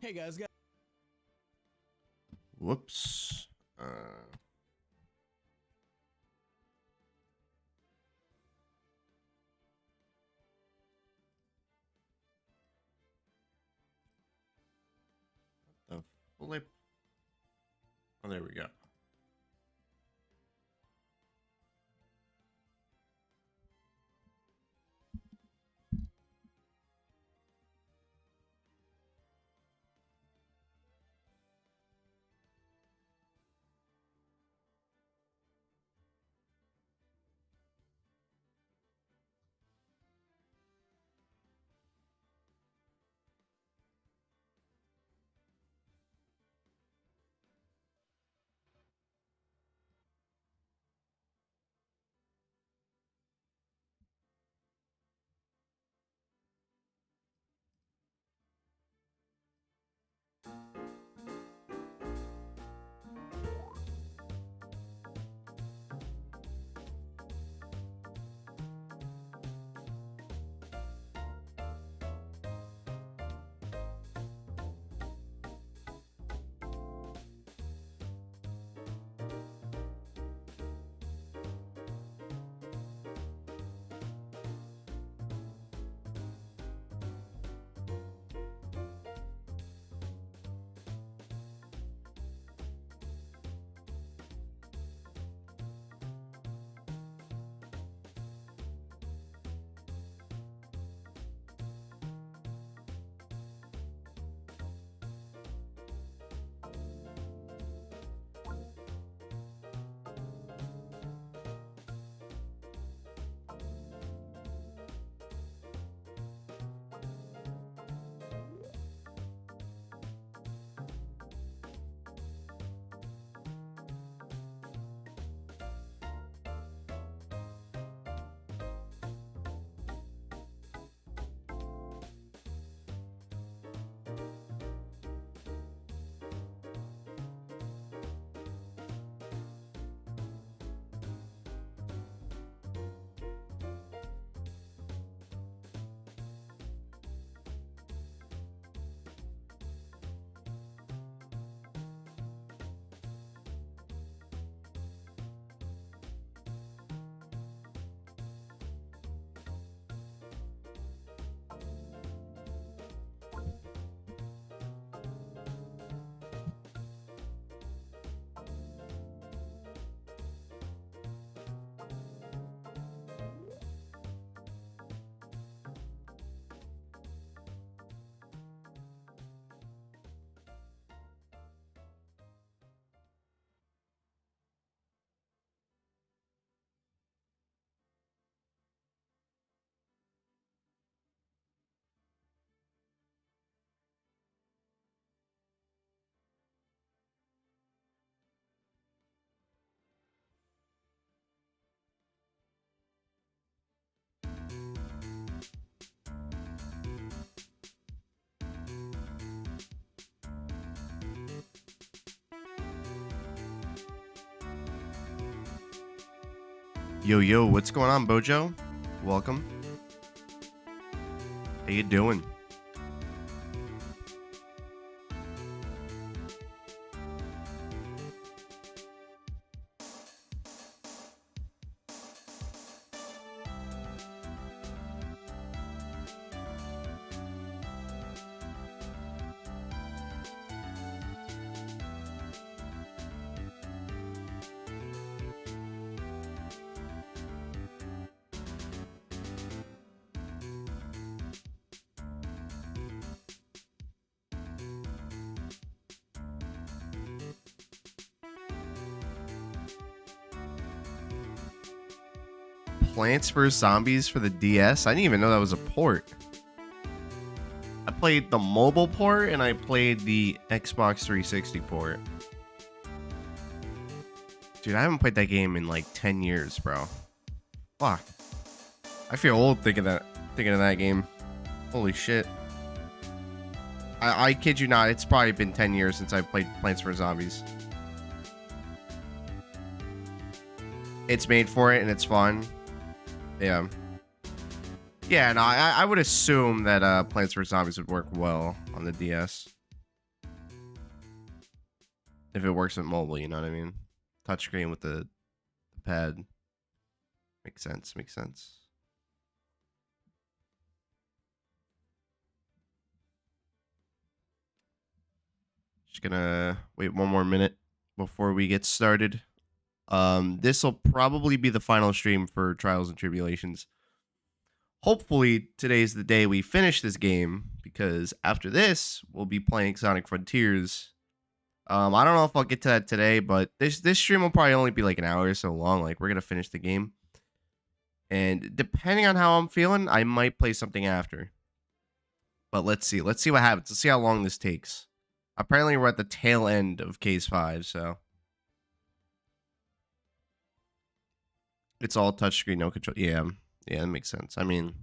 Hey guys, Whoops. The flip. Oh, there we go. Yo, what's going on, Bojo? Welcome. How you doing? Plants vs. Zombies for the DS? I didn't even know that was a port. I played the mobile port and I played the Xbox 360 port. Dude, I haven't played that game in like 10 years, bro. Fuck. I feel old thinking of that game. Holy shit. I kid you not, it's probably been 10 years since I played Plants vs. Zombies. It's made for it and it's fun. Yeah. Yeah, no, I would assume that Plants vs. Zombies would work well on the DS. if it works with mobile, you know what I mean? Touchscreen with the pad. Makes sense, makes sense. Just gonna wait one more minute before we get started. This will probably be the final stream for Trials and Tribulations. Hopefully, today's the day we finish this game, because after this, we'll be playing Sonic Frontiers. I don't know if I'll get to that today, but this stream will probably only be like an hour or so long. Like, we're gonna finish the game, and depending on how I'm feeling, I might play something after. But let's see what happens. Let's see how long this takes. Apparently, we're at the tail end of Case 5, so it's all touchscreen, no control. Yeah, that makes sense. I mean,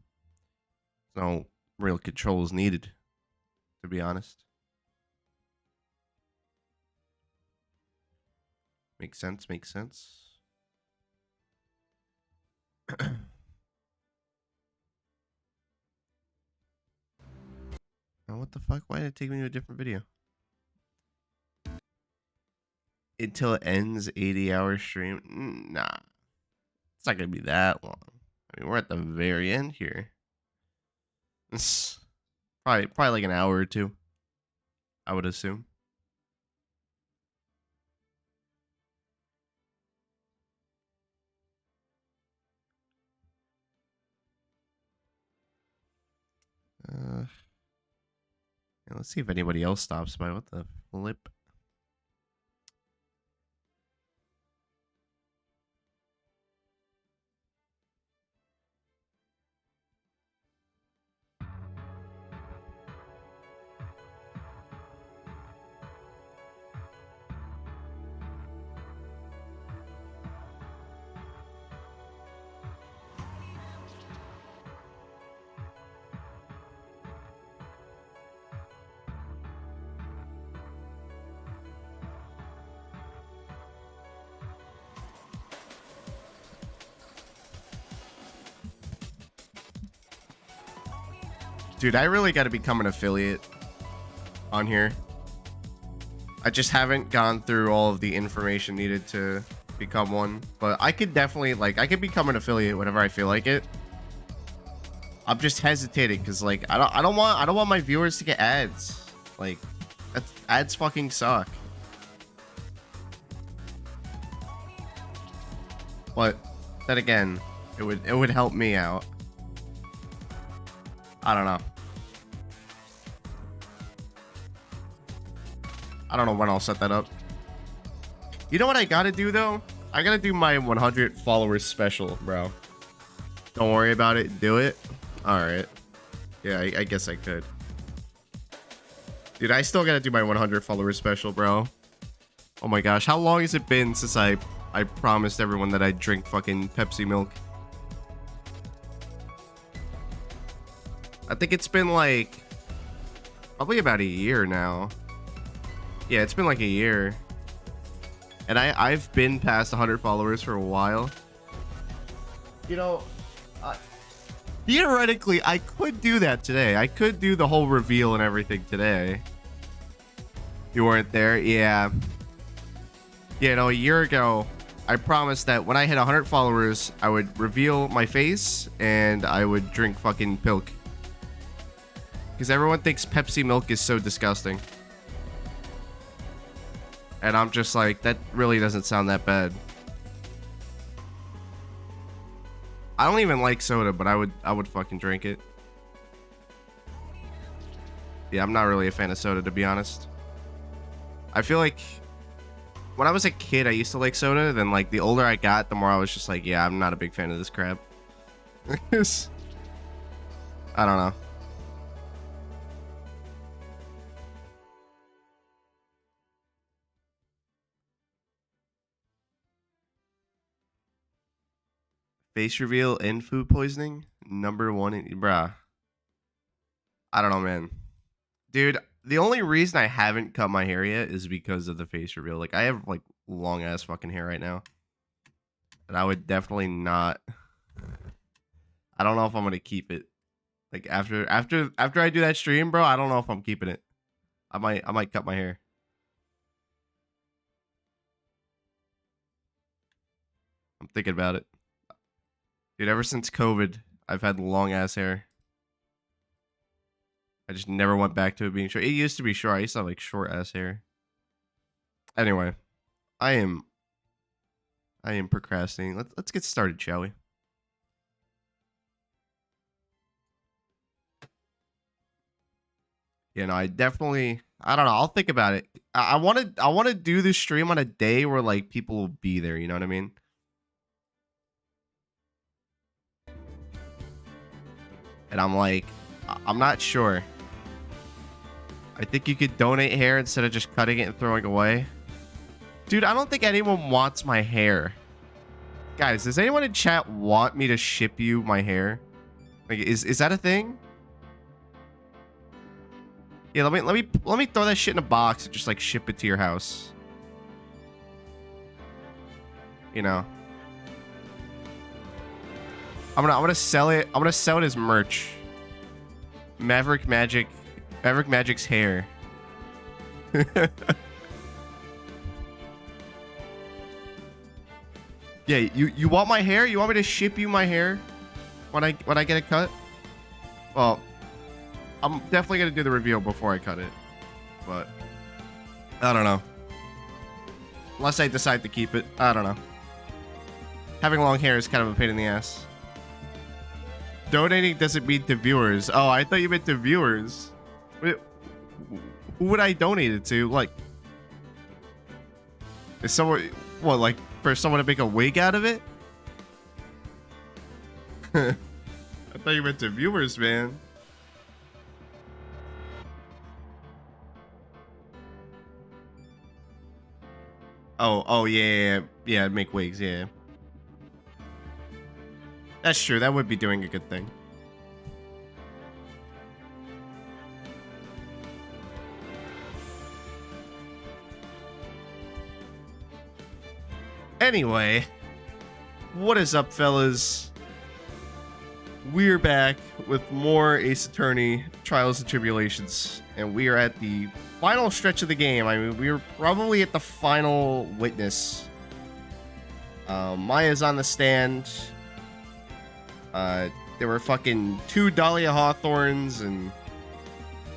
no real controls needed, to be honest. Makes sense, makes sense. Oh, what the fuck? Why did it take me to a different video? Until it ends, 80-hour stream? Nah. It's not gonna be that long. I mean, we're at the very end here. It's probably like an hour or two, I would assume. Yeah, let's see if anybody else stops by. What the flip? Dude, I really got to become an affiliate on here. I just haven't gone through all of the information needed to become one, but I could definitely, like, I could become an affiliate whenever I feel like it. I'm just hesitating because, like, I don't want my viewers to get ads. Like, ads fucking suck. But then again, it would help me out. I don't know. I don't know when I'll set that up. You know what I gotta do though? I gotta do my 100 followers special, bro. Don't worry about it. Do it. All right. Yeah, I guess I could. Dude, I still gotta do my 100 followers special, bro. Oh my gosh, how long has it been since I promised everyone that I'd drink fucking Pepsi milk? I think it's been like probably about a year now. Yeah, it's been like a year. And I've been past 100 followers for a while. You know, theoretically, I could do that today. I could do the whole reveal and everything today. You weren't there? Yeah. Yeah, no, a year ago, I promised that when I hit 100 followers, I would reveal my face and I would drink fucking pilk. Because everyone thinks Pepsi milk is so disgusting. And I'm just like, that really doesn't sound that bad. I don't even like soda, but I would fucking drink it. Yeah, I'm not really a fan of soda, to be honest. I feel like when I was a kid, I used to like soda. Then, like, the older I got, the more I was just like, yeah, I'm not a big fan of this crap. I don't know. Face reveal and food poisoning? Number one, bruh. I don't know, man. Dude, the only reason I haven't cut my hair yet is because of the face reveal. Like, I have, like, long-ass fucking hair right now. And I would definitely not... I don't know if I'm gonna keep it. Like, after I do that stream, bro, I don't know if I'm keeping it. I might cut my hair. I'm thinking about it. Dude, ever since COVID, I've had long ass hair. I just never went back to it being short. It used to be short. I used to have like short ass hair. Anyway, I am procrastinating. Let's get started, shall we? You know, I don't know. I'll think about it. I want to do this stream on a day where like people will be there. You know what I mean? And I'm like, I'm not sure. I think you could donate hair instead of just cutting it and throwing away. Dude, I don't think anyone wants my hair. Guys, does anyone in chat want me to ship you my hair? Like, is that a thing? Yeah, let me throw that shit in a box and just like ship it to your house. You know. I'm gonna sell it. I'm gonna sell it as merch. Maverick Magic's hair. Yeah, you want my hair? You want me to ship you my hair when I get it cut? Well, I'm definitely gonna do the reveal before I cut it, but I don't know. Unless I decide to keep it, I don't know. Having long hair is kind of a pain in the ass. Donating doesn't mean to viewers. Oh, I thought you meant to viewers. Wait, who would I donate it to? Like, is someone what? Like for someone to make a wig out of it? I thought you meant to viewers, man. Oh yeah, make wigs, yeah. That's true. That would be doing a good thing. Anyway, what is up, fellas? We're back with more Ace Attorney Trials and Tribulations, and we are at the final stretch of the game. I mean, we're probably at the final witness. Maya's on the stand. There were fucking 2 Dahlia Hawthorns and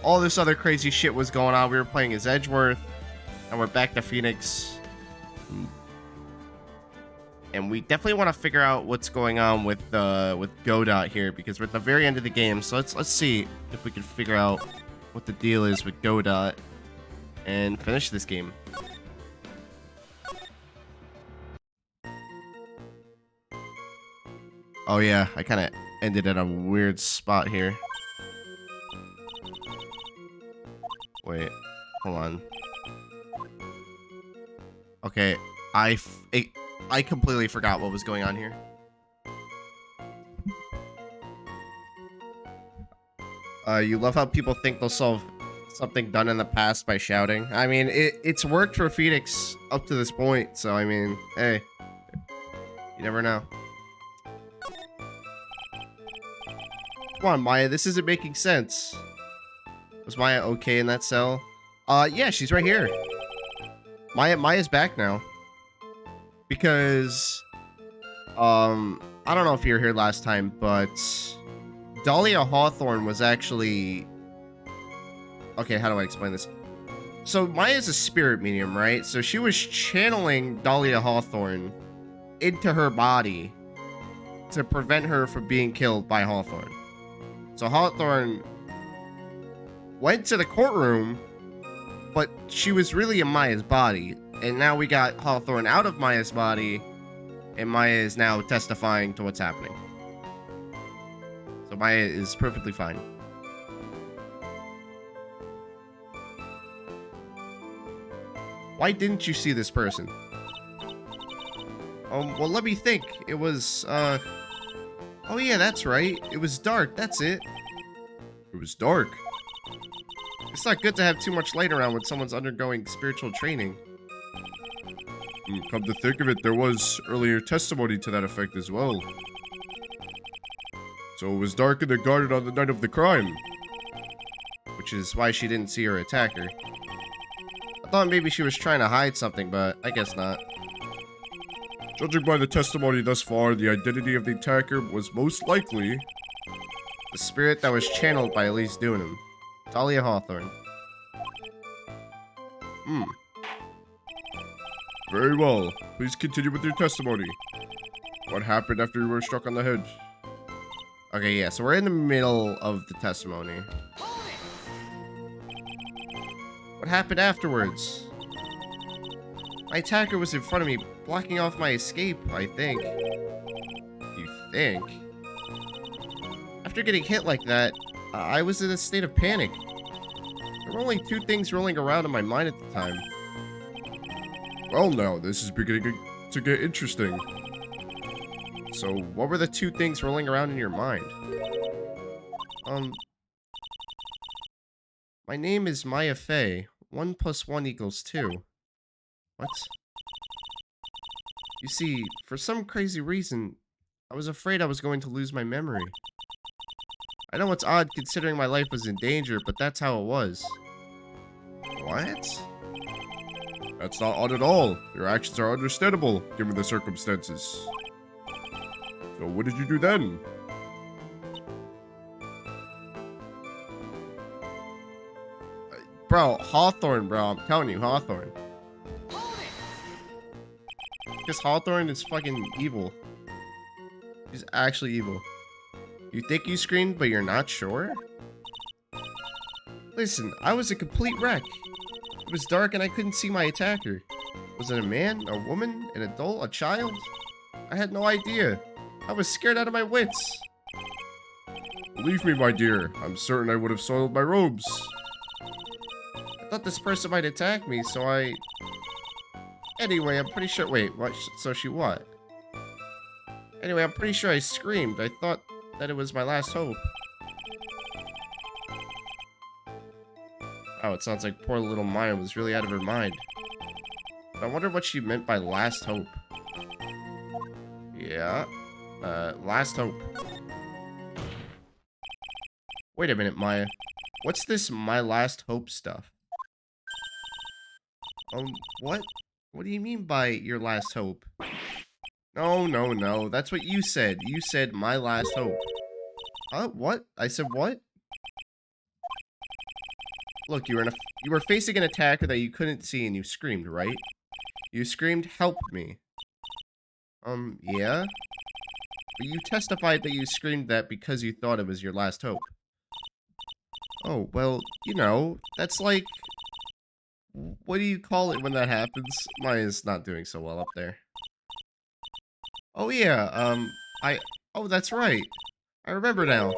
all this other crazy shit was going on. We were playing as Edgeworth, and we're back to Phoenix. And we definitely want to figure out what's going on with Godot here, because we're at the very end of the game. So let's see if we can figure out what the deal is with Godot and finish this game. Oh yeah, I kind of ended at a weird spot here. Wait, hold on. Okay, I completely forgot what was going on here. You love how people think they'll solve something done in the past by shouting. I mean, it's worked for Phoenix up to this point, so I mean, hey, you never know. Come on, Maya, this isn't making sense. Was Maya okay in that cell? Yeah, she's right here. Maya's back now. Because, I don't know if you were here last time, but Dahlia Hawthorne was actually... Okay, how do I explain this? So, Maya's a spirit medium, right? So she was channeling Dahlia Hawthorne into her body to prevent her from being killed by Hawthorne. So Hawthorne went to the courtroom, but she was really in Maya's body. And now we got Hawthorne out of Maya's body, and Maya is now testifying to what's happening. So Maya is perfectly fine. Why didn't you see this person? Well, let me think. It was, oh yeah, that's right. It was dark, that's it. It was dark. It's not good to have too much light around when someone's undergoing spiritual training. Come to think of it, there was earlier testimony to that effect as well. So it was dark in the garden on the night of the crime. Which is why she didn't see her attacker. I thought maybe she was trying to hide something, but I guess not. Judging by the testimony thus far, the identity of the attacker was most likely the spirit that was channeled by Elise Dunham, Talia Hawthorne. Very well. Please continue with your testimony. What happened after you were struck on the head? Okay, yeah, so we're in the middle of the testimony. What happened afterwards? My attacker was in front of me, blocking off my escape, I think. You think? After getting hit like that, I was in a state of panic. There were only two things rolling around in my mind at the time. Well now, this is beginning to get interesting. So, what were the two things rolling around in your mind? My name is Maya Fey. 1 + 1 = 2. What? You see, for some crazy reason, I was afraid I was going to lose my memory. I know it's odd considering my life was in danger, but that's how it was. What? That's not odd at all. Your actions are understandable, given the circumstances. So what did you do then? Bro, Hawthorne, bro. I'm telling you, Hawthorne. Because Hawthorne is fucking evil. He's actually evil. You think you screamed, but you're not sure? Listen, I was a complete wreck. It was dark and I couldn't see my attacker. Was it a man, a woman, an adult, a child? I had no idea. I was scared out of my wits. Believe me, my dear, I'm certain I would have soiled my robes. I thought this person might attack me, so I... Anyway, I'm pretty sure... Wait, what? So she what? Anyway, I'm pretty sure I screamed. I thought that it was my last hope. Oh, it sounds like poor little Maya was really out of her mind. I wonder what she meant by last hope. Yeah. Last hope. Wait a minute, Maya. What's this my last hope stuff? What? What do you mean by your last hope? No. That's what you said. You said my last hope. What? I said what? Look, you were facing an attacker that you couldn't see and you screamed, right? You screamed, "Help me." Yeah? But you testified that you screamed that because you thought it was your last hope. Oh, well, you know, that's like... What do you call it when that happens? Maya's not doing so well up there. Oh yeah, oh, that's right. I remember now.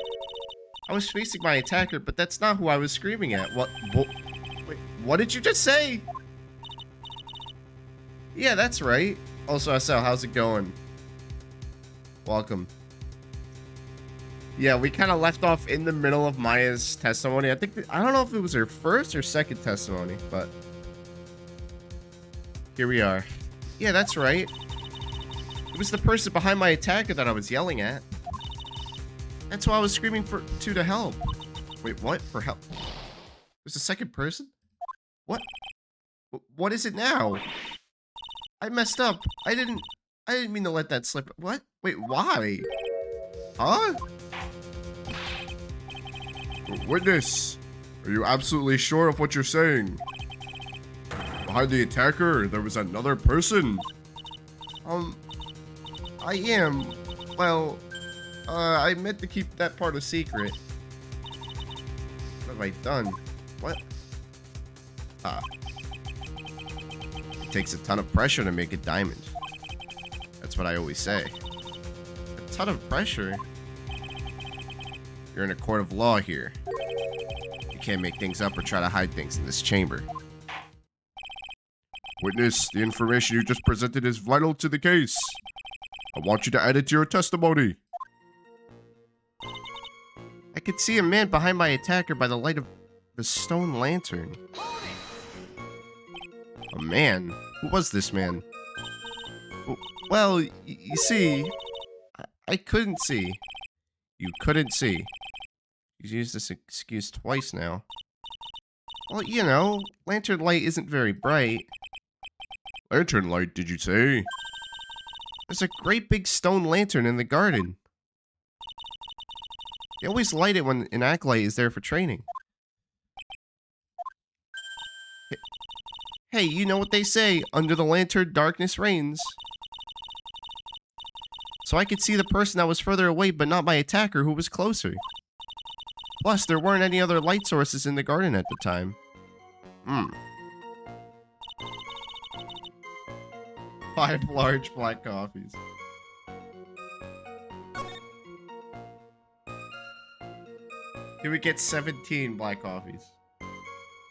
I was facing my attacker, but that's not who I was screaming at. Wait, what did you just say? Yeah, that's right. Also, SL, how's it going? Welcome. Yeah, we kind of left off in the middle of Maya's testimony. I don't know if it was her first or second testimony, but here we are. Yeah, that's right. It was the person behind my attacker that I was yelling at. That's why I was screaming to help. Wait, what? For help? There's a second person? What? What is it now? I messed up. I didn't mean to let that slip. What? Wait, why? Huh? Witness, are you absolutely sure of what you're saying? Behind the attacker, there was another person. I am. Well, I meant to keep that part a secret. What have I done? What? It takes a ton of pressure to make a diamond. That's what I always say. A ton of pressure? You're in a court of law here. You can't make things up or try to hide things in this chamber. Witness, the information you just presented is vital to the case. I want you to add it to your testimony. I could see a man behind my attacker by the light of the stone lantern. A man? Who was this man? Well, you see, I couldn't see. You couldn't see. He's used this excuse twice now. Well, you know, lantern light isn't very bright. Lantern light, did you say? There's a great big stone lantern in the garden. They always light it when an acolyte is there for training. Hey, you know what they say, under the lantern, darkness reigns. So I could see the person that was further away, but not my attacker who was closer. Plus, there weren't any other light sources in the garden at the time. 5 large black coffees. Here we get 17 black coffees.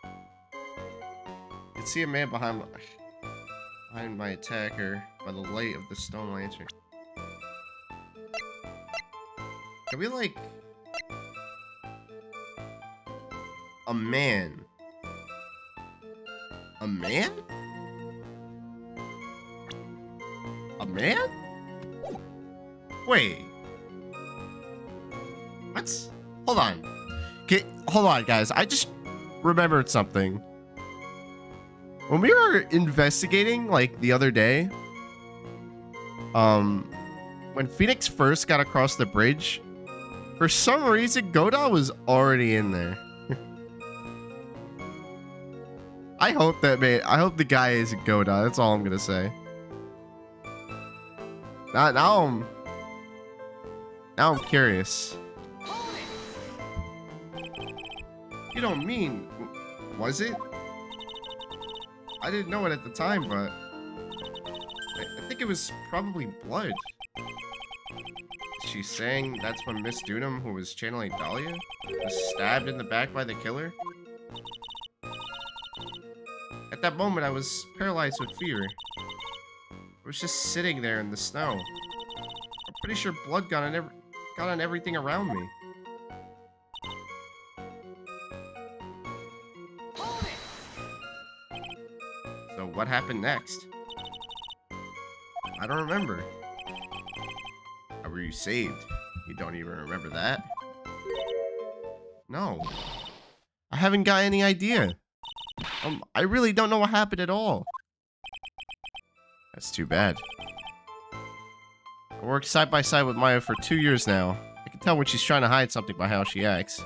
You can see a man behind my attacker by the light of the stone lantern. Can we, like... A man? A man? A man? Wait. What? Hold on. Okay, hold on, guys. I just remembered something. When we were investigating, like, the other day, when Phoenix first got across the bridge, for some reason, Godot was already in there. I hope the guy is Godot. That's all I'm gonna say. Now I'm curious. You don't mean, was it? I didn't know it at the time, but I think it was probably blood. She's saying that's when Miss Dunham, who was channeling Dahlia, was stabbed in the back by the killer? At that moment, I was paralyzed with fear. I was just sitting there in the snow. I'm pretty sure blood got on everything around me. So what happened next? I don't remember. How were you saved? You don't even remember that? No. I haven't got any idea. I really don't know what happened at all. That's too bad. I worked side by side with Maya for 2 years now. I can tell when she's trying to hide something by how she acts.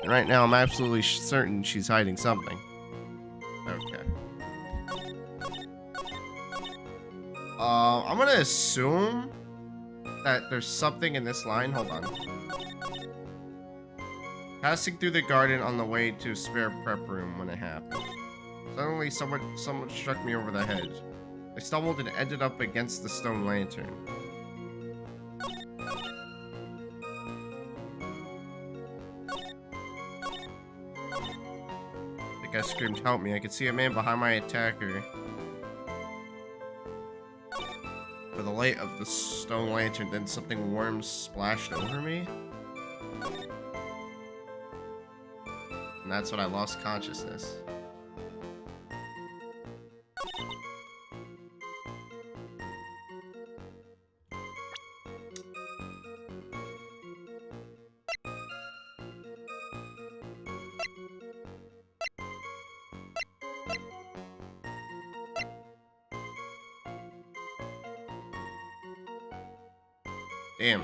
And right now, I'm absolutely certain she's hiding something. Okay. I'm gonna assume that there's something in this line. Hold on. Passing through the garden on the way to a spare prep room when it happened. Suddenly, someone struck me over the head. I stumbled and ended up against the stone lantern. I think I screamed, "Help me." I could see a man behind my attacker. By the light of the stone lantern, then something warm splashed over me. And that's when I lost consciousness. Damn.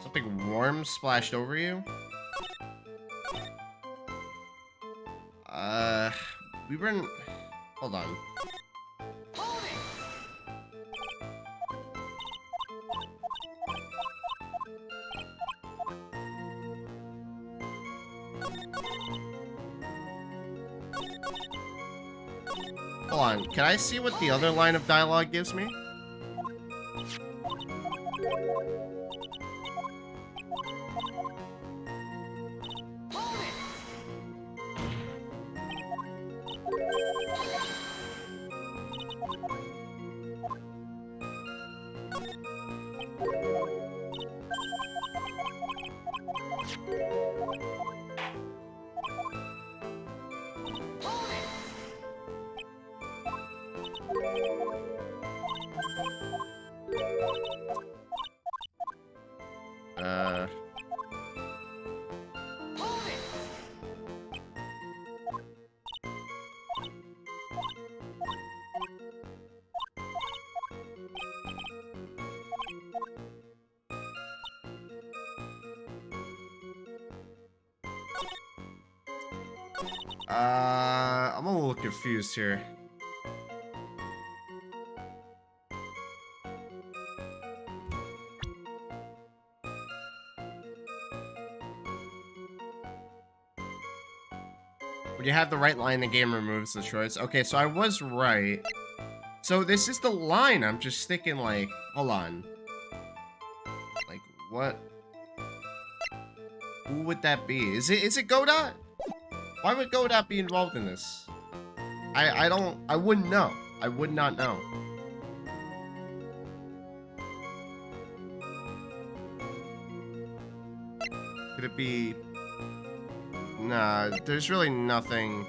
Something warm splashed over you? We were in... Hold on. Hold on, can I see what the other line of dialogue gives me? I'm a little confused here. When you have the right line, the game removes the choice. Okay, so I was right. So this is the line. I'm just thinking like, hold on. Like, what? Who would that be? Is it Godot? Why would Godot be involved in this? I wouldn't know. I would not know. Could it be? Nah, there's really nothing.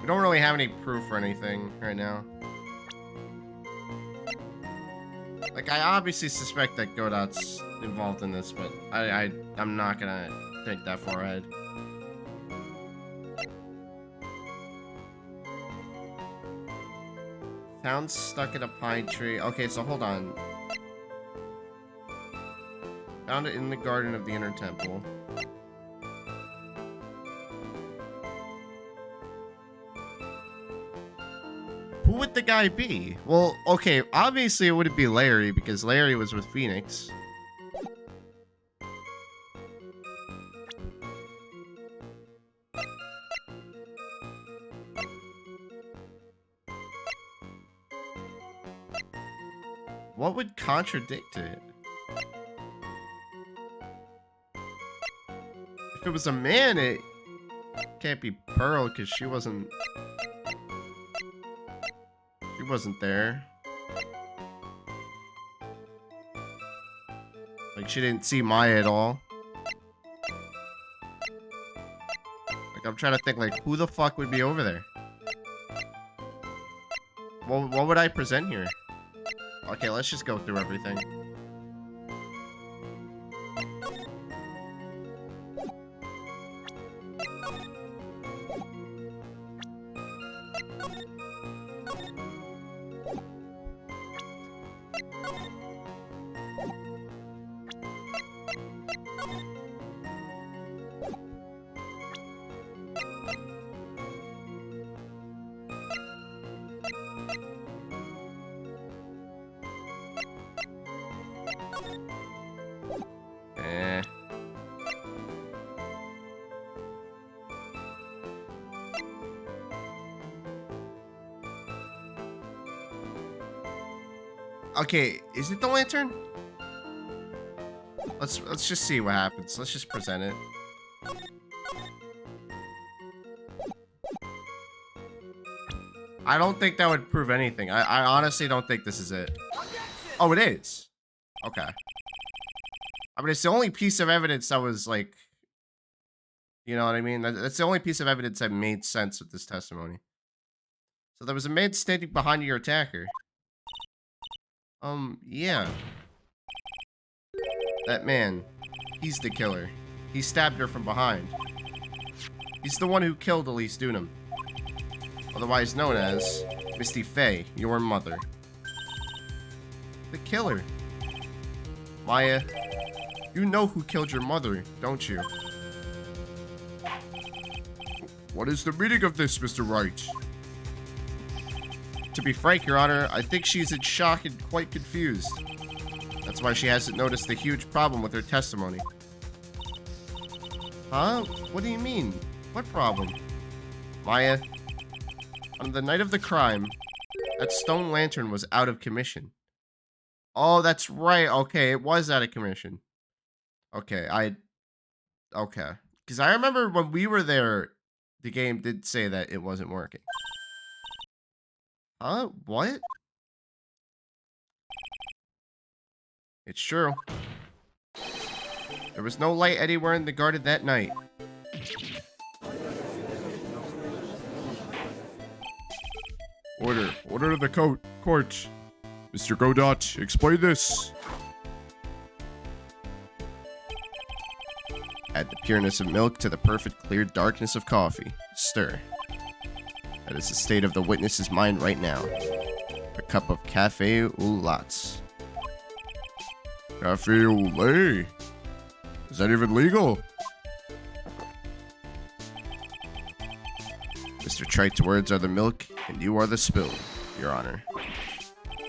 We don't really have any proof or anything right now. Like, I obviously suspect that Godot's involved in this, but I'm not gonna think that far ahead. Found stuck in a pine tree. Okay, so hold on. Found it in the garden of the inner temple. Who would the guy be? Well, okay, obviously it wouldn't be Larry because Larry was with Phoenix. What would contradict it? If it was a man, it can't be Pearl because she wasn't there. Like, she didn't see Maya at all. Like, I'm trying to think, like, who the fuck would be over there? What would I present here? Okay, let's just go through everything. Okay, is it the lantern? Let's just see what happens. Let's just present it. I don't think that would prove anything. I honestly don't think this is it. Oh, it is. Okay. I mean, it's the only piece of evidence that was like, you know what I mean? That's the only piece of evidence that made sense with this testimony. So there was a man standing behind your attacker. Yeah. That man. He's the killer. He stabbed her from behind. He's the one who killed Elise Dunham. Otherwise known as Misty Faye, your mother. The killer. Maya, you know who killed your mother, don't you? What is the meaning of this, Mr. Wright? To be frank, Your Honor, I think she's in shock and quite confused. That's why she hasn't noticed the huge problem with her testimony. Huh? What do you mean? What problem? Maya, on the night of the crime, that stone lantern was out of commission. Oh, that's right. Okay, it was out of commission. Okay, okay. Because I remember when we were there, the game did say that it wasn't working. Huh? What? It's true. There was no light anywhere in the garden that night. Order of the court. Mr. Godot, explain this. Add the pureness of milk to the perfect clear darkness of coffee. Stir. That is the state of the witness's mind right now. A cup of cafe au lait. Cafe au lait? Is that even legal? Mr. Trite's words are the milk, and you are the spoon, Your Honor.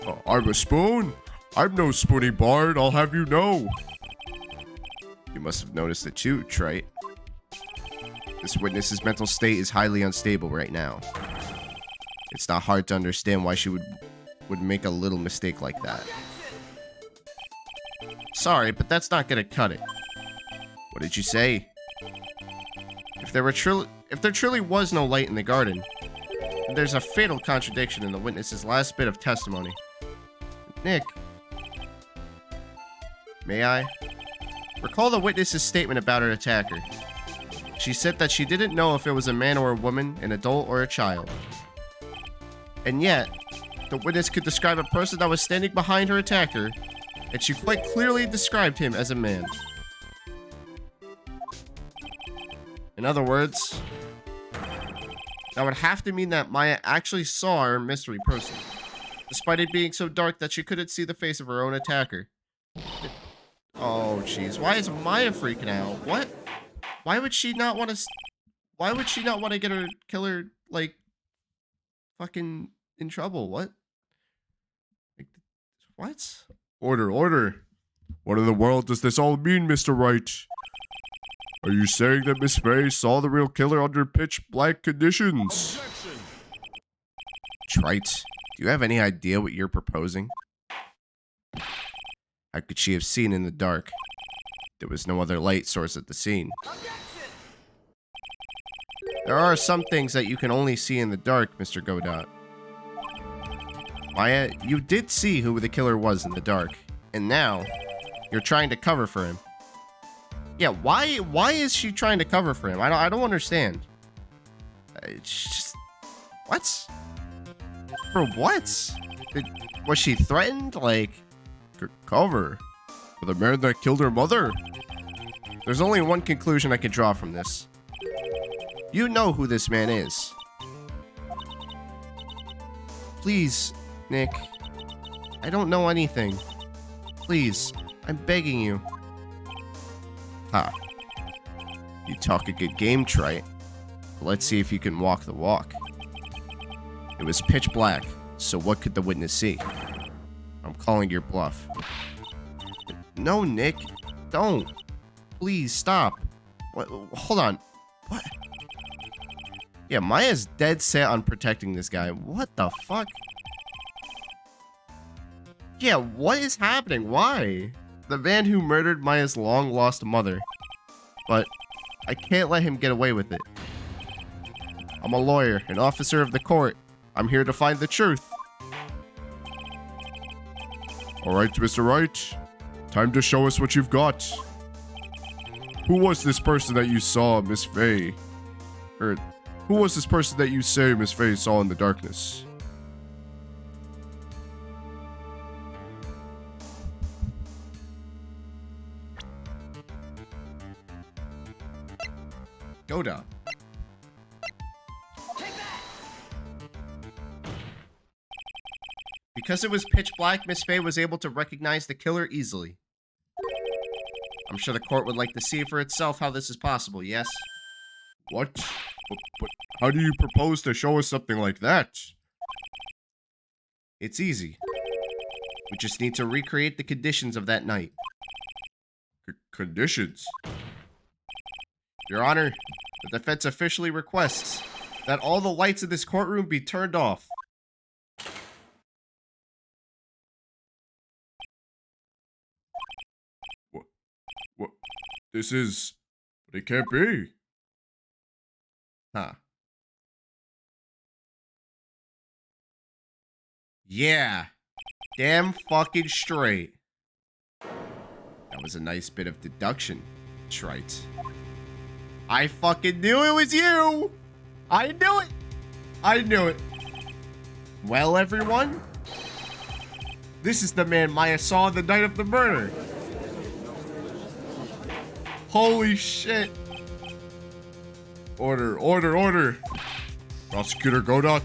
Oh, I'm a spoon? I'm no spoony bard, I'll have you know. You must have noticed it too, Trite. This witness's mental state is highly unstable right now. It's not hard to understand why she would make a little mistake like that. Sorry, but that's not gonna cut it. What did you say? If there truly was no light in the garden, there's a fatal contradiction in the witness's last bit of testimony. Nick, may I? Recall the witness's statement about her attacker. She said that she didn't know if it was a man or a woman, an adult or a child. And yet, the witness could describe a person that was standing behind her attacker, and she quite clearly described him as a man. In other words, that would have to mean that Maya actually saw our mystery person, despite it being so dark that she couldn't see the face of her own attacker. Oh, jeez. Why is Maya freaking out? What? Why would she not want to... Why would she not want to get her killer, like, fucking in trouble? What? Like, what? Order, order. What in the world does this all mean, Mr. Wright? Are you saying that Miss Faye saw the real killer under pitch black conditions? Objection. Trite, do you have any idea what you're proposing? How could she have seen in the dark? There was no other light source at the scene. There are some things that you can only see in the dark, Mr. Godot. Maya, you did see who the killer was in the dark, and now you're trying to cover for him. Yeah, why is she trying to cover for him? I don't understand. It's just... What? For what? Was she threatened? Like... Cover? For the man that killed her mother? There's only one conclusion I can draw from this. You know who this man is. Please, Nick. I don't know anything. Please, I'm begging you. Ha. You talk a good game, Trite. Let's see if you can walk the walk. It was pitch black, so what could the witness see? I'm calling your bluff. No, Nick. Don't. Please, stop. What? Hold on. What? Yeah, Maya's dead set on protecting this guy. What the fuck? Yeah, what is happening? Why? The man who murdered Maya's long-lost mother. But I can't let him get away with it. I'm a lawyer, an officer of the court. I'm here to find the truth. All right, Mr. Wright. Time to show us what you've got. Who was this person that you saw, Miss Faye? Or, who was this person that you say Miss Faye saw in the darkness? Goda. Because it was pitch black, Miss Faye was able to recognize the killer easily. I'm sure the court would like to see for itself how this is possible, yes? What? But how do you propose to show us something like that? It's easy. We just need to recreate the conditions of that night. Conditions? Your Honor, the defense officially requests that all the lights in this courtroom be turned off. What? This is... But it can't be. Huh. Yeah. Damn fucking straight. That was a nice bit of deduction, Trite. I fucking knew it was you! I knew it! I knew it. Well, everyone, this is the man Maya saw the night of the murder. Holy shit. Order, order, order. Prosecutor Godot,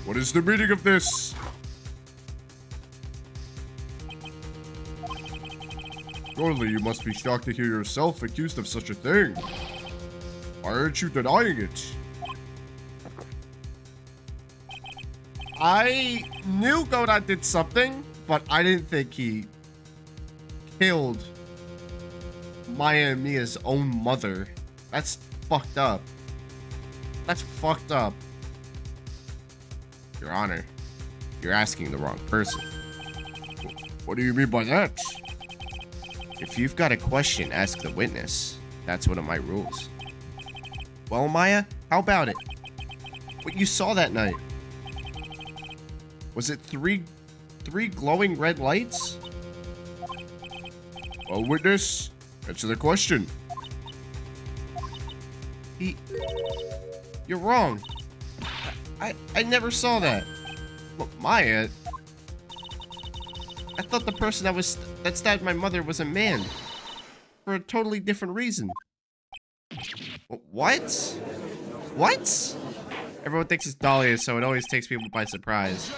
what is the meaning of this? Surely you must be shocked to hear yourself accused of such a thing. Why aren't you denying it? I knew Godot did something, but I didn't think he killed Maya and Mia's own mother. That's fucked up. That's fucked up. Your Honor, you're asking the wrong person. What do you mean by that? If you've got a question, ask the witness. That's one of my rules. Well, Maya, how about it? What you saw that night? Was it three glowing red lights? Well, witness, answer the question. You're wrong. I never saw that. Look, Maya, I thought the person that stabbed my mother was a man. For a totally different reason. What? What? Everyone thinks it's Dahlia, so it always takes people by surprise.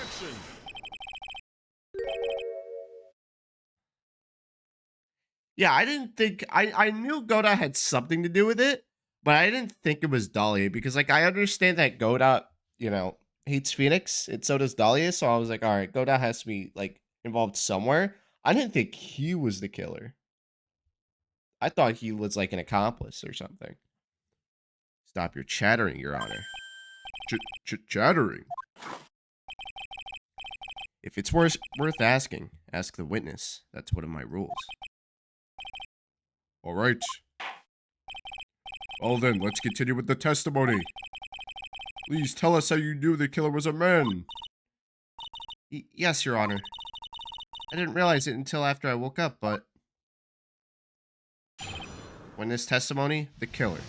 Yeah, I didn't think... I knew Godot had something to do with it, but I didn't think it was Dahlia, because, like, I understand that Godot, you know, hates Phoenix, and so does Dahlia, so I was like, alright, Godot has to be, like, involved somewhere. I didn't think he was the killer. I thought he was, like, an accomplice or something. Stop your chattering, Your Honor. Chattering? If it's worth asking, ask the witness. That's one of my rules. All right. Well then, let's continue with the testimony. Please tell us how you knew the killer was a man. Yes, Your Honor. I didn't realize it until after I woke up, but... Witness testimony, the killer.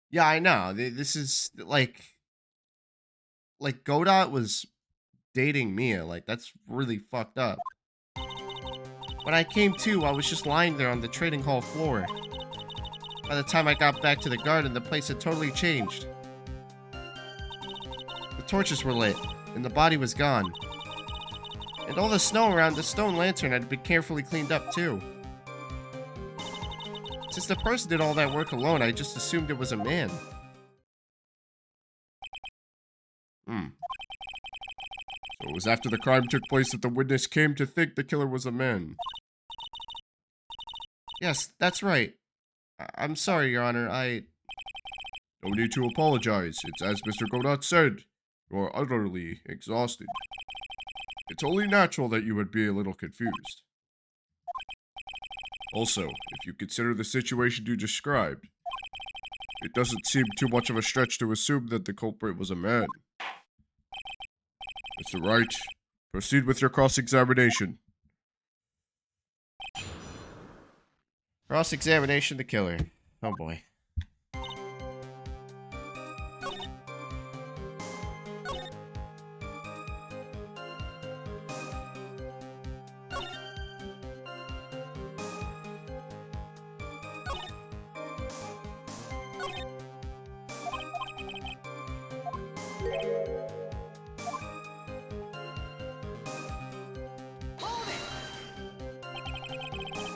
Yeah, I know. This is, like, Godot was dating Mia. Like, that's really fucked up. When I came to, I was just lying there on the trading hall floor. By the time I got back to the garden, the place had totally changed. The torches were lit, and the body was gone. And all the snow around the stone lantern had been carefully cleaned up, too. Since the person did all that work alone, I just assumed it was a man. So it was after the crime took place that the witness came to think the killer was a man. Yes, that's right. I'm sorry, Your Honor, No need to apologize. It's as Mr. Godot said. You are utterly exhausted. It's only natural that you would be a little confused. Also, if you consider the situation you described, it doesn't seem too much of a stretch to assume that the culprit was a man. Mr. Wright, proceed with your cross-examination. Cross-examination, the killer. Oh boy.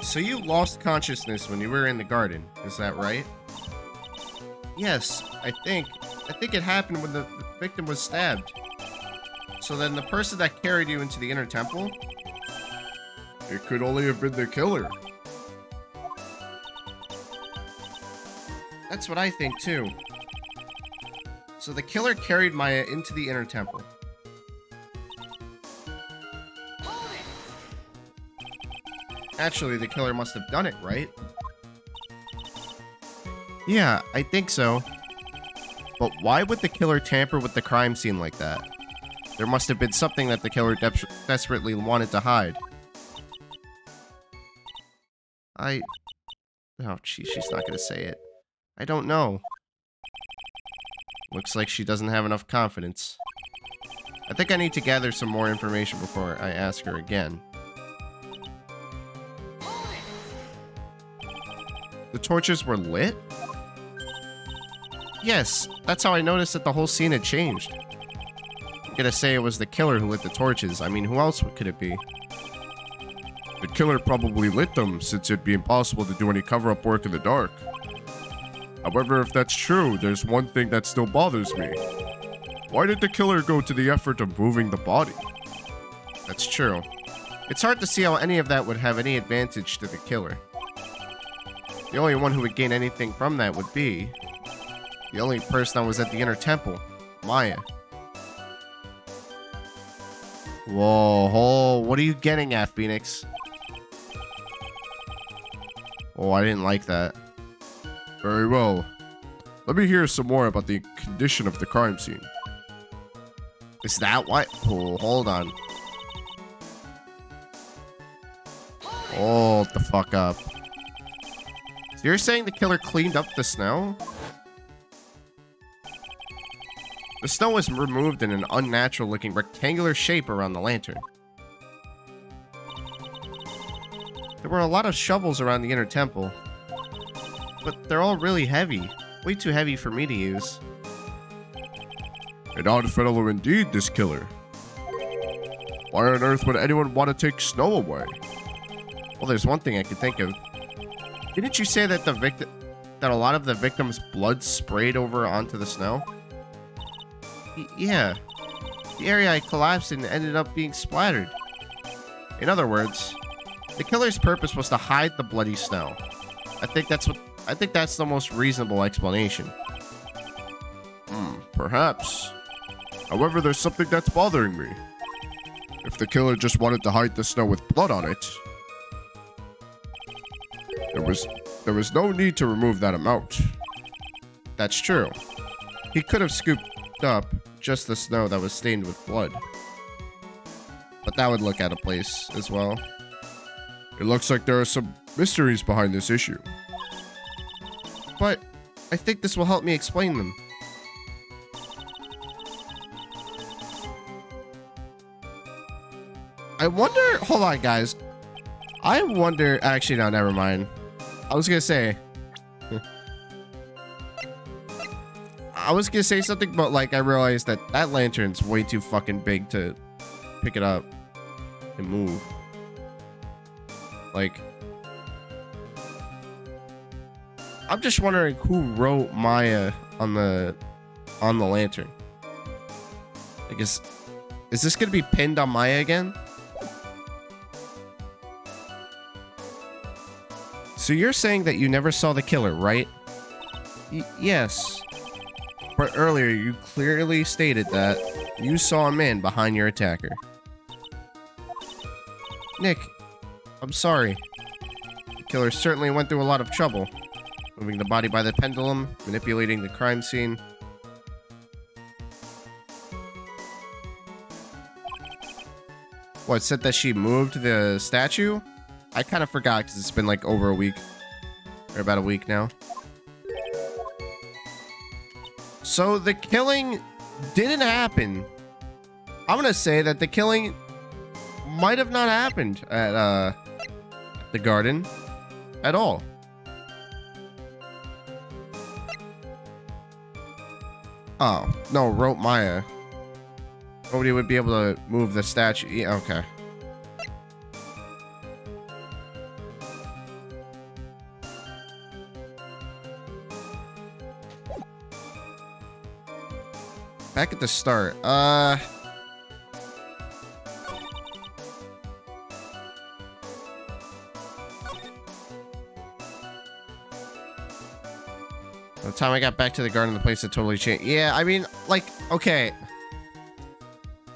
So you lost consciousness when you were in the garden, is that right? Yes, I think it happened when the victim was stabbed. So then the person that carried you into the inner temple? It could only have been the killer. That's what I think too. So the killer carried Maya into the inner temple. Actually, the killer must have done it, right? Yeah, I think so. But why would the killer tamper with the crime scene like that? There must have been something that the killer desperately wanted to hide. Oh, geez, she's not gonna say it. I don't know. Looks like she doesn't have enough confidence. I think I need to gather some more information before I ask her again. The torches were lit? Yes, that's how I noticed that the whole scene had changed. I'm gonna say it was the killer who lit the torches. I mean, who else could it be? The killer probably lit them, since it'd be impossible to do any cover-up work in the dark. However, if that's true, there's one thing that still bothers me. Why did the killer go to the effort of moving the body? That's true. It's hard to see how any of that would have any advantage to the killer. The only one who would gain anything from that would be the only person that was at the inner temple, Maya. Whoa, what are you getting at, Phoenix? Oh, I didn't like that. Very well. Let me hear some more about the condition of the crime scene. Is that what? Oh, hold on. Hold the fuck up. So you're saying the killer cleaned up the snow? The snow was removed in an unnatural-looking rectangular shape around the lantern. There were a lot of shovels around the inner temple, but they're all really heavy. Way too heavy for me to use. An odd fellow indeed, this killer. Why on earth would anyone want to take snow away? Well, there's one thing I could think of. Didn't you say that that a lot of the victim's blood sprayed over onto the snow? Yeah. The area I collapsed in ended up being splattered. In other words, the killer's purpose was to hide the bloody snow. I think that's the most reasonable explanation. Perhaps. However, there's something that's bothering me. If the killer just wanted to hide the snow with blood on it, there was no need to remove that amount. That's true. He could have scooped up just the snow that was stained with blood. But that would look out of place as well. It looks like there are some mysteries behind this issue. But I think this will help me explain them. I wonder... Hold on, guys. I wonder... Actually, no, never mind. I was gonna say... I was gonna say something, but, like, I realized that that lantern's way too fucking big to pick it up and move. Like... I'm just wondering who wrote Maya on the lantern. I guess... Is this gonna be pinned on Maya again? So you're saying that you never saw the killer, right? Yes. But earlier you clearly stated that you saw a man behind your attacker. Nick, I'm sorry. The killer certainly went through a lot of trouble. Moving the body by the pendulum, manipulating the crime scene. What, said that she moved the statue? I kind of forgot because it's been like over a week. Or about a week now. So the killing didn't happen. I'm going to say that the killing might have not happened at the garden at all. Oh, no, wrote Maya. Nobody would be able to move the statue. Yeah, okay. Back at the start. By the time I got back to the garden, the place had totally changed. Yeah, I mean, like, okay.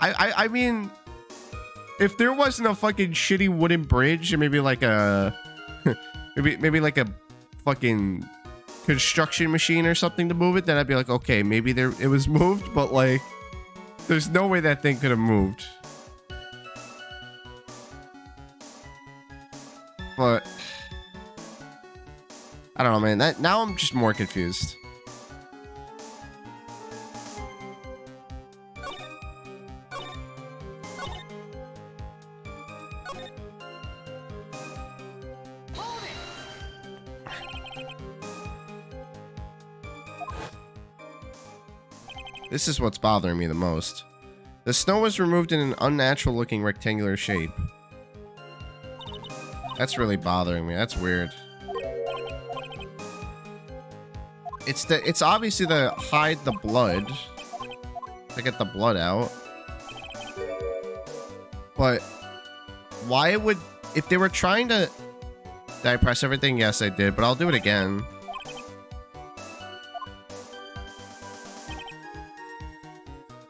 I mean, if there wasn't a fucking shitty wooden bridge, or maybe like a, maybe like a fucking construction machine or something to move it, then I'd be like, okay, maybe it was moved, but like, there's no way that thing could have moved. But I don't know, man. Now I'm just more confused. This is what's bothering me the most. The snow was removed in an unnatural looking rectangular shape. That's really bothering me. That's weird. It's obviously to hide the blood. to get the blood out. But why would... If they were trying to... Did I press everything? Yes, I did, but I'll do it again.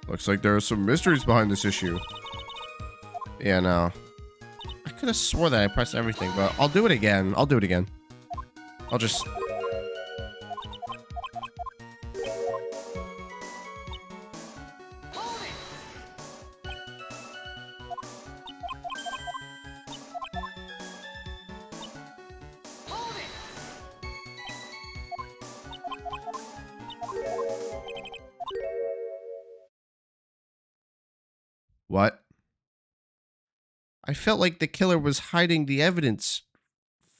Looks like there are some mysteries behind this issue. Yeah, no. I could have swore that I pressed everything, but I'll do it again. I'll do it again. I'll just... What? I felt like the killer was hiding the evidence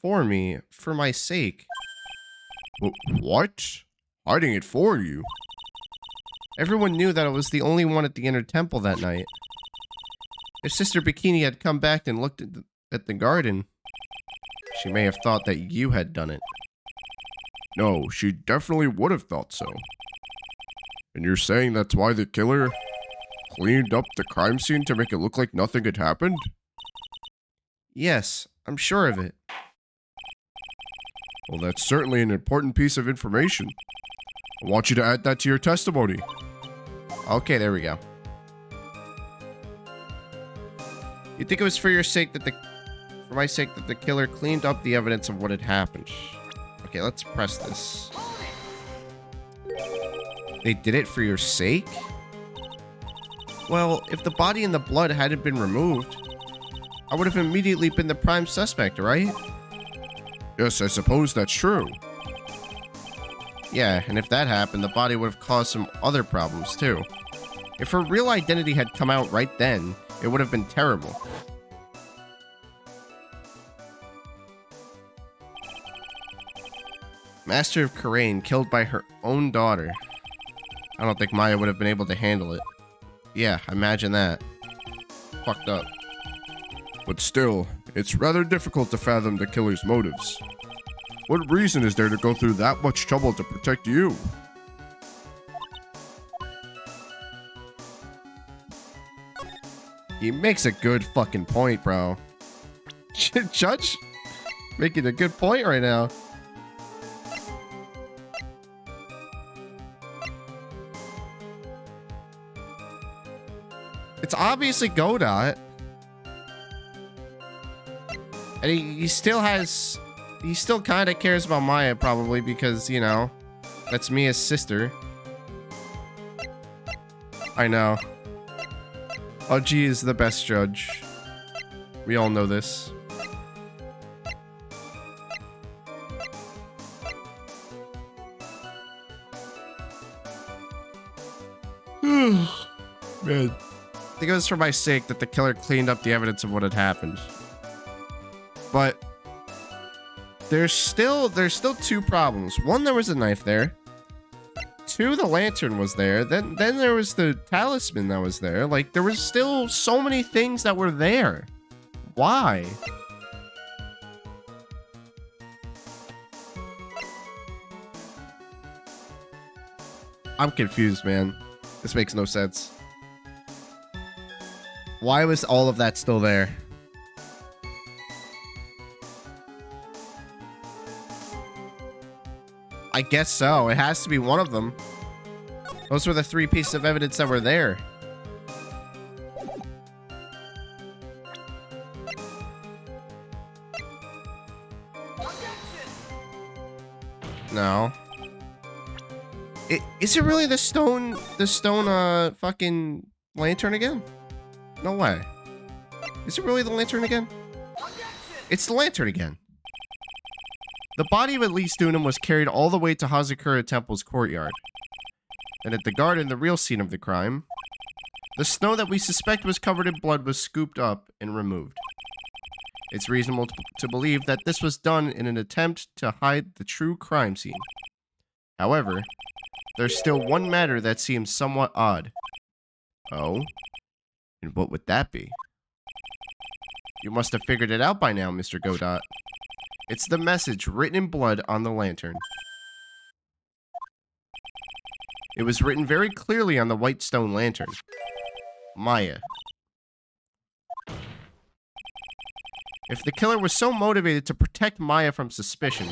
for me, for my sake. What? Hiding it for you? Everyone knew that I was the only one at the inner temple that night. If Sister Bikini had come back and looked at the garden, she may have thought that you had done it. No, she definitely would have thought so. And you're saying that's why the killer cleaned up the crime scene to make it look like nothing had happened? Yes, I'm sure of it. Well, that's certainly an important piece of information. I want you to add that to your testimony. Okay, there we go. You think it was for your sake that for my sake that the killer cleaned up the evidence of what had happened? Okay, let's press this. They did it for your sake? Well, if the body and the blood hadn't been removed, I would have immediately been the prime suspect, right? Yes, I suppose that's true. Yeah, and if that happened, the body would have caused some other problems too. If her real identity had come out right then, it would have been terrible. Master of Karain killed by her own daughter. I don't think Maya would have been able to handle it. Yeah, imagine that. Fucked up. But still, it's rather difficult to fathom the killer's motives. What reason is there to go through that much trouble to protect you? He makes a good fucking point, bro. Judge making a good point right now. It's obviously Godot. And he still has... He still kind of cares about Maya, probably, because, you know, that's Mia's sister. I know. OG is the best judge. We all know this. Man. I think it was for my sake that the killer cleaned up the evidence of what had happened. But there's still two problems. One, there was a knife there. Two, the lantern was there. Then there was the talisman that was there. Like, there was still so many things that were there. Why? I'm confused, man. This makes no sense. Why was all of that still there? I guess so. It has to be one of them. Those were the three pieces of evidence that were there. No. Is it really the stone fucking lantern again? No way. Is it really the lantern again? It's the lantern again. The body of at least Dunham was carried all the way to Hazakura Temple's courtyard. And at the garden, the real scene of the crime, the snow that we suspect was covered in blood was scooped up and removed. It's reasonable to believe that this was done in an attempt to hide the true crime scene. However, there's still one matter that seems somewhat odd. Oh? And what would that be? You must have figured it out by now, Mr. Godot. It's the message written in blood on the lantern. It was written very clearly on the white stone lantern. Maya. If the killer was so motivated to protect Maya from suspicion,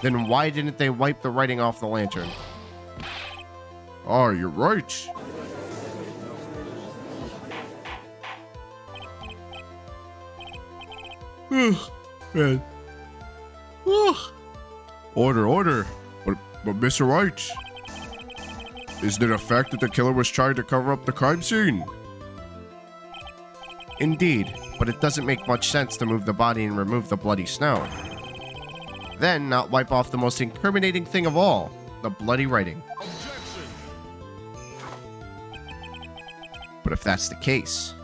then why didn't they wipe the writing off the lantern? Ah, you're right. Man. Order, order. But Mr. Wright, isn't it a fact that the killer was trying to cover up the crime scene? Indeed, but it doesn't make much sense to move the body and remove the bloody snow. Then not wipe off the most incriminating thing of all, the bloody writing. But if that's the case,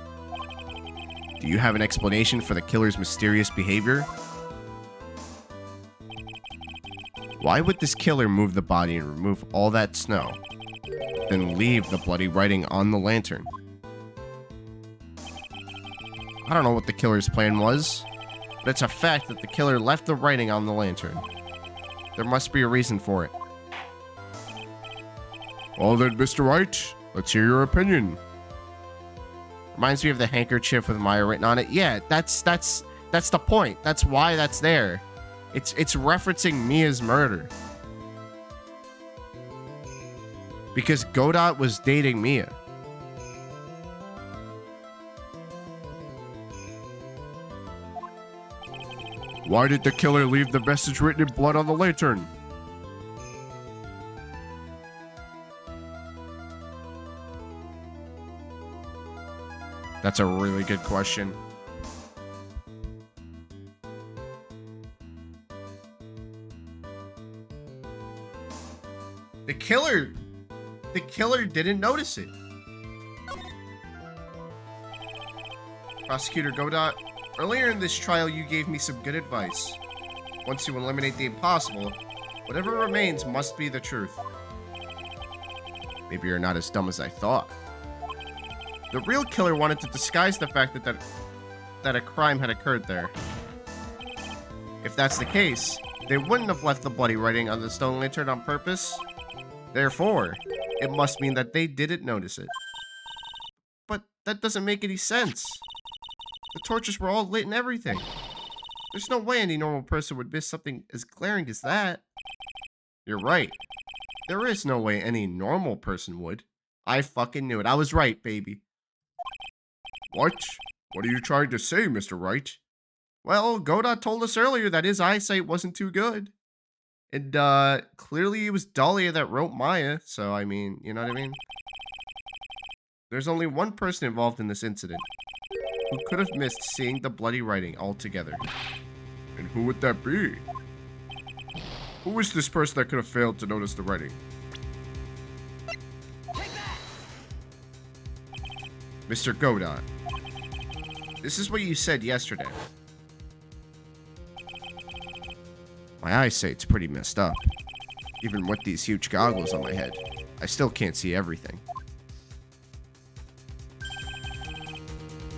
do you have an explanation for the killer's mysterious behavior? Why would this killer move the body and remove all that snow, then leave the bloody writing on the lantern? I don't know what the killer's plan was, but it's a fact that the killer left the writing on the lantern. There must be a reason for it. Well then, Mr. Wright, let's hear your opinion. Reminds me of the handkerchief with Maya written on it. Yeah, that's the point. That's why that's there. It's referencing Mia's murder. Because Godot was dating Mia. Why did the killer leave the message written in blood on the lantern? That's a really good question. The killer didn't notice it. Prosecutor Godot, earlier in this trial you gave me some good advice. Once you eliminate the impossible, whatever remains must be the truth. Maybe you're not as dumb as I thought. The real killer wanted to disguise the fact that a crime had occurred there. If that's the case, they wouldn't have left the bloody writing on the stone lantern on purpose. Therefore, it must mean that they didn't notice it. But that doesn't make any sense. The torches were all lit and everything. There's no way any normal person would miss something as glaring as that. You're right. There is no way any normal person would. I fucking knew it. I was right, baby. What? What are you trying to say, Mr. Wright? Well, Godot told us earlier that his eyesight wasn't too good. And, clearly it was Dahlia that wrote Maya, so, I mean, you know what I mean? There's only one person involved in this incident who could have missed seeing the bloody writing altogether. And who would that be? Who is this person that could have failed to notice the writing? Mr. Godot, this is what you said yesterday. My eyesight's pretty messed up. Even with these huge goggles on my head, I still can't see everything.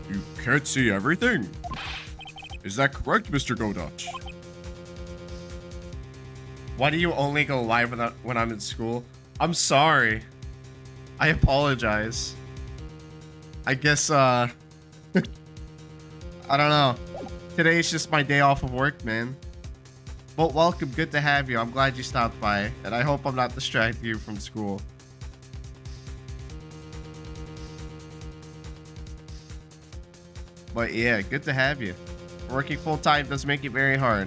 You can't see everything? Is that correct, Mr. Godot? Why do you only go live when I'm in school? I'm sorry. I apologize. I guess, I don't know. Today's just my day off of work, man. But welcome, good to have you. I'm glad you stopped by, and I hope I'm not distracting you from school. But yeah, good to have you. Working full-time does make it very hard.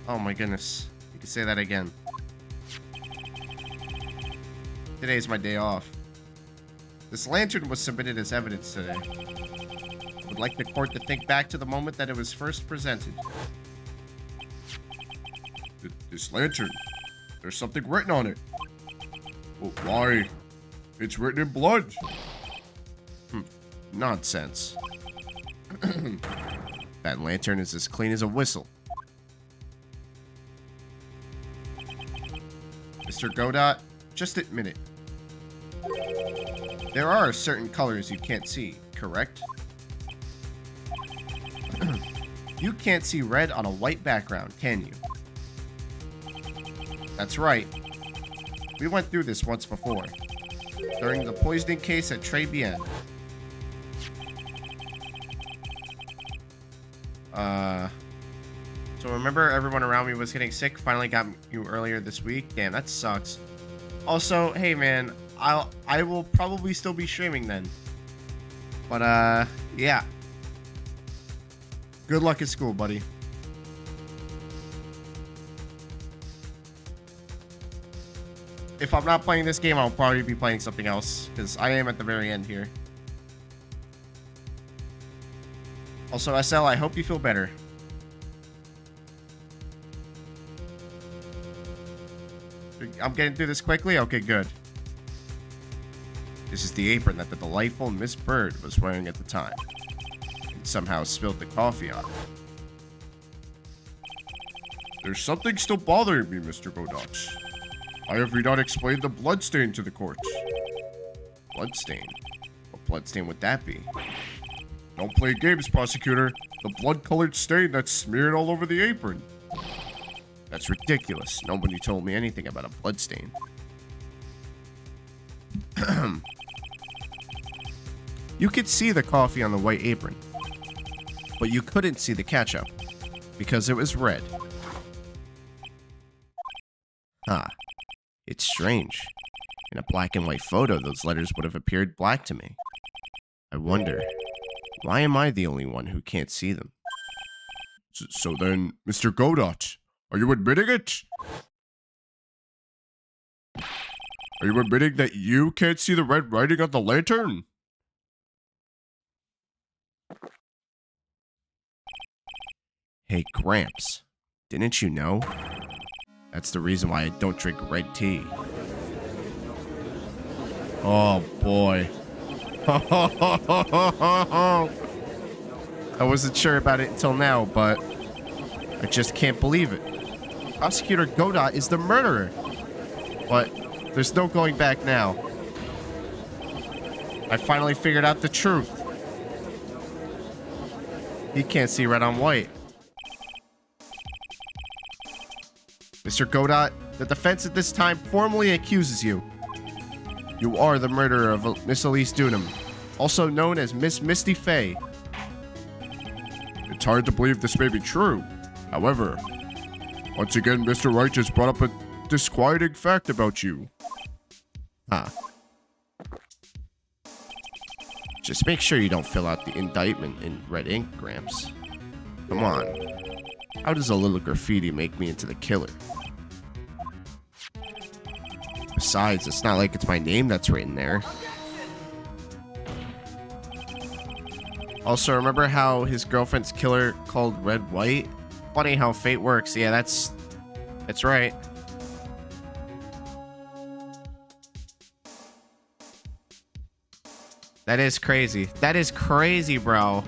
Oh my goodness. You can say that again. Today's my day off. This lantern was submitted as evidence today. I would like the court to think back to the moment that it was first presented. This lantern. There's something written on it. Well, why? It's written in blood. Nonsense. That lantern is as clean as a whistle. Mr. Godot, just admit it. There are certain colors you can't see, correct? You can't see red on a white background, can you? That's right. We went through this once before. During the poisoning case at Tribulations. So remember everyone around me was getting sick? Finally got you earlier this week? Damn, that sucks. Also, hey man, I will probably still be streaming then. But yeah. Good luck at school, buddy. If I'm not playing this game, I'll probably be playing something else, because I am at the very end here. Also, SL, I hope you feel better. I'm getting through this quickly? Okay, good. This is the apron that the delightful Miss Bird was wearing at the time. And somehow spilled the coffee on it. There's something still bothering me, Mr. Godot. I have not explained the bloodstain to the court. Bloodstain? What bloodstain would that be? Don't play games, prosecutor. The blood-colored stain that's smeared all over the apron. That's ridiculous. Nobody told me anything about a bloodstain. You could see the coffee on the white apron, but you couldn't see the ketchup because it was red. Huh. It's strange. In a black and white photo, those letters would have appeared black to me. I wonder, why am I the only one who can't see them? So then, Mr. Godot, are you admitting it? Are you admitting that you can't see the red writing on the lantern? Hey, Gramps, didn't you know? That's the reason why I don't drink red tea. Oh, boy. I wasn't sure about it until now, but I just can't believe it. Prosecutor Godot is the murderer. But there's no going back now. I finally figured out the truth. He can't see red on white. Mr. Godot, the defense at this time formally accuses you. You are the murderer of Miss Elise Dunham, also known as Miss Misty Fey. It's hard to believe this may be true. However, once again, Mr. Wright has brought up a disquieting fact about you. Huh. Just make sure you don't fill out the indictment in red ink, Gramps. Come on. How does a little graffiti make me into the killer? Besides, it's not like it's my name that's written there. Also, remember how his girlfriend's killer called Red White? Funny how fate works. Yeah, that's right. That is crazy. That is crazy, bro.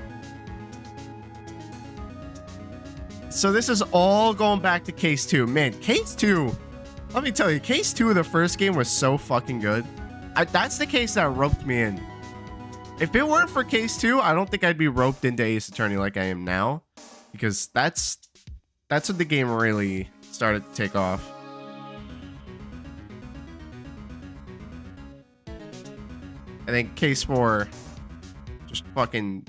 So this is all going back to Case 2. Man, Case 2, let me tell you, Case 2 of the first game was so fucking good. That's the case that roped me in. If it weren't for Case 2, I don't think I'd be roped into Ace Attorney like I am now. Because that's when the game really started to take off. I think Case 4 just fucking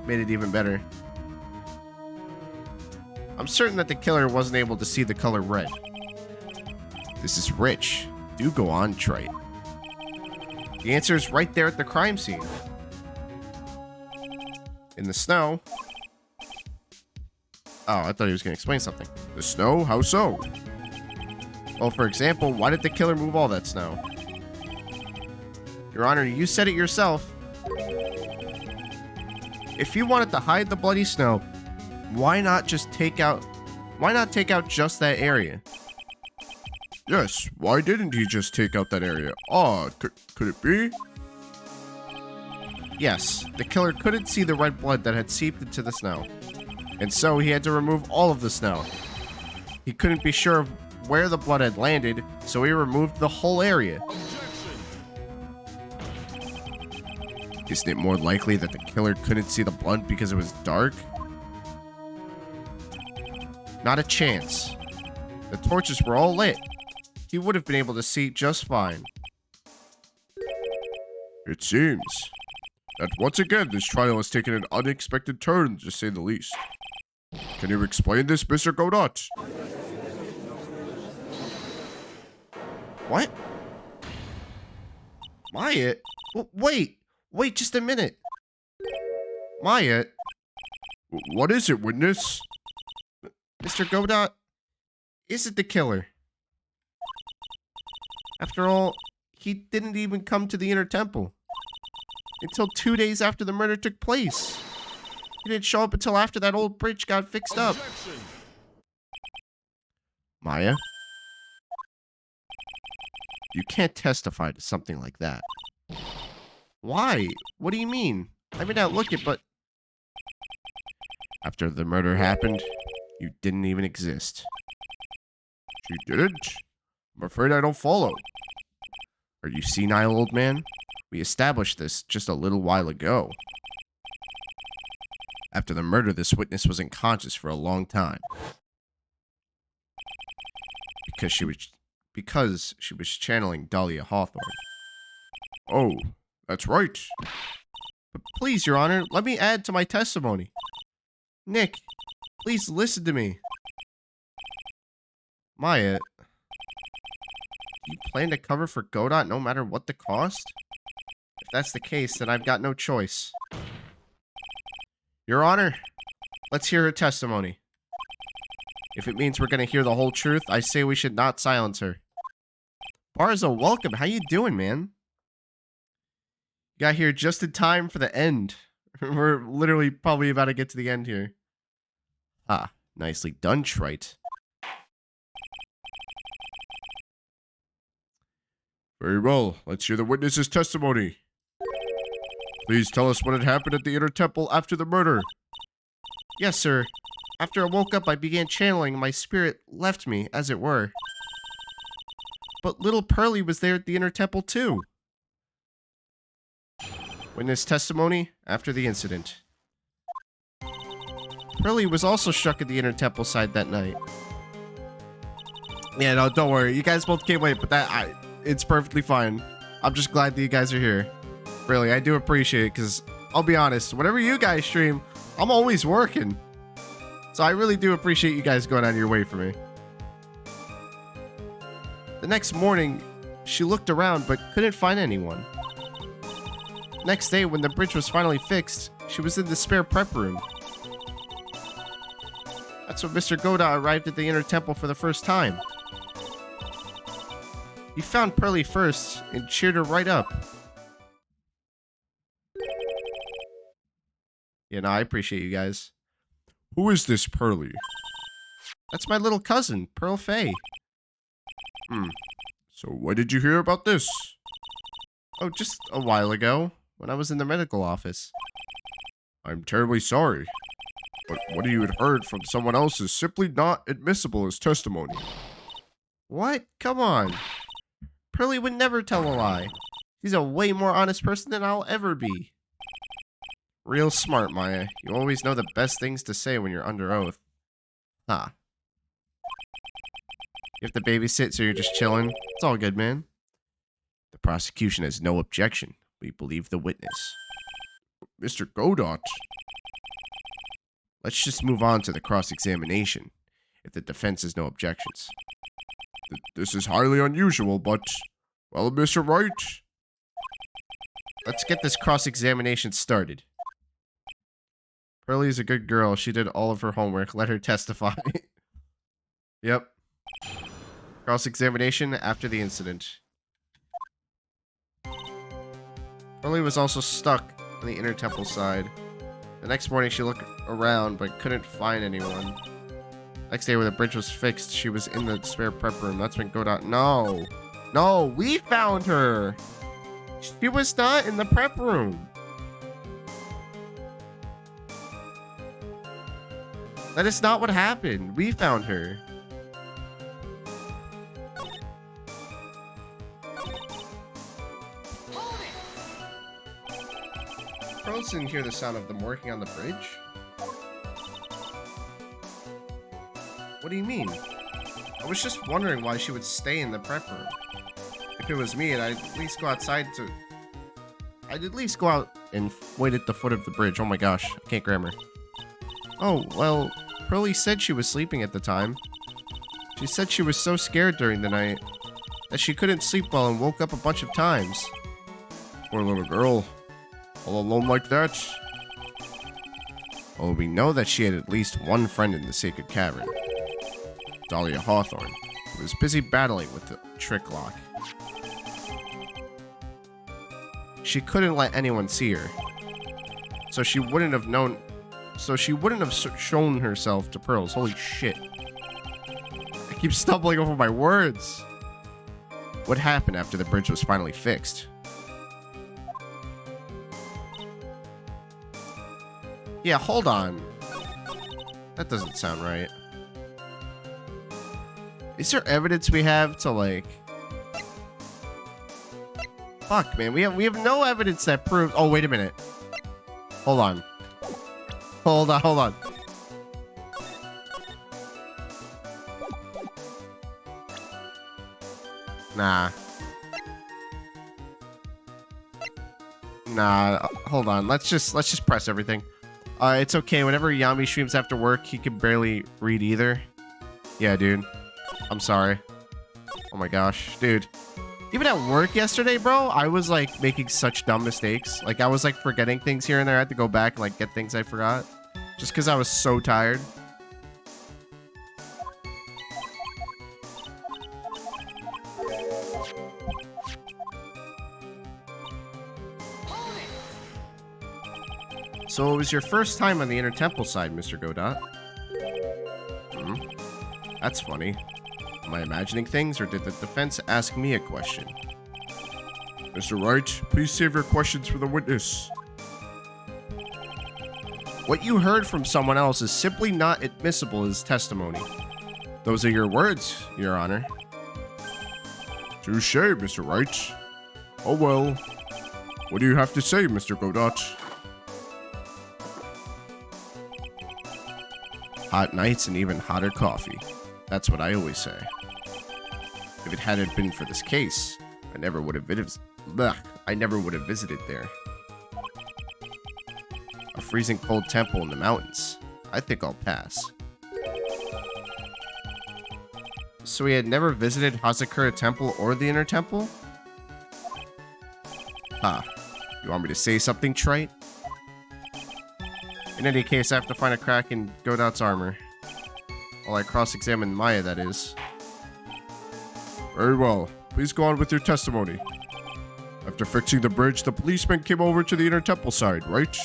made it even better. I'm certain that the killer wasn't able to see the color red. This is rich. Do go on, Trite. The answer is right there at the crime scene. In the snow. Oh, I thought he was going to explain something. The snow? How so? Well, for example, why did the killer move all that snow? Your Honor, you said it yourself. If you wanted to hide the bloody snow, why not take out just that area? Yes, why didn't he just take out that area? Ah, could it be? Yes, the killer couldn't see the red blood that had seeped into the snow. And so he had to remove all of the snow. He couldn't be sure of where the blood had landed, so he removed the whole area. Isn't it more likely that the killer couldn't see the blood because it was dark? Not a chance. The torches were all lit. he would have been able to see just fine. It seems that once again this trial has taken an unexpected turn, to say the least. Can you explain this, Mr. Godot? What? Myatt? Wait just a minute. Myatt? What is it, witness? Mr. Godot isn't the killer. After all, he didn't even come to the Inner Temple until 2 days after the murder took place. He didn't show up until after that old bridge got fixed up. Maya? You can't testify to something like that. Why? What do you mean? I may not look it, but... After the murder happened, you didn't even exist. She didn't? I'm afraid I don't follow. Are you senile, old man? We established this just a little while ago. After the murder, this witness was unconscious for a long time. Because she was channeling Dahlia Hawthorne. Oh, that's right. But please, Your Honor, let me add to my testimony. Nick, please listen to me. Maya, do you plan to cover for Godot no matter what the cost? If that's the case, then I've got no choice. Your Honor, let's hear her testimony. If it means we're going to hear the whole truth, I say we should not silence her. Barzo, welcome. How you doing, man? Got here just in time for the end. We're literally probably about to get to the end here. Ah, nicely done, Wright. Very well. Let's hear the witness's testimony. Please tell us what had happened at the Inner Temple after the murder. Yes, sir. After I woke up, I began channeling, and my spirit left me, as it were. But little Pearlie was there at the Inner Temple, too. Witness testimony after the incident. Pearlie was also struck at the Inner Temple side that night. Yeah, no, don't worry. You guys both can't wait, but it's perfectly fine. I'm just glad that you guys are here. Really, I do appreciate it, because I'll be honest, whenever you guys stream, I'm always working. So I really do appreciate you guys going out of your way for me. The next morning, she looked around but couldn't find anyone. Next day, when the bridge was finally fixed, she was in the spare prep room. That's when Mr. Godot arrived at the Inner Temple for the first time. He found Pearlie first and cheered her right up. Yeah, no, I appreciate you guys. Who is this Pearlie? That's my little cousin, Pearl Faye. So when did you hear about this? Oh, just a while ago, when I was in the medical office. I'm terribly sorry, but what you had heard from someone else is simply not admissible as testimony. What? Come on. Pearlie would never tell a lie. She's a way more honest person than I'll ever be. Real smart, Maya. You always know the best things to say when you're under oath. Huh. You have to babysit, so you're just chilling? It's all good, man. The prosecution has no objection. We believe the witness. Mr. Godot. Let's just move on to the cross-examination, if the defense has no objections. This is highly unusual, but... Well, Mr. Wright... Let's get this cross-examination started. Pearlie's a good girl. She did all of her homework. Let her testify. Yep. Cross-examination after the incident. Pearlie was also stuck on the Inner Temple side. The next morning, she looked around, but couldn't find anyone. Next day, when the bridge was fixed, she was in the spare prep room. That's when Godot... No! No! We found her! She was not in the prep room! That is not what happened. We found her. Pearls didn't hear the sound of them working on the bridge. What do you mean? I was just wondering why she would stay in the prep room. If it was me, I'd at least go outside to... I'd at least go out and wait at the foot of the bridge. Oh my gosh, I can't grammar. Oh, well, Pearlie said she was sleeping at the time. She said she was so scared during the night that she couldn't sleep well and woke up a bunch of times. Poor little girl. All alone like that? Well, we know that she had at least one friend in the Sacred Cavern. Dahlia Hawthorne, who was busy battling with the trick lock. She couldn't let anyone see her, so she wouldn't have shown herself to Pearls. Holy shit. I keep stumbling over my words. What happened after the bridge was finally fixed? Yeah, hold on. That doesn't sound right. Is there evidence we have to, like... Fuck, man. We have no evidence that proves... Oh, wait a minute. Hold on. Hold on. Nah, hold on. Let's just press everything. It's okay. Whenever Yami streams after work, he can barely read either. Yeah, dude. I'm sorry. Oh my gosh, dude. Even at work yesterday, bro, I was like making such dumb mistakes. Like I was like forgetting things here and there. I had to go back and like get things I forgot. Just because I was so tired. So it was your first time on the Inner Temple side, Mr. Godot. That's funny. Am I imagining things, or did the defense ask me a question? Mr. Wright, please save your questions for the witness. What you heard from someone else is simply not admissible as testimony. Those are your words, Your Honor. Touche, Mr. Wright. Oh well. What do you have to say, Mr. Godot? Hot nights and even hotter coffee. That's what I always say. If it hadn't been for this case, I never would have visited there. A freezing cold temple in the mountains. I think I'll pass. So he had never visited Hazakura Temple or the Inner Temple? You want me to say something trite? In any case, I have to find a crack in Godot's armor. While I cross-examine Maya, that is. Very well. Please go on with your testimony. After fixing the bridge, the policeman came over to the Inner Temple side, right?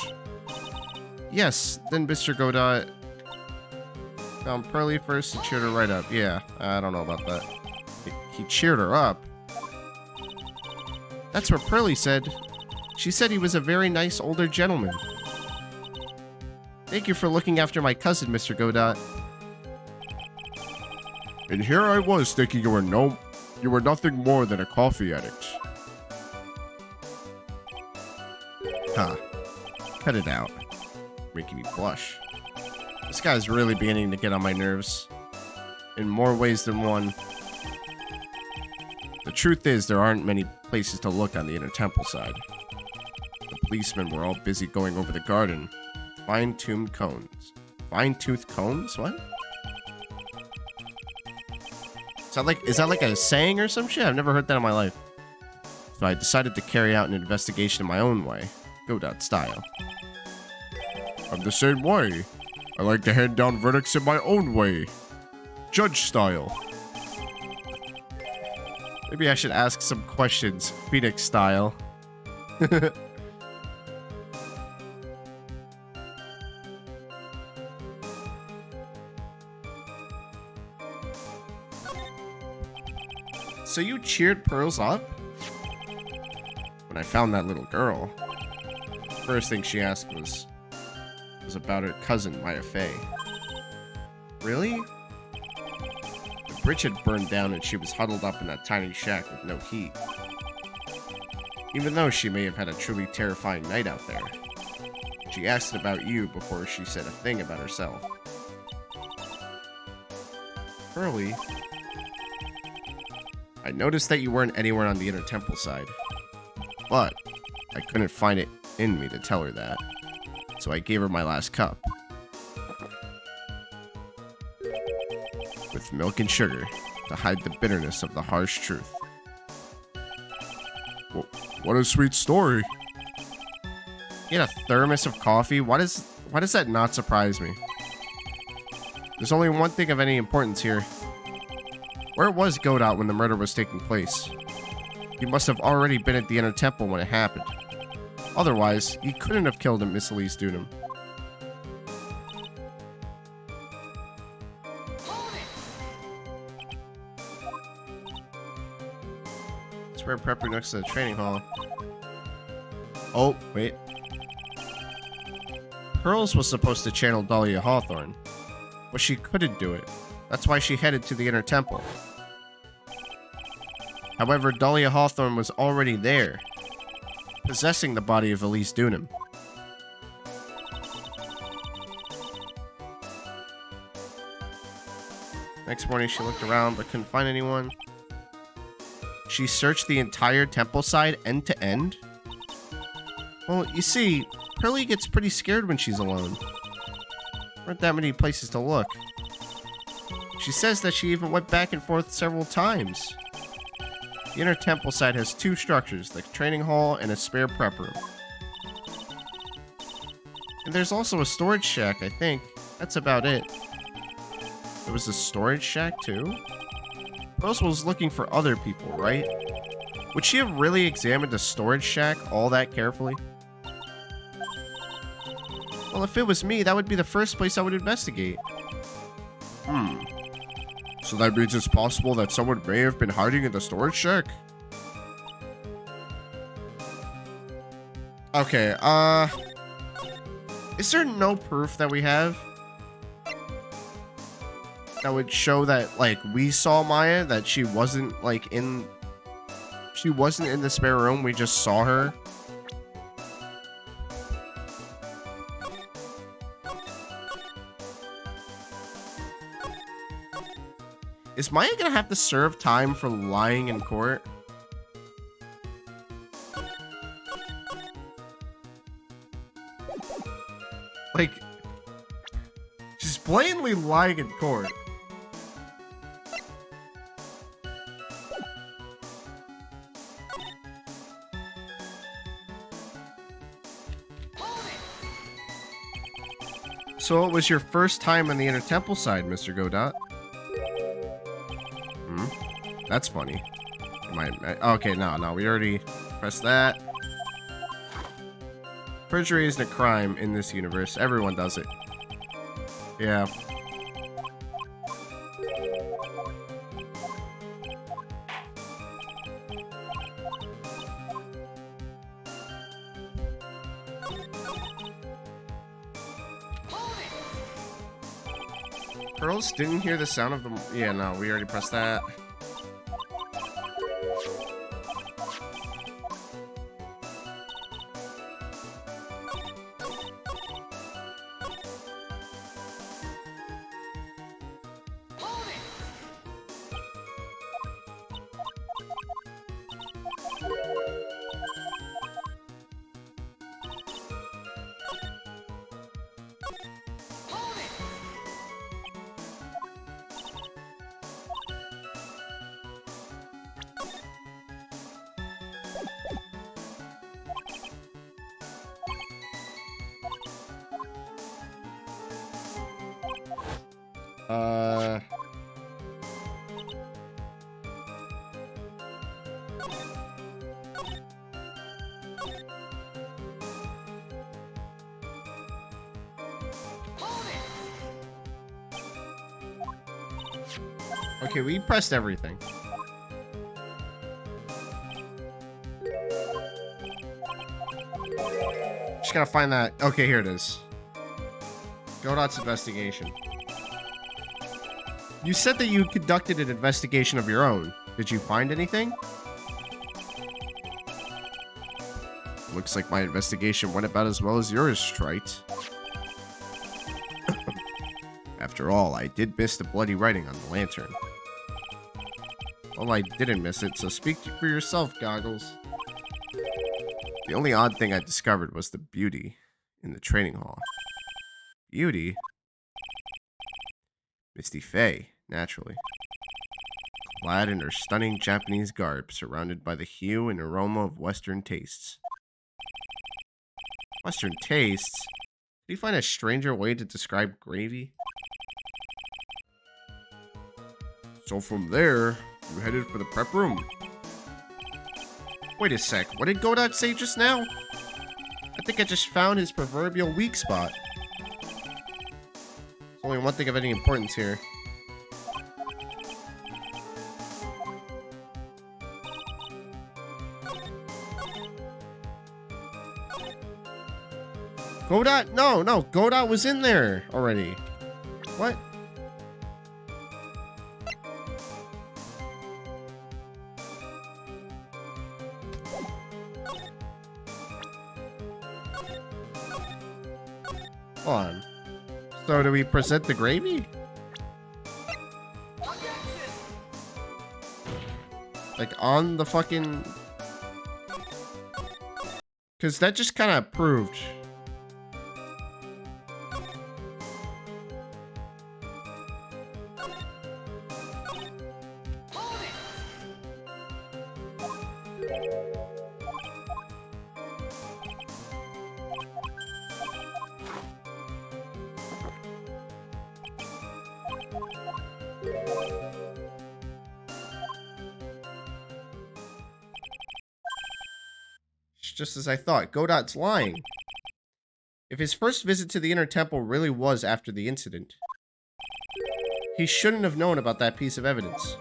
Yes, then Mr. Godot found Pearlie first and cheered her right up. Yeah, I don't know about that. He cheered her up? That's what Pearlie said. She said he was a very nice older gentleman. Thank you for looking after my cousin, Mr. Godot. And here I was thinking you were nothing more than a coffee addict. Cut it out. Making me blush. This guy's really beginning to get on my nerves. In more ways than one. The truth is, there aren't many places to look on the Inner Temple side. The policemen were all busy going over the garden. Fine-tuned cones. Fine-toothed cones? What? Is that like a saying or some shit? I've never heard that in my life. So I decided to carry out an investigation in my own way. Godot style. I'm the same way. I like to hand down verdicts in my own way. Judge style. Maybe I should ask some questions, Phoenix style. So you cheered Pearls up? When I found that little girl, first thing she asked was about her cousin, Maya Fey. Really? The bridge had burned down and she was huddled up in that tiny shack with no heat. Even though she may have had a truly terrifying night out there. She asked about you before she said a thing about herself. Pearlie, I noticed that you weren't anywhere on the inner temple side, but I couldn't find it in me to tell her that, so I gave her my last cup. With milk and sugar to hide the bitterness of the harsh truth. What a sweet story. You had a thermos of coffee? Why does that not surprise me? There's only one thing of any importance here. Where was Godot when the murder was taking place? He must have already been at the inner temple when it happened. Otherwise, he couldn't have killed Miss Elise Dunham. Spare prepper next to the training hall. Oh, wait. Pearls was supposed to channel Dahlia Hawthorne, but she couldn't do it. That's why she headed to the inner temple. However, Dahlia Hawthorne was already there, possessing the body of Elise Dunham. Next morning, she looked around but couldn't find anyone. She searched the entire temple side end to end. Well, you see, Pearlie gets pretty scared when she's alone. There aren't that many places to look. She says that she even went back and forth several times. The inner temple side has two structures, the training hall and a spare prep room. And there's also a storage shack, I think. That's about it. There was a storage shack too? Pearls was looking for other people, right? Would she have really examined the storage shack all that carefully? Well, if it was me, that would be the first place I would investigate. So that means it's possible that someone may have been hiding in the storage shack? Okay, is there no proof that we have that would show that, like, we saw Maya, that she wasn't, like, in the spare room, we just saw her? Is Maya gonna have to serve time for lying in court? Like, she's blatantly lying in court. So it was your first time on the inner temple side, Mr. Godot. That's funny. Okay, no, we already pressed that. Perjury isn't a crime in this universe. Everyone does it. Yeah. Pearls didn't hear the sound of them. Yeah, no, we already pressed that. Okay, we pressed everything. Just gotta find that. Okay, here it is. Godot's investigation. You said that you conducted an investigation of your own. Did you find anything? Looks like my investigation went about as well as yours, Wright. After all, I did miss the bloody writing on the lantern. Well, I didn't miss it, so speak for yourself, Goggles. The only odd thing I discovered was the beauty in the training hall. Beauty? Misty Faye, naturally. Clad in her stunning Japanese garb, surrounded by the hue and aroma of Western tastes. Western tastes? Did he find a stranger way to describe gravy? So from there, you headed for the prep room. Wait a sec, what did Godot say just now? I think I just found his proverbial weak spot. There's only one thing of any importance here. Godot? No, Godot was in there already. What? Hold on. So do we present the gravy? Like on the fucking... Because that just kind of proved... Just as I thought, Godot's lying. If his first visit to the Inner Temple really was after the incident, he shouldn't have known about that piece of evidence.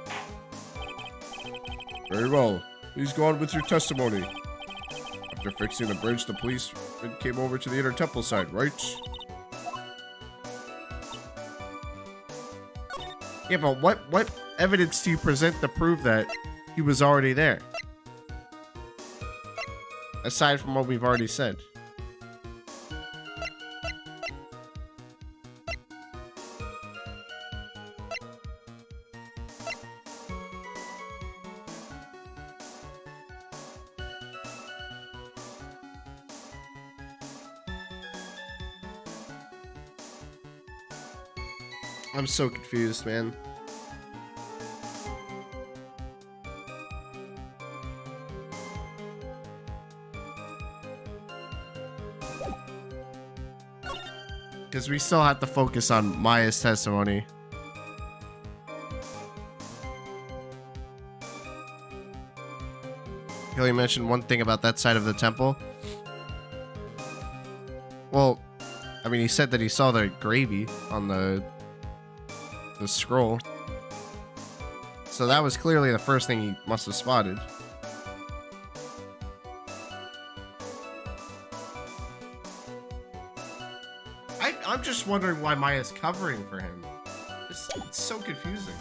Very well. Please go on with your testimony. After fixing the bridge, the police came over to the Inner Temple side, right? Yeah, but what evidence do you present to prove that he was already there? Aside from what we've already said. I'm so confused, man. Because we still have to focus on Maya's testimony. He only mentioned one thing about that side of the temple. Well, I mean, he said that he saw the gravy on the scroll. So that was clearly the first thing he must have spotted. I'm just wondering why Maya's covering for him. It's so confusing.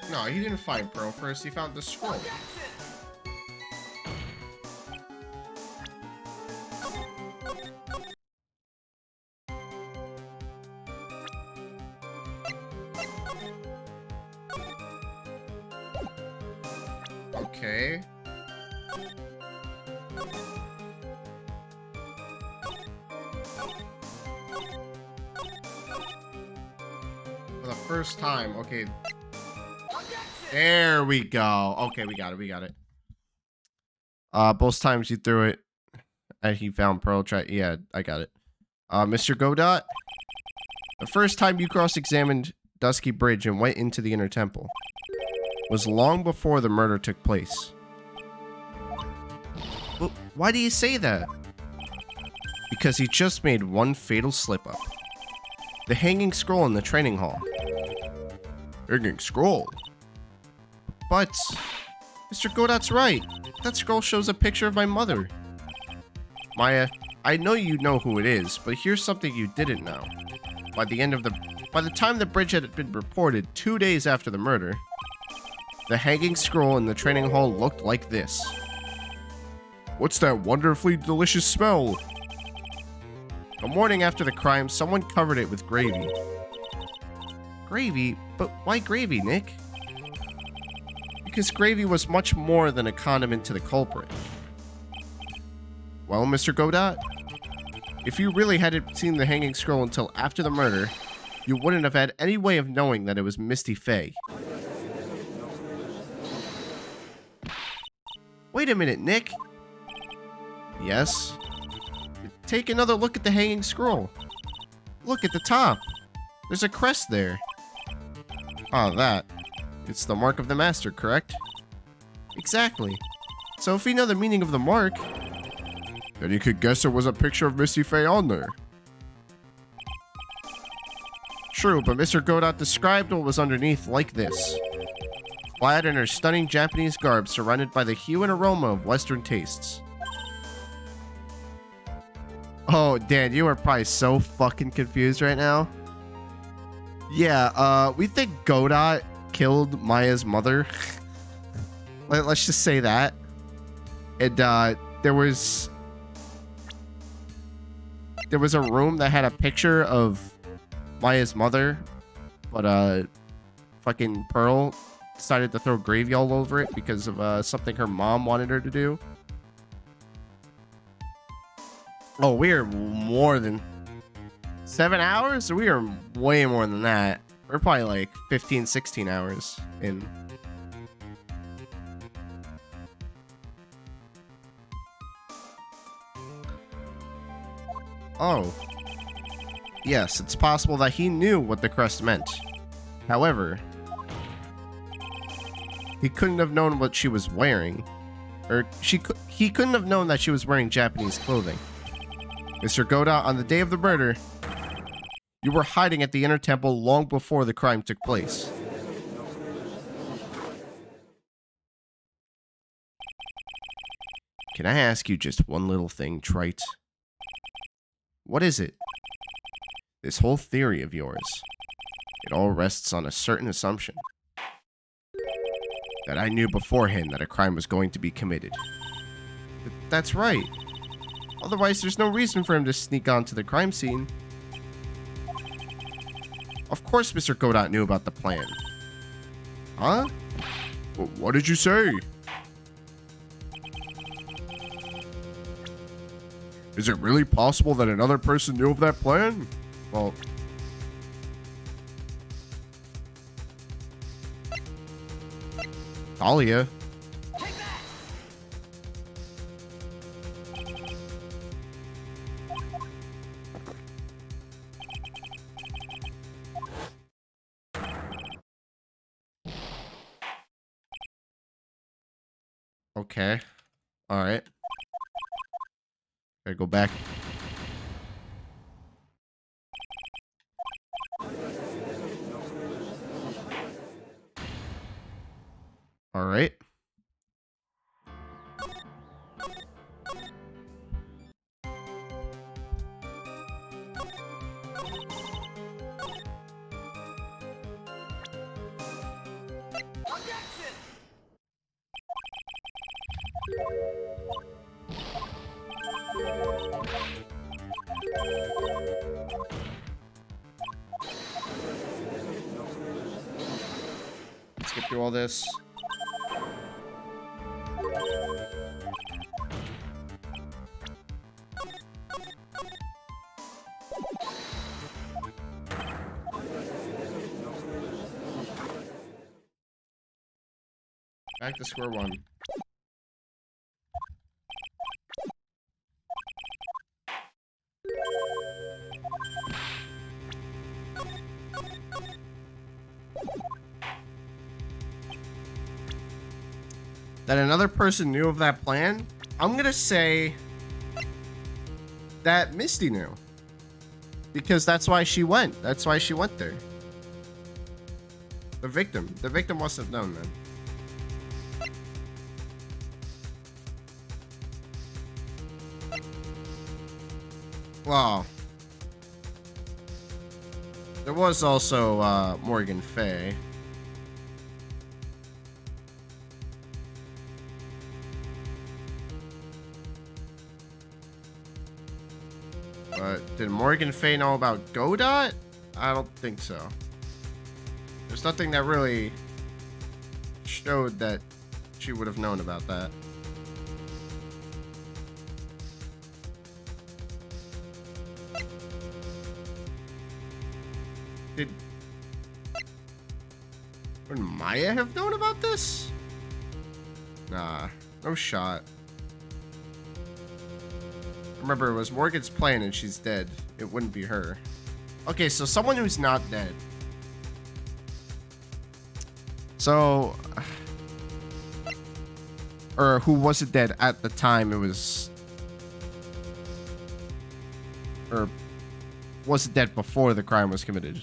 No, he didn't find Pearl first. He found the scroll. Okay. For the first time, okay. There we go. Okay, we got it. Both times you threw it, and he found Pearl. Yeah, I got it. Mr. Godot, the first time you cross-examined Dusky Bridge and went into the Inner Temple was long before the murder took place. Well, why do you say that? Because he just made one fatal slip-up. The hanging scroll in the training hall. Hanging scroll? But Mr. Godot's right. That scroll shows a picture of my mother. Maya, I know you know who it is, but here's something you didn't know. By the time the bridge had been reported 2 days after the murder, the hanging scroll in the training hall looked like this. What's that wonderfully delicious smell? The morning after the crime, someone covered it with gravy. Gravy? But why gravy, Nick? Because gravy was much more than a condiment to the culprit. Well, Mr. Godot, if you really hadn't seen the hanging scroll until after the murder, you wouldn't have had any way of knowing that it was Misty Fey. Wait a minute, Nick. Yes? Take another look at the hanging scroll. Look at the top. There's a crest there. Ah, that. It's the mark of the master, correct? Exactly. So if we know the meaning of the mark, then you could guess there was a picture of Misty Fey on there. True, but Mr. Godot described what was underneath like this. Clad in her stunning Japanese garb, surrounded by the hue and aroma of Western tastes. Oh, Dan, you are probably so fucking confused right now. Yeah, we think Godot killed Maya's mother. Let's just say that. And, there was a room that had a picture of Maya's mother, but, fucking Pearl decided to throw gravy all over it because of, something her mom wanted her to do. Oh, we are more than 7 hours? We are way more than that. We're probably like 15, 16 hours in. Oh. Yes, it's possible that he knew what the crest meant. However, he couldn't have known what she was wearing. Or he couldn't have known that she was wearing Japanese clothing. Mr. Godot, on the day of the murder, you were hiding at the inner temple long before the crime took place. Can I ask you just one little thing, Trite? What is it? This whole theory of yours, it all rests on a certain assumption. That I knew beforehand that a crime was going to be committed. That's right. Otherwise, there's no reason for him to sneak onto the crime scene. Of course Mr. Godot knew about the plan. Huh? What did you say? Is it really possible that another person knew of that plan? Well, Talia. Okay. All right. Gotta go back. All right. Let's get through all this. Back to square one. That another person knew of that plan? I'm gonna say that Misty knew. Because that's why she went. That's why she went there. The victim must have known then. Well, there was also Morgan Fay. But did Morgan Fay know about Godot? I don't think so. There's nothing that really showed that she would have known about that. Would Maya have known about this? Nah, no shot. Remember, it was Morgan's plan and she's dead. It wouldn't be her. Okay, so someone who's not dead. So... Or who wasn't dead at the time it was... Or wasn't dead before the crime was committed.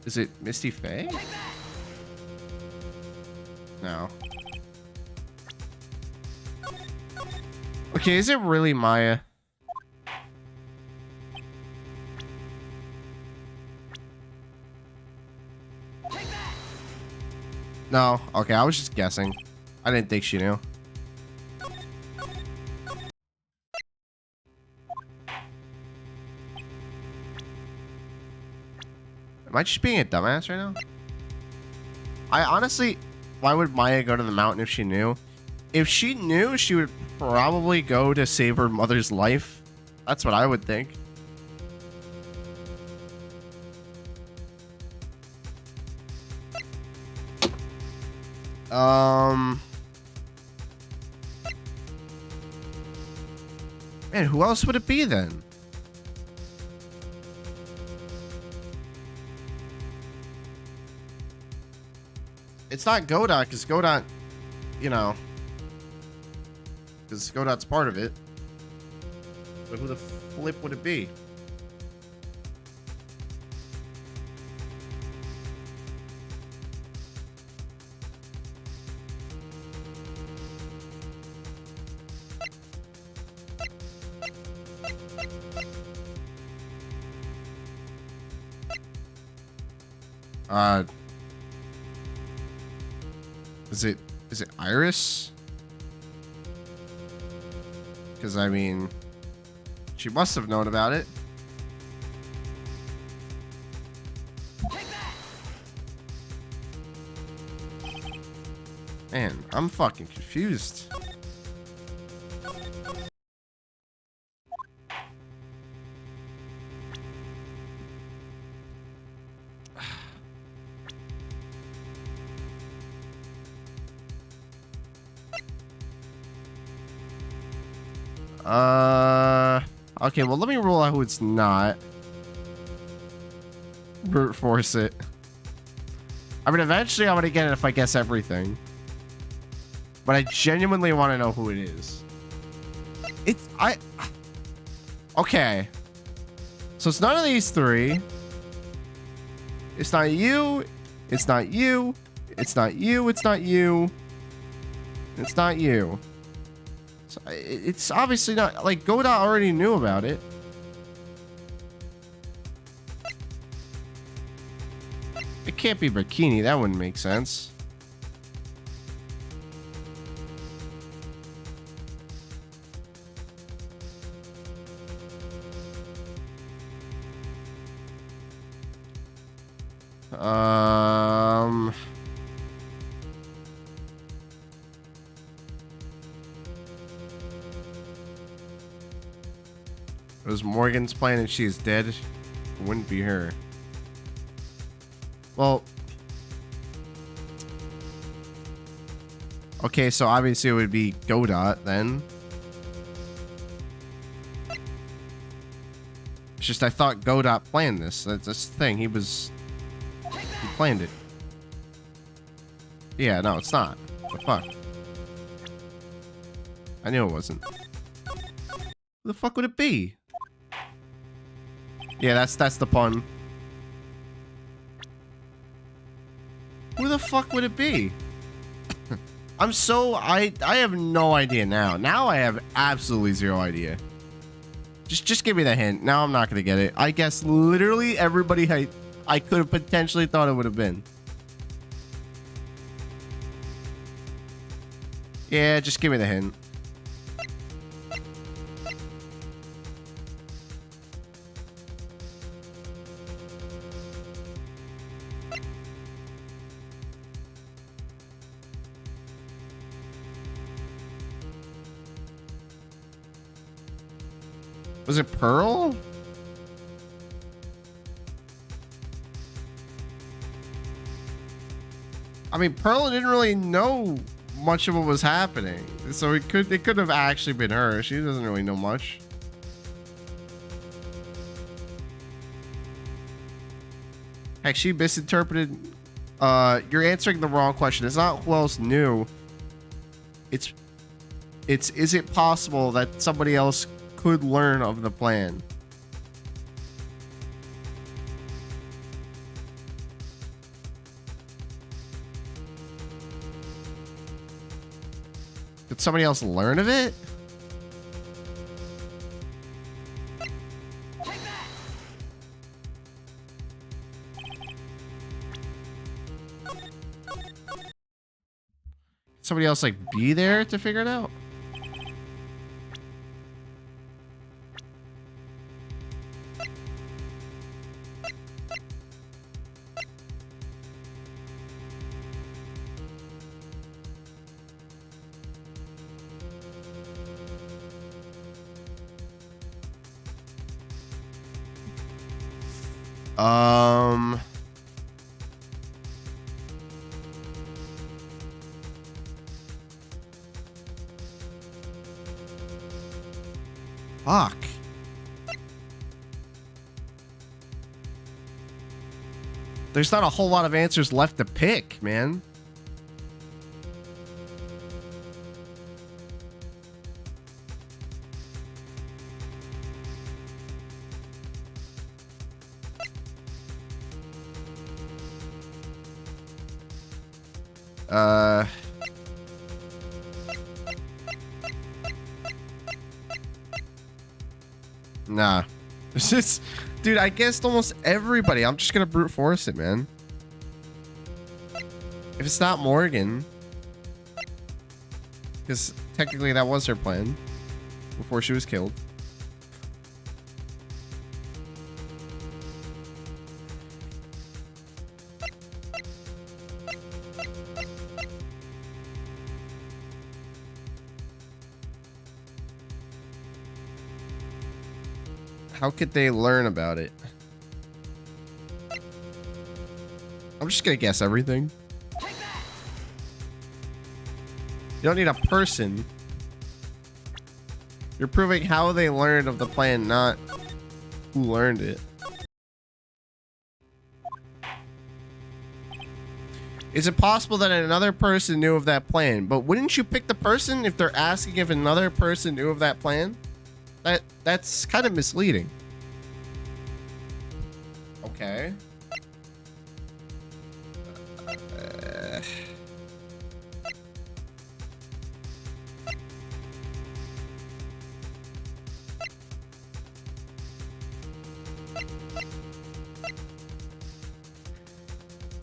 Is it Misty Faye? No. Okay, is it really Maya? No. Okay, I was just guessing. I didn't think she knew. Am I just being a dumbass right now? I honestly... Why would Maya go to the mountain if she knew? If she knew, she would probably go to save her mother's life. That's what I would think. Man, who else would it be then? It's not Godot, because Godot, you know, because Godot's part of it. But who the flip would it be? Is it Iris? Because I mean, she must have known about it. Man, I'm fucking confused. Okay, well, let me rule out who it's not. Brute force it. I mean, eventually I'm gonna get it if I guess everything. But I genuinely want to know who it is. Okay. So it's none of these three. It's not you. It's not you. It's not you. It's not you. It's not you. So it's obviously not, like, Godot already knew about it. It can't be Bikini. That wouldn't make sense. It was Morgan's plan and she's dead. It wouldn't be her. Well, okay, so obviously it would be Godot then. It's just I thought Godot planned this. That's the thing. He planned it. Yeah, no, it's not. What the fuck? I knew it wasn't. Who the fuck would it be? Yeah, that's the pun. Who the fuck would it be? I have no idea now. Now I have absolutely zero idea. Just give me the hint. Now I'm not gonna get it. I guess literally everybody I could have potentially thought it would have been. Yeah, just give me the hint. Was it Pearl? I mean, Pearl didn't really know much of what was happening, so it could have actually been her. She doesn't really know much. Heck, she misinterpreted. You're answering the wrong question. It's not who else knew. It's is it possible that somebody else could learn of the plan? Did somebody else learn of it? Somebody else like be there to figure it out? Fuck. There's not a whole lot of answers left to pick, man. Nah. This is, dude, I guessed almost everybody. I'm just gonna brute force it, man. If it's not Morgan, because technically that was her plan before she was killed. How could they learn about it? I'm just gonna guess everything. You don't need a person. You're proving how they learned of the plan, not who learned it. Is it possible that another person knew of that plan? But wouldn't you pick the person if they're asking if another person knew of that plan? That's kind of misleading. Okay.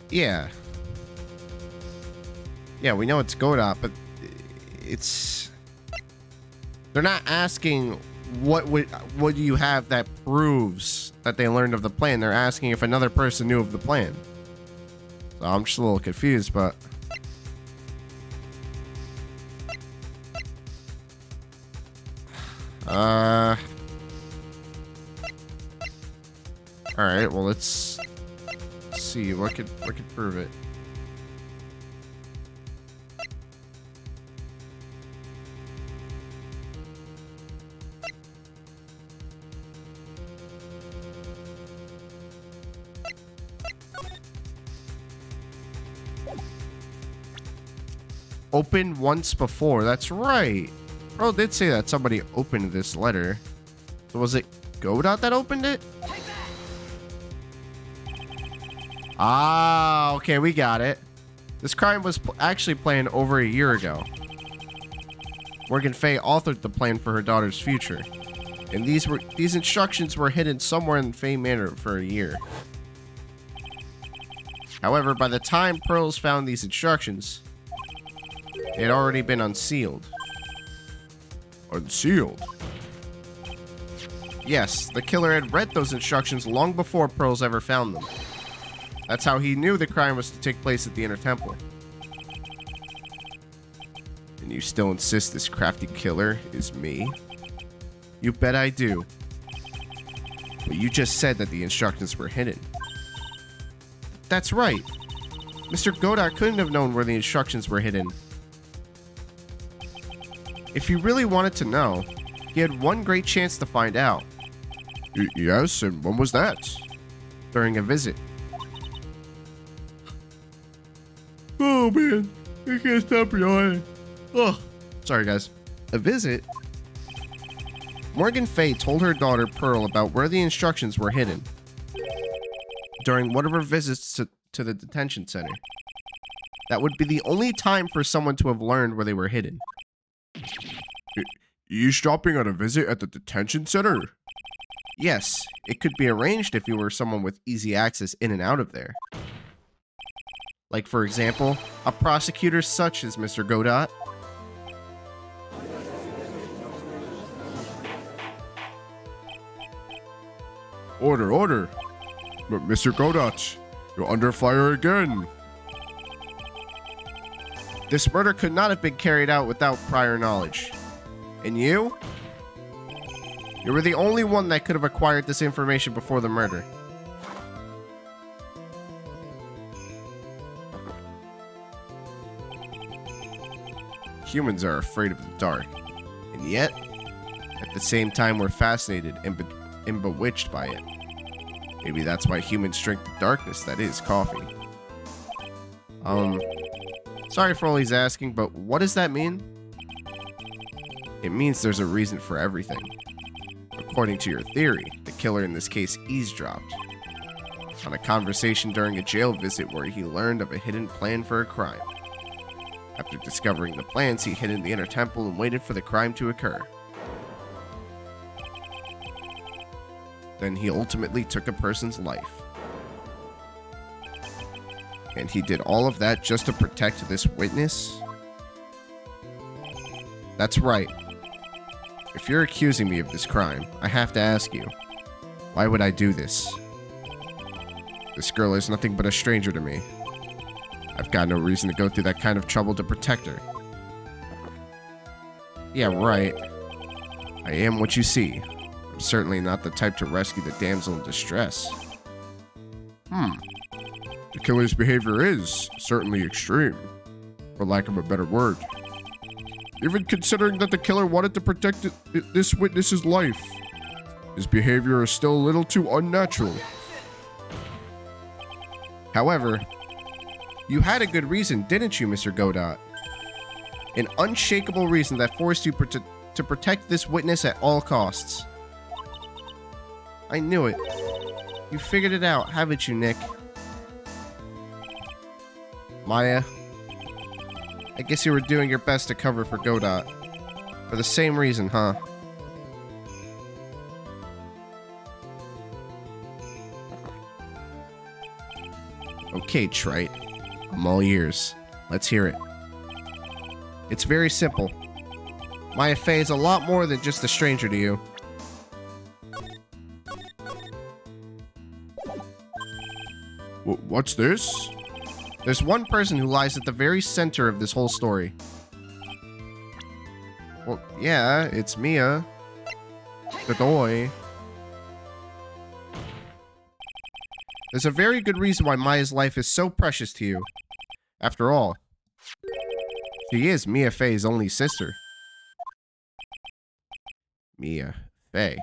Yeah. Yeah, we know it's Godot, but it's... They're not asking what do you have that proves that they learned of the plan. They're asking if another person knew of the plan. So I'm just a little confused, but... Alright, well, let's see what could prove it. Opened once before. That's right. Bro did say that somebody opened this letter. So was it Godot that opened it? Ah, okay, we got it. This crime was actually planned over a year ago. Morgan Fay authored the plan for her daughter's future, and these instructions were hidden somewhere in Fay Manor for a year. However, by the time Pearls found these instructions, they had already been unsealed. Unsealed? Yes, the killer had read those instructions long before Pearls ever found them. That's how he knew the crime was to take place at the Inner Temple. And you still insist this crafty killer is me? You bet I do. But you just said that the instructions were hidden. That's right. Mr. Godot couldn't have known where the instructions were hidden. If you really wanted to know, he had one great chance to find out. Yes, and when was that? During a visit. Oh man, I can't stop yawning. Oh, sorry guys. A visit? Morgan Fay told her daughter Pearl about where the instructions were hidden during one of her visits to the detention center. That would be the only time for someone to have learned where they were hidden. Eavesdropping on a visit at the detention center? Yes, it could be arranged if you were someone with easy access in and out of there. Like, for example, a prosecutor such as Mr. Godot. Order, order. Mr. Godot, you're under fire again. This murder could not have been carried out without prior knowledge. And you? You were the only one that could have acquired this information before the murder. Humans are afraid of the dark, and yet, at the same time, we're fascinated and bewitched by it. Maybe that's why humans drink the darkness that is coffee. Sorry for always asking, but what does that mean? It means there's a reason for everything. According to your theory, the killer in this case eavesdropped on a conversation during a jail visit where he learned of a hidden plan for a crime. After discovering the plans, he hid in the Inner Temple and waited for the crime to occur. Then he ultimately took a person's life. And he did all of that just to protect this witness? That's right. If you're accusing me of this crime, I have to ask you, why would I do this? This girl is nothing but a stranger to me. I've got no reason to go through that kind of trouble to protect her. Yeah, right. I am what you see. I'm certainly not the type to rescue the damsel in distress. The killer's behavior is certainly extreme, for lack of a better word. Even considering that the killer wanted to protect this witness's life, his behavior is still a little too unnatural. However, you had a good reason, didn't you, Mr. Godot? An unshakable reason that forced you to protect this witness at all costs. I knew it. You figured it out, haven't you, Nick? Maya, I guess you were doing your best to cover for Godot. For the same reason, huh? Okay, Trite. I'm all ears. Let's hear it. It's very simple. Maya Fey is a lot more than just a stranger to you. What's this? There's one person who lies at the very center of this whole story. Well, yeah, it's Mia. The boy. There's a very good reason why Maya's life is so precious to you. After all, she is Mia Fey's only sister. Mia Fey.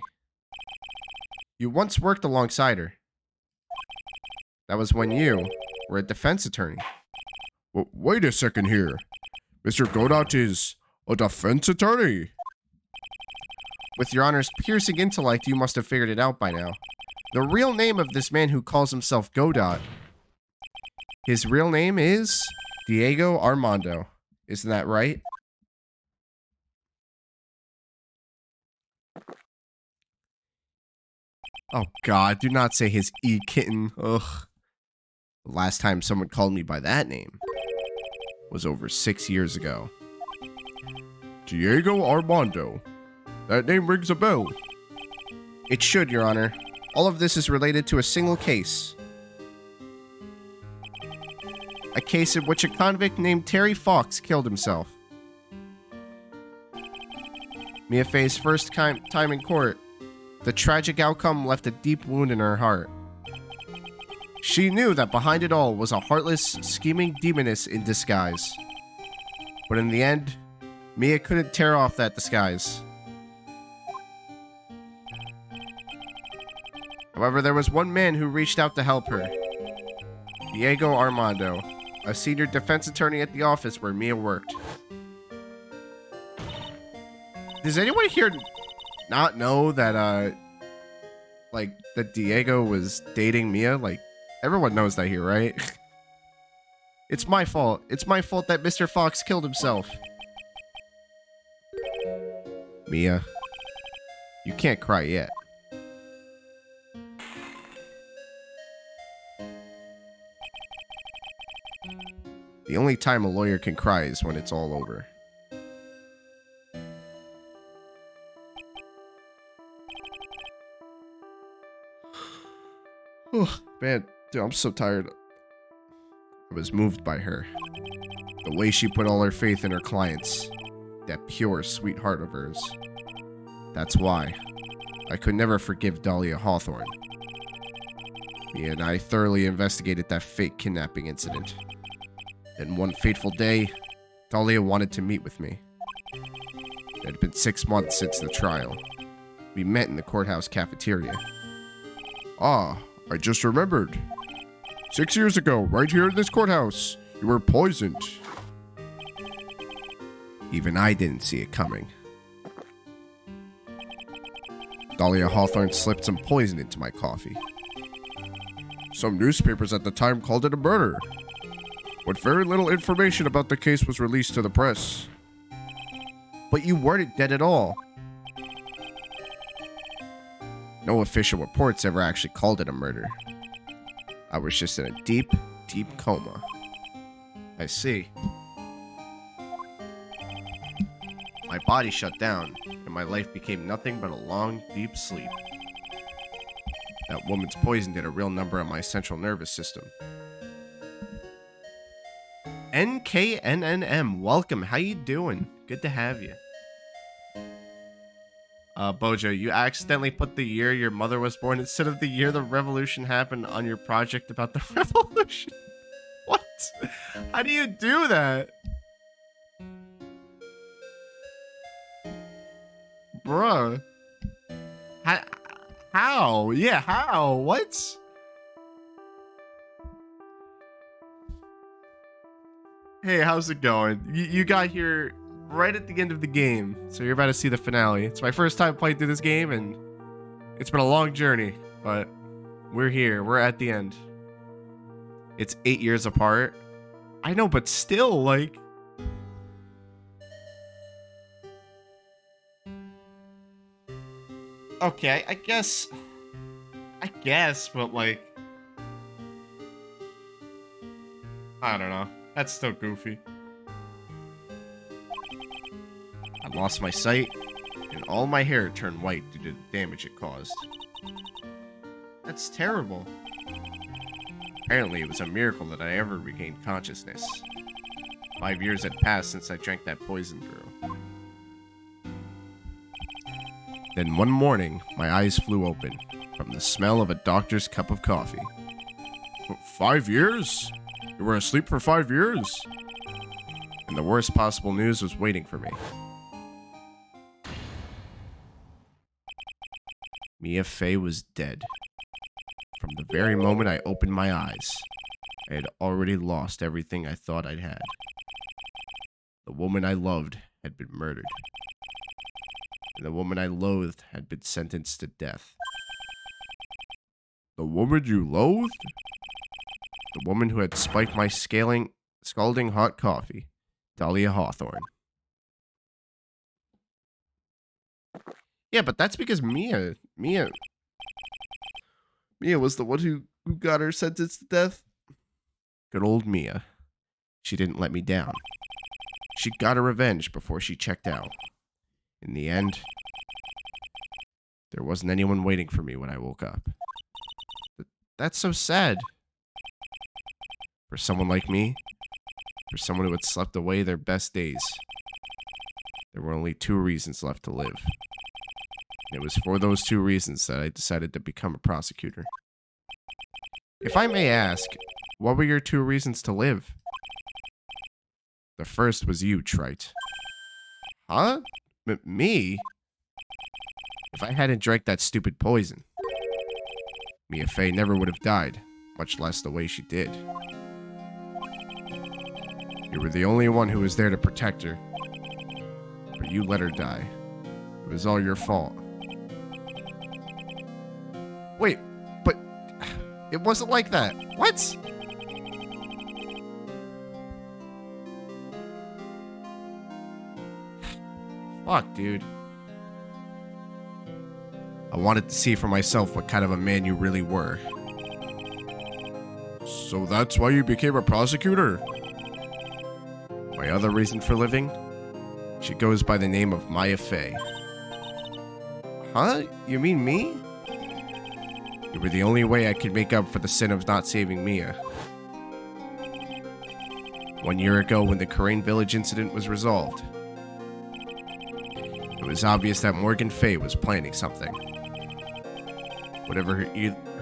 You once worked alongside her. That was when you were a defense attorney. Wait a second here. Mr. Godot is a defense attorney? With your Honor's piercing intellect, you must have figured it out by now. The real name of this man who calls himself Godot. His real name is Diego Armando. Isn't that right? Oh, God. Do not say his E-kitten. Ugh. The last time someone called me by that name was over 6 years ago. Diego Armando. That name rings a bell. It should, Your Honor. All of this is related to a single case. A case in which a convict named Terry Fox killed himself. Mia Fey's first time in court. The tragic outcome left a deep wound in her heart. She knew that behind it all was a heartless, scheming demoness in disguise. But in the end, Mia couldn't tear off that disguise. However, there was one man who reached out to help her. Diego Armando, a senior defense attorney at the office where Mia worked. Does anyone here not know that, that Diego was dating Mia? Like, everyone knows that here, right? It's my fault. It's my fault that Mr. Fox killed himself. Mia, you can't cry yet. The only time a lawyer can cry is when it's all over. Oh, man, dude, I'm so tired. I was moved by her. The way she put all her faith in her clients. That pure, sweet heart of hers. That's why I could never forgive Dahlia Hawthorne. Me and I thoroughly investigated that fake kidnapping incident. Then one fateful day, Dahlia wanted to meet with me. It had been 6 months since the trial. We met in the courthouse cafeteria. Ah, I just remembered. 6 years ago, right here in this courthouse, you were poisoned. Even I didn't see it coming. Dahlia Hawthorne slipped some poison into my coffee. Some newspapers at the time called it a murder, but very little information about the case was released to the press. But you weren't dead at all. No official reports ever actually called it a murder. I was just in a deep, deep coma. I see. My body shut down, and my life became nothing but a long, deep sleep. That woman's poison did a real number on my central nervous system. NKNNM, welcome. How you doing? Good to have you. Bojo, you accidentally put the year your mother was born instead of the year the revolution happened on your project about the revolution. What? How do you do that? Bruh. How? Yeah, how? What? Hey, how's it going? You got here right at the end of the game, so you're about to see the finale. It's my first time playing through this game, and it's been a long journey, but we're here. We're at the end. It's 8 years apart. I know, but still, like... Okay, I guess, but like... I don't know. That's still goofy. I lost my sight, and all my hair turned white due to the damage it caused. That's terrible. Apparently, it was a miracle that I ever regained consciousness. 5 years had passed since I drank that poison brew. Then one morning, my eyes flew open from the smell of a doctor's cup of coffee. 5 years? You were asleep for 5 years? And the worst possible news was waiting for me. Mia Fey was dead. From the very moment I opened my eyes, I had already lost everything I thought I'd had. The woman I loved had been murdered. And the woman I loathed had been sentenced to death. The woman you loathed? The woman who had spiked my Scalding hot coffee. Dahlia Hawthorne. Yeah, but that's because Mia was the one who got her sentenced to death. Good old Mia. She didn't let me down. She got her revenge before she checked out. In the end, there wasn't anyone waiting for me when I woke up. That's so sad. For someone like me, for someone who had slept away their best days, there were only 2 reasons left to live. And it was for those 2 reasons that I decided to become a prosecutor. If I may ask, what were your 2 reasons to live? The first was you, Wright. Huh? Me? If I hadn't drank that stupid poison, Mia Fey never would have died, much less the way she did. You were the only one who was there to protect her, but you let her die. It was all your fault. Wait, but it wasn't like that. What? Fuck, dude. I wanted to see for myself what kind of a man you really were. So that's why you became a prosecutor? My other reason for living? She goes by the name of Mia Fey. Huh? You mean me? You were the only way I could make up for the sin of not saving Mia. 1 year ago, when the Corain Village incident was resolved, it was obvious that Morgan Fey was planning something. Whatever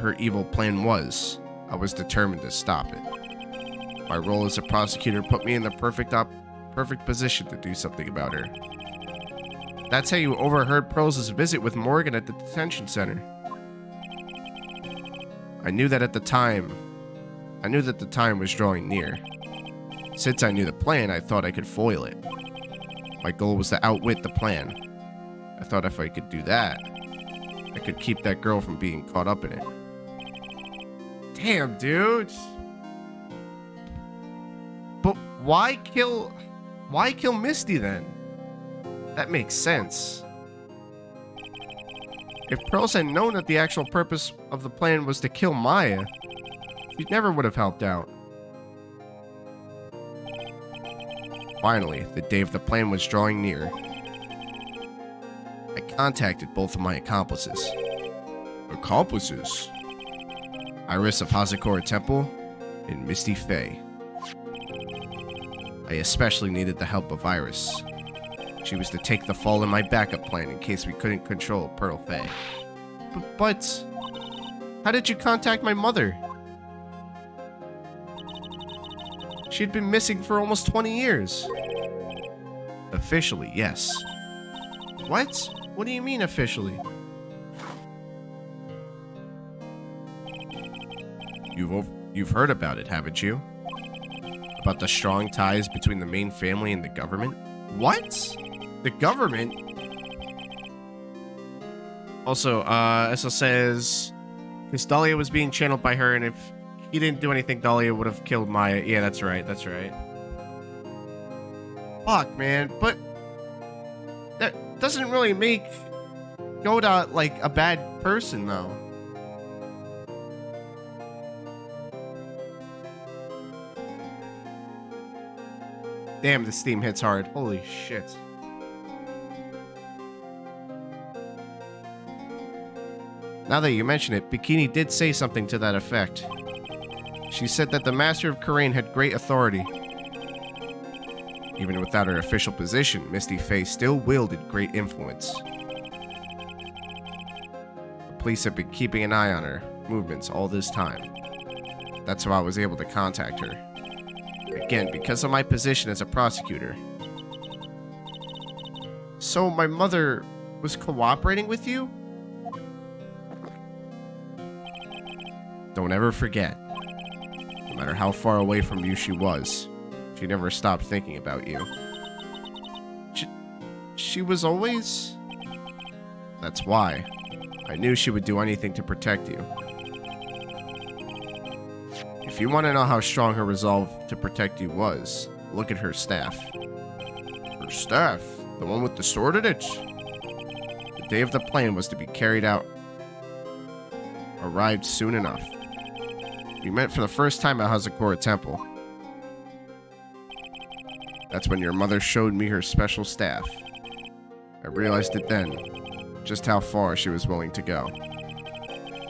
her evil plan was, I was determined to stop it. My role as a prosecutor put me in the perfect position to do something about her. That's how you overheard Pearl's visit with Morgan at the detention center. I knew that the time was drawing near. Since I knew the plan, I thought I could foil it. My goal was to outwit the plan. I thought if I could do that, I could keep that girl from being caught up in it. Damn, dude. But why kill Misty then? That makes sense. If Pearls had known that the actual purpose of the plan was to kill Maya, she never would have helped out. Finally, the day of the plan was drawing near. I contacted both of my accomplices. Accomplices? Iris of Hazakura Temple and Misty Fey. I especially needed the help of Iris. She was to take the fall in my backup plan in case we couldn't control Pearl Fey. But how did you contact my mother? She'd been missing for almost 20 years. Officially, yes. What? What do you mean officially? You've heard about it, haven't you? About the strong ties between the main family and the government? What? The government? Also, Essa says, because Dahlia was being channeled by her, and if he didn't do anything, Dahlia would have killed Maya. Yeah, that's right, that's right. Fuck, man, but that doesn't really make Yoda, like, a bad person, though. Damn, this theme hits hard. Holy shit. Now that you mention it, Bikini did say something to that effect. She said that the Master of Corain had great authority. Even without her official position, Misty Fey still wielded great influence. The police have been keeping an eye on her movements all this time. That's how I was able to contact her. Again, because of my position as a prosecutor. So my mother was cooperating with you? Don't ever forget. No matter how far away from you she was, she never stopped thinking about you. She was always... That's why. I knew she would do anything to protect you. If you want to know how strong her resolve to protect you was, look at her staff. Her staff? The one with the sword in it? The day of the plan was to be carried out. Arrived soon enough. We met for the first time at Hazakura Temple. That's when your mother showed me her special staff. I realized it then, just how far she was willing to go.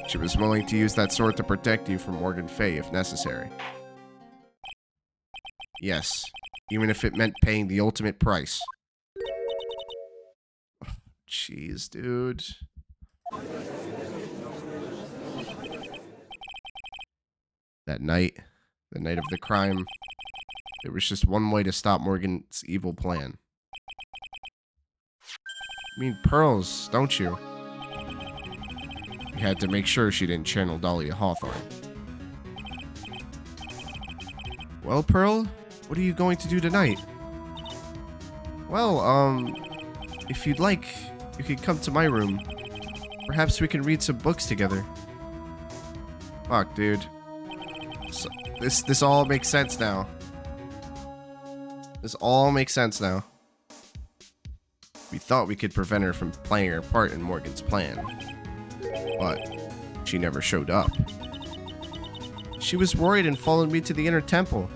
She was willing to use that sword to protect you from Morgan Fay if necessary. Yes, even if it meant paying the ultimate price. Jeez, dude. That night, the night of the crime, there was just one way to stop Morgan's evil plan. You mean pearls, don't you? You had to make sure she didn't channel Dahlia Hawthorne. Well, Pearl, what are you going to do tonight? Well, if you'd like, you could come to my room. Perhaps we can read some books together. Fuck, dude. So, this all makes sense now. This all makes sense now. We thought we could prevent her from playing her part in Morgan's plan. But she never showed up. She was worried and followed me to the inner temple.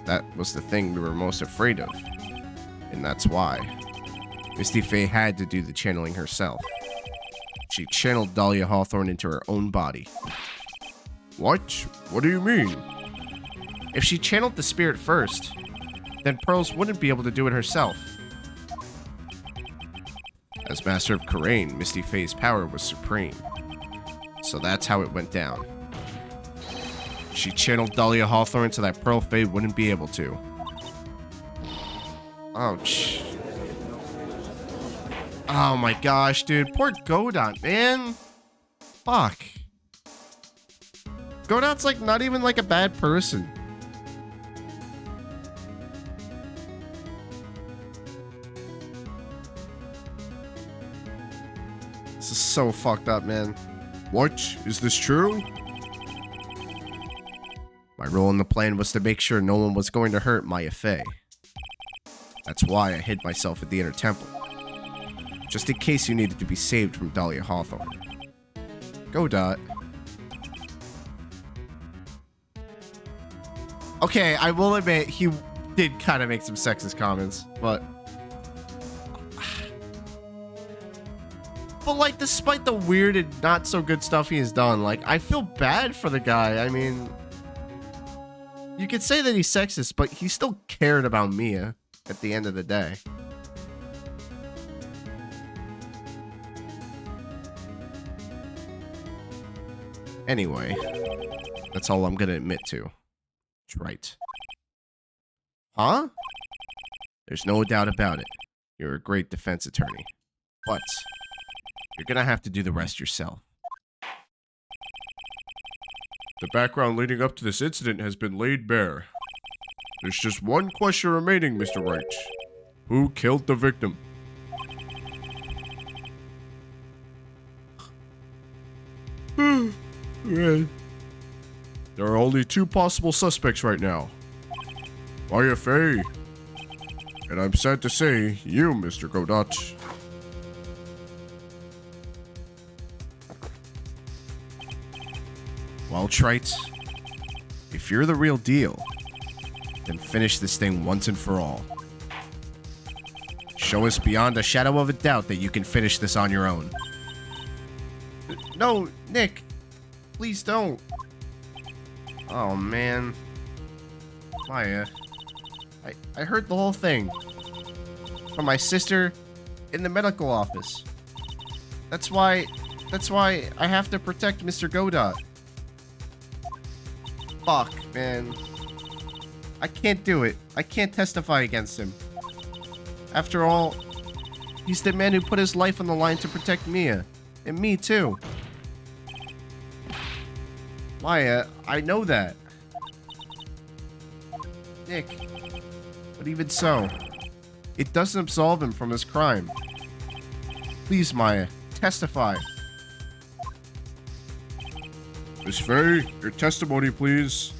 That was the thing we were most afraid of. And that's why. Misty Fay had to do the channeling herself. She channeled Dahlia Hawthorne into her own body. What? What do you mean? If she channeled the spirit first, then Pearls wouldn't be able to do it herself. As Master of Karain, Misty Fay's power was supreme. So that's how it went down. She channeled Dahlia Hawthorne so that Pearl Fay wouldn't be able to. Ouch. Oh my gosh, dude. Poor Godot, man. Fuck. Godot's like not even like a bad person. This is so fucked up, man. What? Is this true? My role in the plan was to make sure no one was going to hurt Maya Fey. That's why I hid myself at the inner temple. Just in case you needed to be saved from Dahlia Hawthorne. Godot. Okay, I will admit, he did kind of make some sexist comments, but... But, like, despite the weird and not so good stuff he has done, like, I feel bad for the guy. I mean... You could say that he's sexist, but he still cared about Mia at the end of the day. Anyway, that's all I'm gonna admit to. It's right. Huh? There's no doubt about it. You're a great defense attorney. But you're gonna have to do the rest yourself. The background leading up to this incident has been laid bare. There's just one question remaining, Mr. Wright. Who killed the victim? There are only two possible suspects right now. Maya Fey. And I'm sad to say, you, Mr. Godot. Well, Trite, if you're the real deal, then finish this thing once and for all. Show us beyond a shadow of a doubt that you can finish this on your own. No, Nick, please don't. Oh, man. Maya, I heard the whole thing. From my sister in the medical office. That's why I have to protect Mr. Godot. Fuck, man. I can't do it. I can't testify against him. After all, he's the man who put his life on the line to protect Mia. And me, too. Maya, I know that. Nick. But even so, it doesn't absolve him from his crime. Please, Maya, testify. Miss Faye, your testimony, please.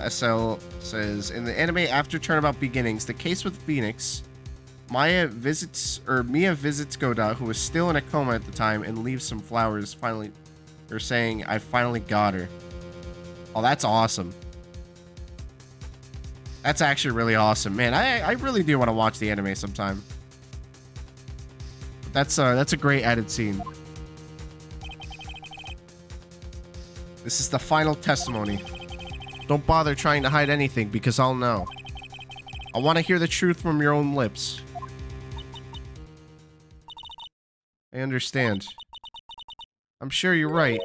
SL says, in the anime After Turnabout Beginnings, the case with Phoenix, Mia visits Godot, who was still in a coma at the time, and leaves some flowers, saying, I finally got her. Oh, that's awesome. That's actually really awesome. Man, I really do want to watch the anime sometime. That's a great added scene. This is the final testimony. Don't bother trying to hide anything, because I'll know. I want to hear the truth from your own lips. I understand. I'm sure you're right.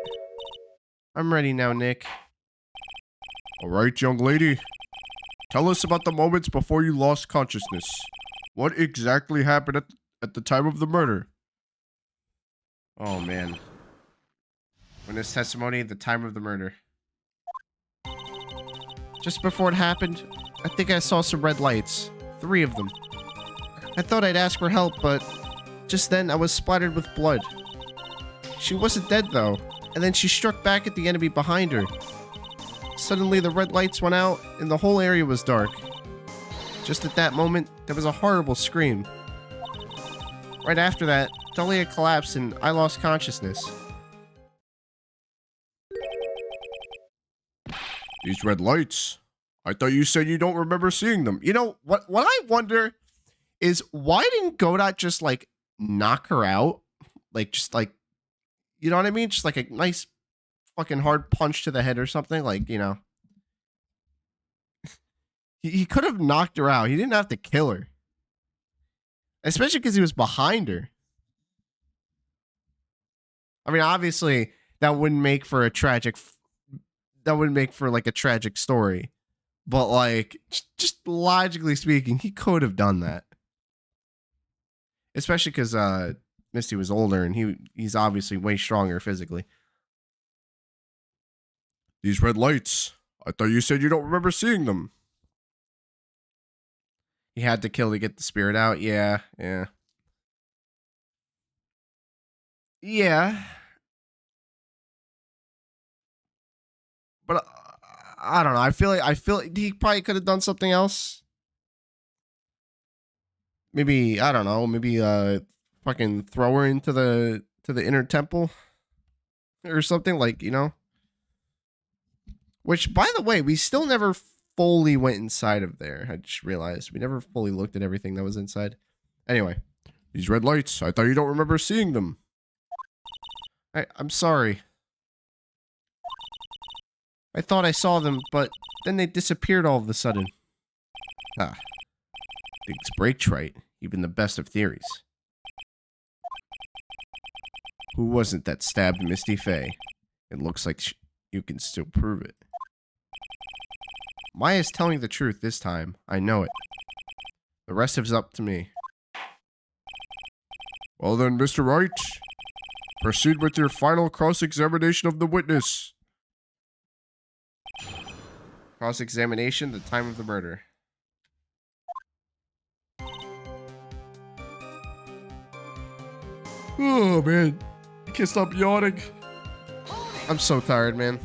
I'm ready now, Nick. All right, young lady. Tell us about the moments before you lost consciousness. What exactly happened at the time of the murder? Oh, man. Witness testimony at the time of the murder. Just before it happened, I think I saw some red lights. 3 of them. I thought I'd ask for help, but just then I was splattered with blood. She wasn't dead, though, and then she struck back at the enemy behind her. Suddenly, the red lights went out, and the whole area was dark. Just at that moment, there was a horrible scream. Right after that, Dahlia collapsed, and I lost consciousness. These red lights. I thought you said you don't remember seeing them. You know, what I wonder is, why didn't Godot just, like, knock her out? Like, just, like, you know what I mean? Just, like, a nice fucking hard punch to the head or something. Like, you know. He could have knocked her out. He didn't have to kill her. Especially because he was behind her. I mean, obviously, that wouldn't make for a tragic... That wouldn't make for, like, a tragic story. But, like, just logically speaking, he could have done that. Especially because Misty was older and he's obviously way stronger physically. These red lights. I thought you said you don't remember seeing them. He had to kill to get the spirit out. Yeah. But I don't know. I feel like he probably could have done something else. Maybe, I don't know. Maybe fucking throw her into the inner temple or something, like, you know. Which, by the way, we still never fully went inside of there. I just realized we never fully looked at everything that was inside. Anyway, these red lights. I thought you don't remember seeing them. I'm sorry. I thought I saw them, but then they disappeared all of a sudden. Things break, Trite. Even the best of theories. Who wasn't that stabbed Misty Faye? It looks like you can still prove it. Maya's telling the truth this time. I know it. The rest is up to me. Well then, Mr. Wright, proceed with your final cross-examination of the witness. Cross-examination, the time of the murder. Oh, man. I can't stop yawning. I'm so tired, man.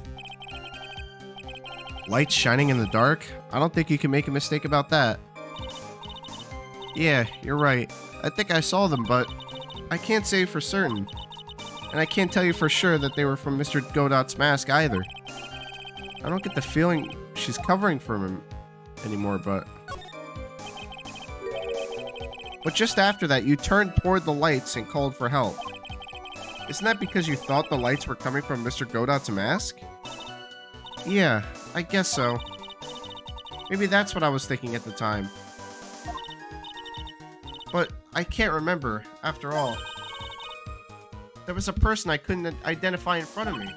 Lights shining in the dark? I don't think you can make a mistake about that. Yeah, you're right. I think I saw them, but I can't say for certain. And I can't tell you for sure that they were from Mr. Godot's mask either. I don't get the feeling she's covering from him anymore, but just after that, you turned toward the lights and called for help. Isn't that because you thought the lights were coming from Mr. Godot's mask? Yeah, I guess so. Maybe that's what I was thinking at the time. But I can't remember, after all. There was a person I couldn't identify in front of me.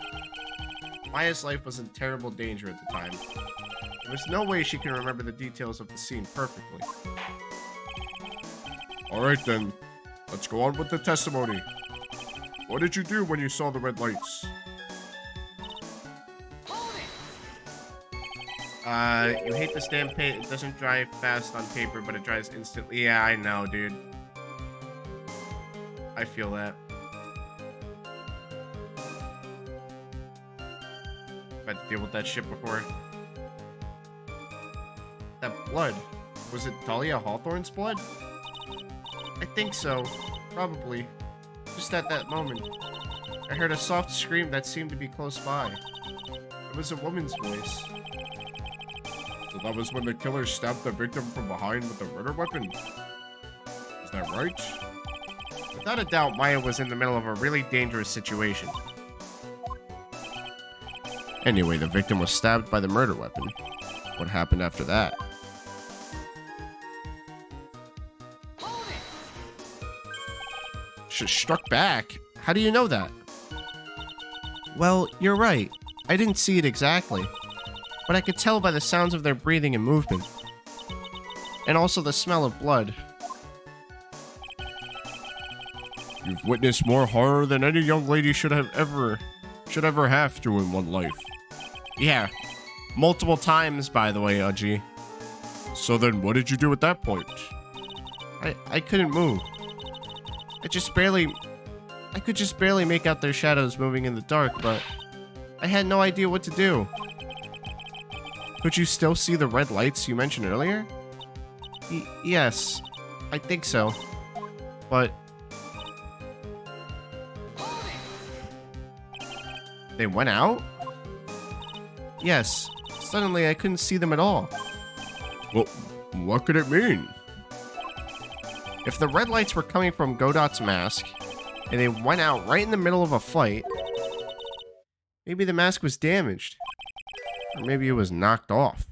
Maya's life was in terrible danger at the time. There was no way she can remember the details of the scene perfectly. Alright then, let's go on with the testimony. What did you do when you saw the red lights? You hate the stamp paint. It doesn't dry fast on paper, but it dries instantly. Yeah, I know, dude. I feel that. deal with that shit before. That blood. Was it Dahlia Hawthorne's blood? I think so. Probably. Just at that moment. I heard a soft scream that seemed to be close by. It was a woman's voice. So that was when the killer stabbed the victim from behind with a murder weapon? Is that right? Without a doubt, Maya was in the middle of a really dangerous situation. Anyway, the victim was stabbed by the murder weapon. What happened after that? Struck back? How do you know that? Well, you're right. I didn't see it exactly. But I could tell by the sounds of their breathing and movement. And also the smell of blood. You've witnessed more horror than any young lady should ever have to in one life. Yeah. Multiple times, by the way, Uji. So then what did you do at that point? I couldn't move. I could just barely make out their shadows moving in the dark, but I had no idea what to do. Could you still see the red lights you mentioned earlier? Yes, I think so. But they went out? Yes. Suddenly I couldn't see them at all. Well, what could it mean? If the red lights were coming from Godot's mask, and they went out right in the middle of a fight, maybe the mask was damaged. Or maybe it was knocked off.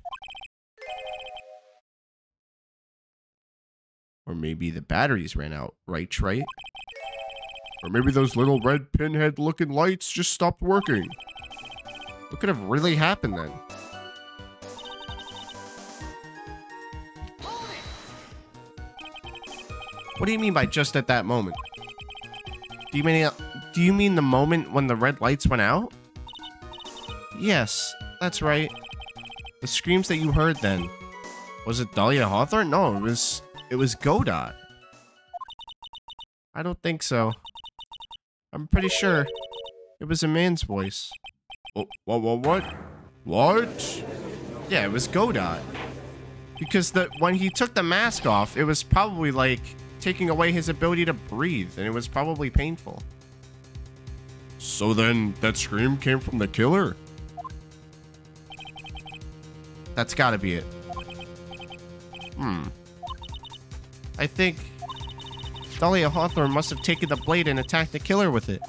Or maybe the batteries ran out, right, Wright? Or maybe those little red pinhead looking lights just stopped working. What could have really happened then? What do you mean by just at that moment? Do you mean the moment when the red lights went out? Yes, that's right. The screams that you heard then. Was it Dahlia Hawthorne? No, it was Godot. I don't think so. I'm pretty sure it was a man's voice. Oh, what? What? Yeah, it was Godot. Because when he took the mask off, it was probably like taking away his ability to breathe, and it was probably painful. So then that scream came from the killer? That's gotta be it. I think Dahlia Hawthorne must have taken the blade and attacked the killer with it.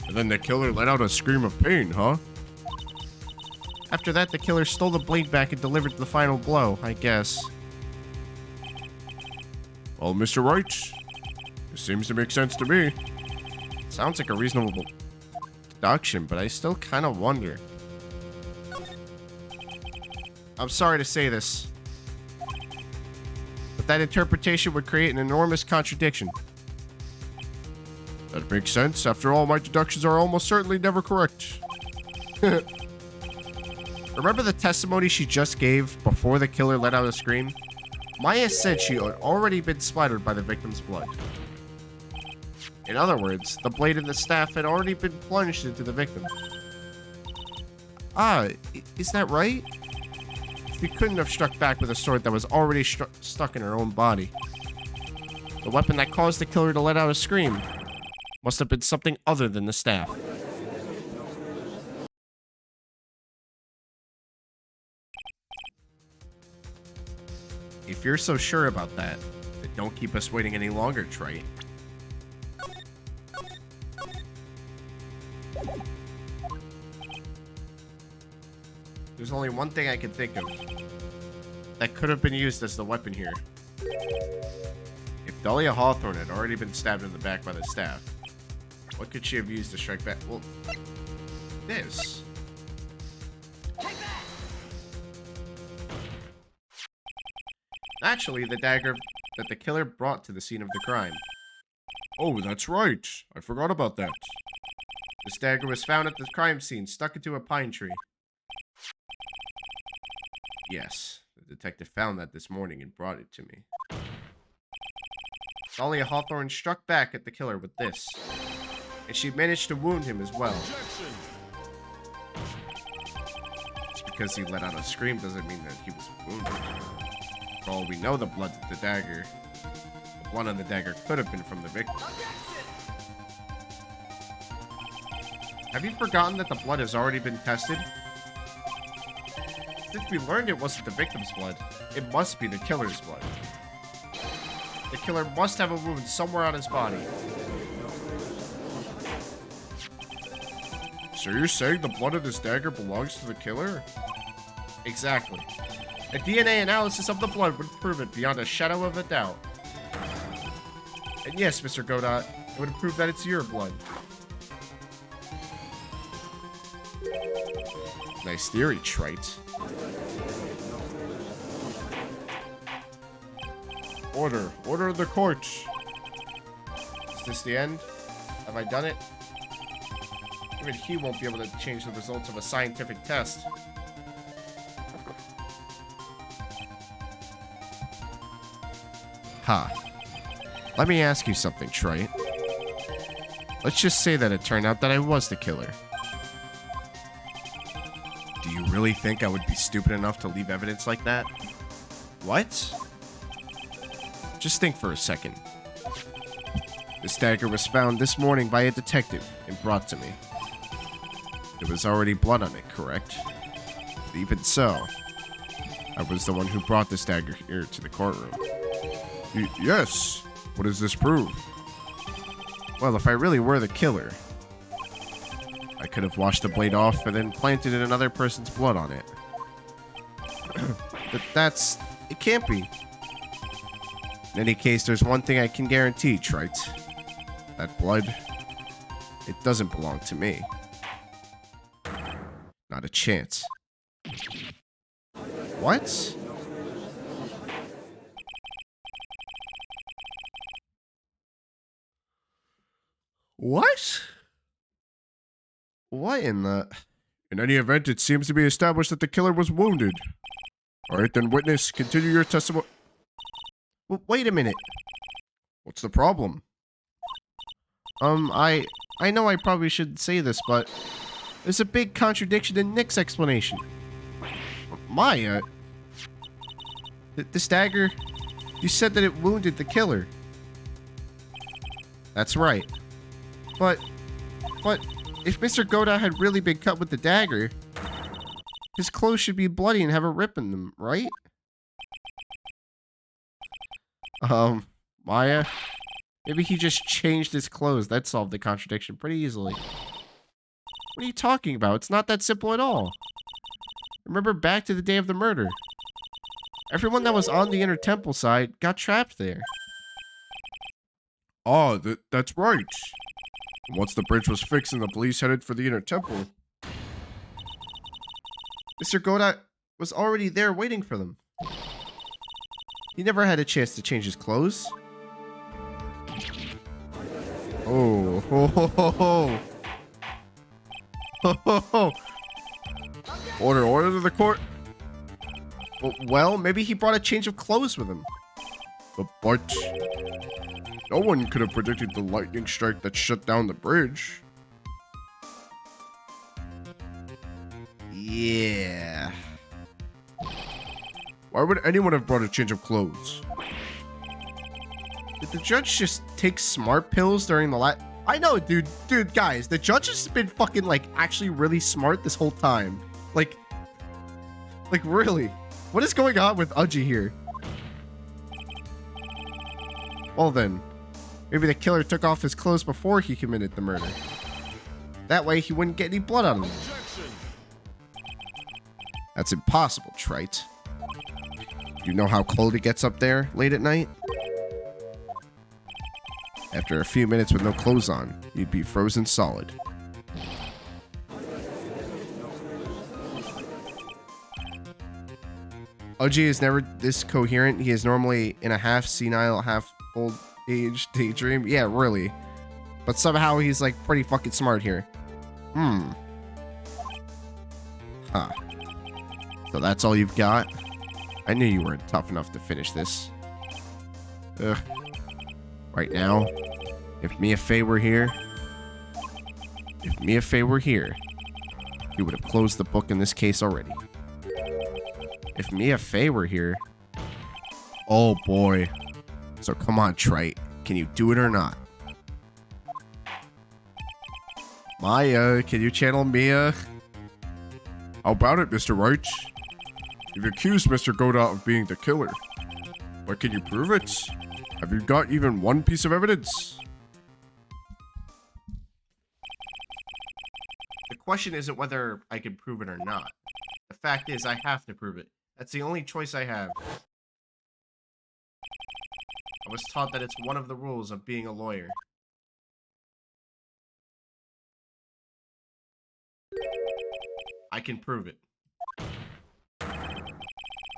And then the killer let out a scream of pain, huh? After that, the killer stole the blade back and delivered the final blow, I guess. Well, Mr. Wright, it seems to make sense to me. Sounds like a reasonable deduction, but I still kind of wonder. I'm sorry to say this, but that interpretation would create an enormous contradiction. That makes sense. After all, my deductions are almost certainly never correct. Remember the testimony she just gave before the killer let out a scream? Maya said she had already been splattered by the victim's blood. In other words, the blade and the staff had already been plunged into the victim. Is that right? She couldn't have struck back with a sword that was already stuck in her own body. The weapon that caused the killer to let out a scream must have been something other than the staff. If you're so sure about that, then don't keep us waiting any longer, Trite. There's only one thing I can think of that could have been used as the weapon here. If Dahlia Hawthorne had already been stabbed in the back by the staff, what could she have used to strike back? Well, this. Actually, the dagger that the killer brought to the scene of the crime. Oh, that's right. I forgot about that. This dagger was found at the crime scene, stuck into a pine tree. Yes, the detective found that this morning and brought it to me. Dahlia Hawthorne struck back at the killer with this, and she managed to wound him as well. because he let out a scream doesn't mean that he was wounded. For all we know, the blood on the dagger could have been from the victim. Have you forgotten that the blood has already been tested? Since we learned it wasn't the victim's blood, it must be the killer's blood. The killer must have a wound somewhere on his body. So you're saying the blood of this dagger belongs to the killer? Exactly. A DNA analysis of the blood would prove it beyond a shadow of a doubt. And yes, Mr. Godot, it would prove that it's your blood. Nice theory, Trite. Order of the court. Is this the end? Have I done it? Even he won't be able to change the results of a scientific test. Let me ask you something, Trite. Let's just say that it turned out that I was the killer. Do you really think I would be stupid enough to leave evidence like that? What? Just think for a second. This dagger was found this morning by a detective and brought to me. There was already blood on it, correct? But even so, I was the one who brought this dagger here to the courtroom. Yes. What does this prove? Well, if I really were the killer, I could have washed the blade off and then planted another person's blood on it. But it can't be. In any case, there's one thing I can guarantee, Trite. That blood, it doesn't belong to me. Not a chance. What? What? What in the... In any event, it seems to be established that the killer was wounded. Alright then, witness, continue your testimony. Wait a minute. What's the problem? I know I probably shouldn't say this, but there's a big contradiction in Nick's explanation. Maya? This dagger, you said that it wounded the killer. That's right. But if Mr. Godot had really been cut with the dagger, his clothes should be bloody and have a rip in them, right? Maya, maybe he just changed his clothes. That solved the contradiction pretty easily. What are you talking about? It's not that simple at all. Remember back to the day of the murder. Everyone that was on the inner temple side got trapped there. Oh, that's right. Once the bridge was fixed and the police headed for the inner temple, Mr. Godot was already there waiting for them. He never had a chance to change his clothes. Oh, ho, ho, ho, ho. Ho, ho, ho. Order to the court. Well, maybe he brought a change of clothes with him. But no one could have predicted the lightning strike that shut down the bridge. Yeah. Why would anyone have brought a change of clothes? Did the judge just take smart pills during the I know, dude, guys, the judge has been fucking, like, actually really smart this whole time. Like, really. What is going on with Uji here? Well then, maybe the killer took off his clothes before he committed the murder. That way he wouldn't get any blood on him. That's impossible, Trite. You know how cold it gets up there late at night? After a few minutes with no clothes on, you'd be frozen solid. Uji is never this coherent. He is normally in a half senile, half old age daydream. Yeah, really. But somehow he's like pretty fucking smart here. Huh. So that's all you've got? I knew you weren't tough enough to finish this. Ugh. Right now, if Mia Fey were here, he would have closed the book in this case already. If Mia Fey were here. Oh boy. So come on, Trite. Can you do it or not? Maya, can you channel Mia? How about it, Mr. Wright? You've accused Mr. Godot of being the killer. But can you prove it? Have you got even one piece of evidence? The question isn't whether I can prove it or not. The fact is, I have to prove it. That's the only choice I have. I was taught that it's one of the rules of being a lawyer. I can prove it.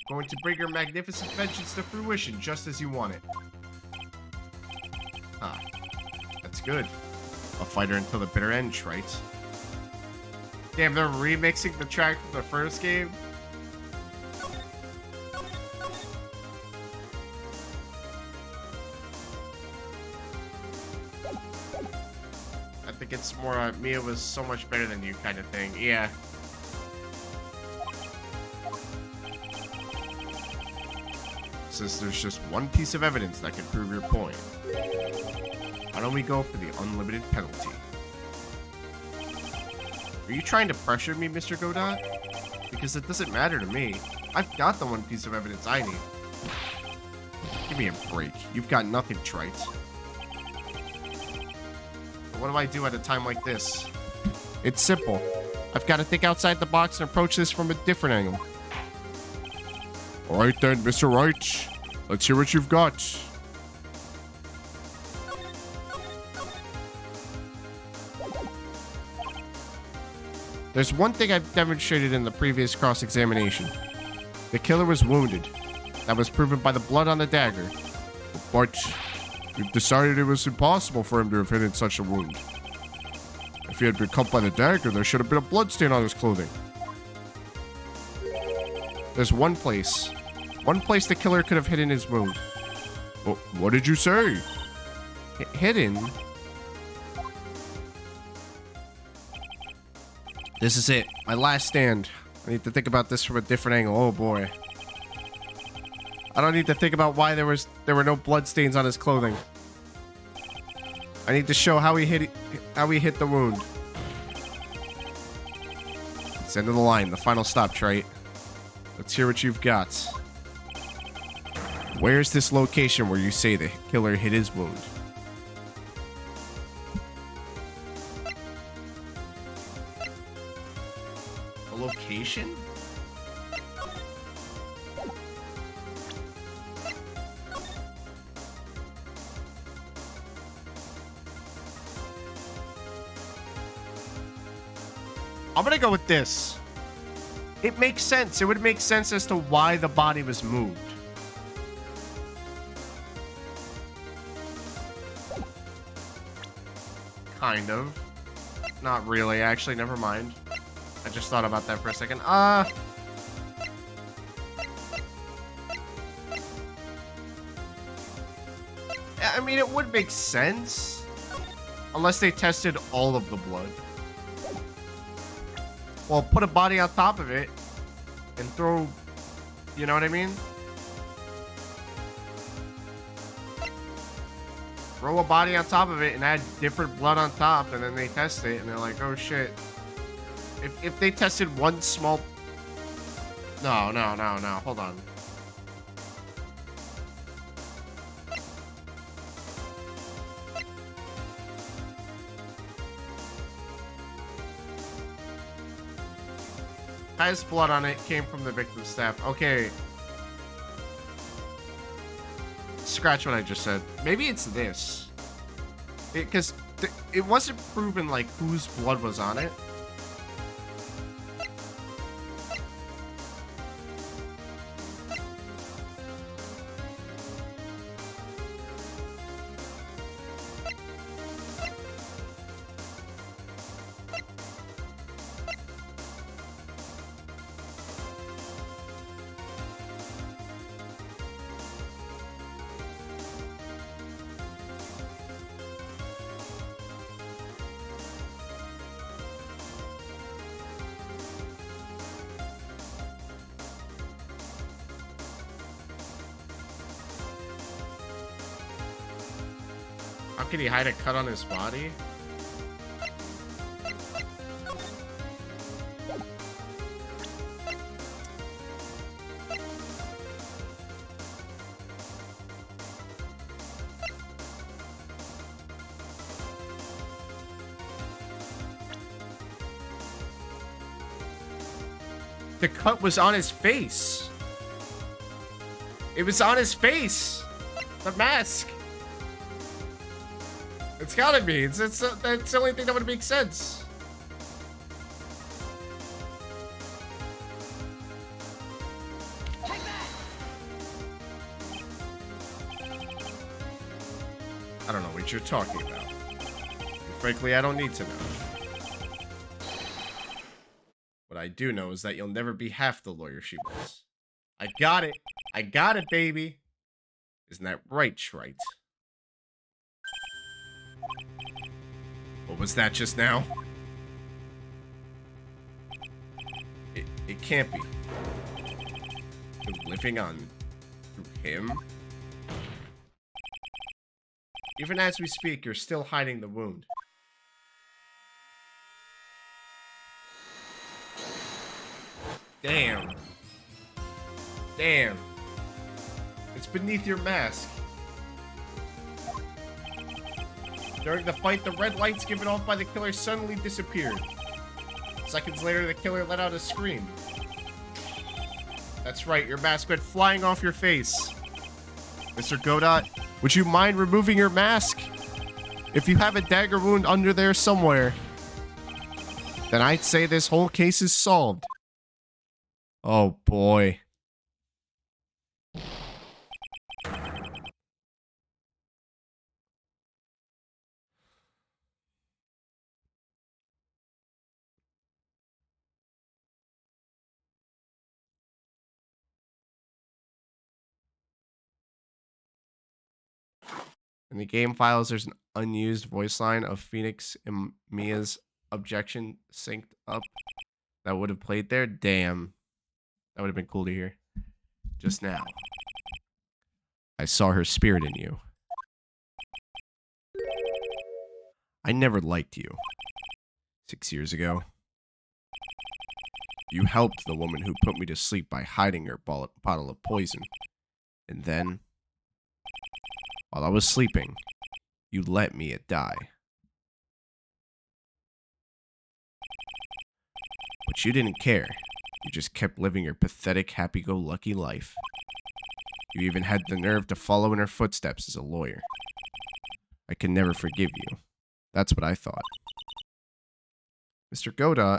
Going to bring your magnificent vengeance to fruition just as you want it. Ah, that's good. A fighter until the bitter end, Wright. Damn, they're remixing the track from the first game? I think it's more Mia was so much better than you kind of thing. Yeah. Since there's just one piece of evidence that can prove your point, why don't we go for the unlimited penalty? Are you trying to pressure me, Mr. Godot? Because it doesn't matter to me. I've got the one piece of evidence I need. Give me a break. You've got nothing, Trite. But what do I do at a time like this? It's simple. I've got to think outside the box and approach this from a different angle. Alright then, Mr. Wright. Let's hear what you've got. There's one thing I've demonstrated in the previous cross-examination. The killer was wounded. That was proven by the blood on the dagger. But we've decided it was impossible for him to have hidden such a wound. If he had been cut by the dagger, there should have been a bloodstain on his clothing. There's one place the killer could have hidden his wound. Oh, what did you say? Hidden? This is it. My last stand. I need to think about this from a different angle. Oh boy. I don't need to think about why there were no bloodstains on his clothing. I need to show how he hit the wound. It's the end of the line. The final stop, Trite. Let's hear what you've got. Where's this location where you say the killer hit his wound? A location? I'm gonna go with this. It makes sense. It would make sense as to why the body was moved. Kind of. Not really, actually. Never mind. I just thought about that for a second. I mean, it would make sense. Unless they tested all of the blood. Well, put a body on top of it and throw, you know what I mean? Throw a body on top of it and add different blood on top, and then they test it and they're like, oh shit. If they tested one small... No, hold on. Has blood on it, came from the victim's staff. Okay. Scratch what I just said. Maybe it's this. Because it wasn't proven, like, whose blood was on it. How could he hide a cut on his body? The cut was on his face. It was on his face. The mask. It's gotta be. That's the only thing that would make sense. I don't know what you're talking about. Frankly, I don't need to know. What I do know is that you'll never be half the lawyer she was. I got it. I got it, baby. Isn't that right, Wright? What was that just now? It can't be. You're living on through him? Even as we speak, you're still hiding the wound. Damn. Damn. It's beneath your mask. During the fight, the red lights given off by the killer suddenly disappeared. Seconds later, the killer let out a scream. That's right, your mask went flying off your face. Mr. Godot, would you mind removing your mask? If you have a dagger wound under there somewhere, then I'd say this whole case is solved. Oh boy. In the game files, there's an unused voice line of Phoenix and Mia's objection synced up that would have played there. Damn. That would have been cool to hear. Just now. I saw her spirit in you. I never liked you. 6 years ago. You helped the woman who put me to sleep by hiding her bottle of poison. And then, while I was sleeping, you let Mia die. But you didn't care. You just kept living your pathetic, happy-go-lucky life. You even had the nerve to follow in her footsteps as a lawyer. I can never forgive you. That's what I thought. Mr. Godot.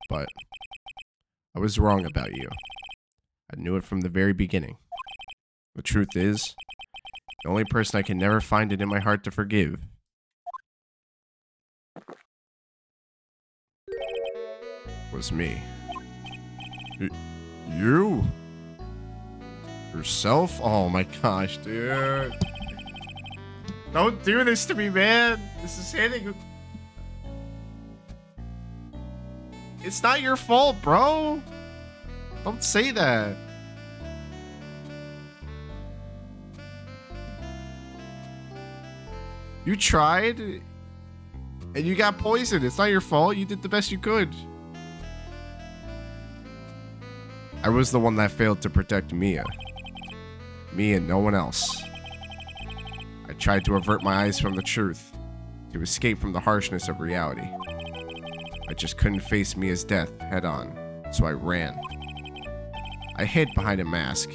But I was wrong about you. I knew it from the very beginning. The truth is, the only person I can never find it in my heart to forgive was me. You? Yourself? Oh my gosh, dude. Don't do this to me, man. This is hitting. It's not your fault, bro. Don't say that. You tried, and you got poisoned. It's not your fault. You did the best you could. I was the one that failed to protect Mia. Me and no one else. I tried to avert my eyes from the truth, to escape from the harshness of reality. I just couldn't face Mia's death head on, so I ran. I hid behind a mask.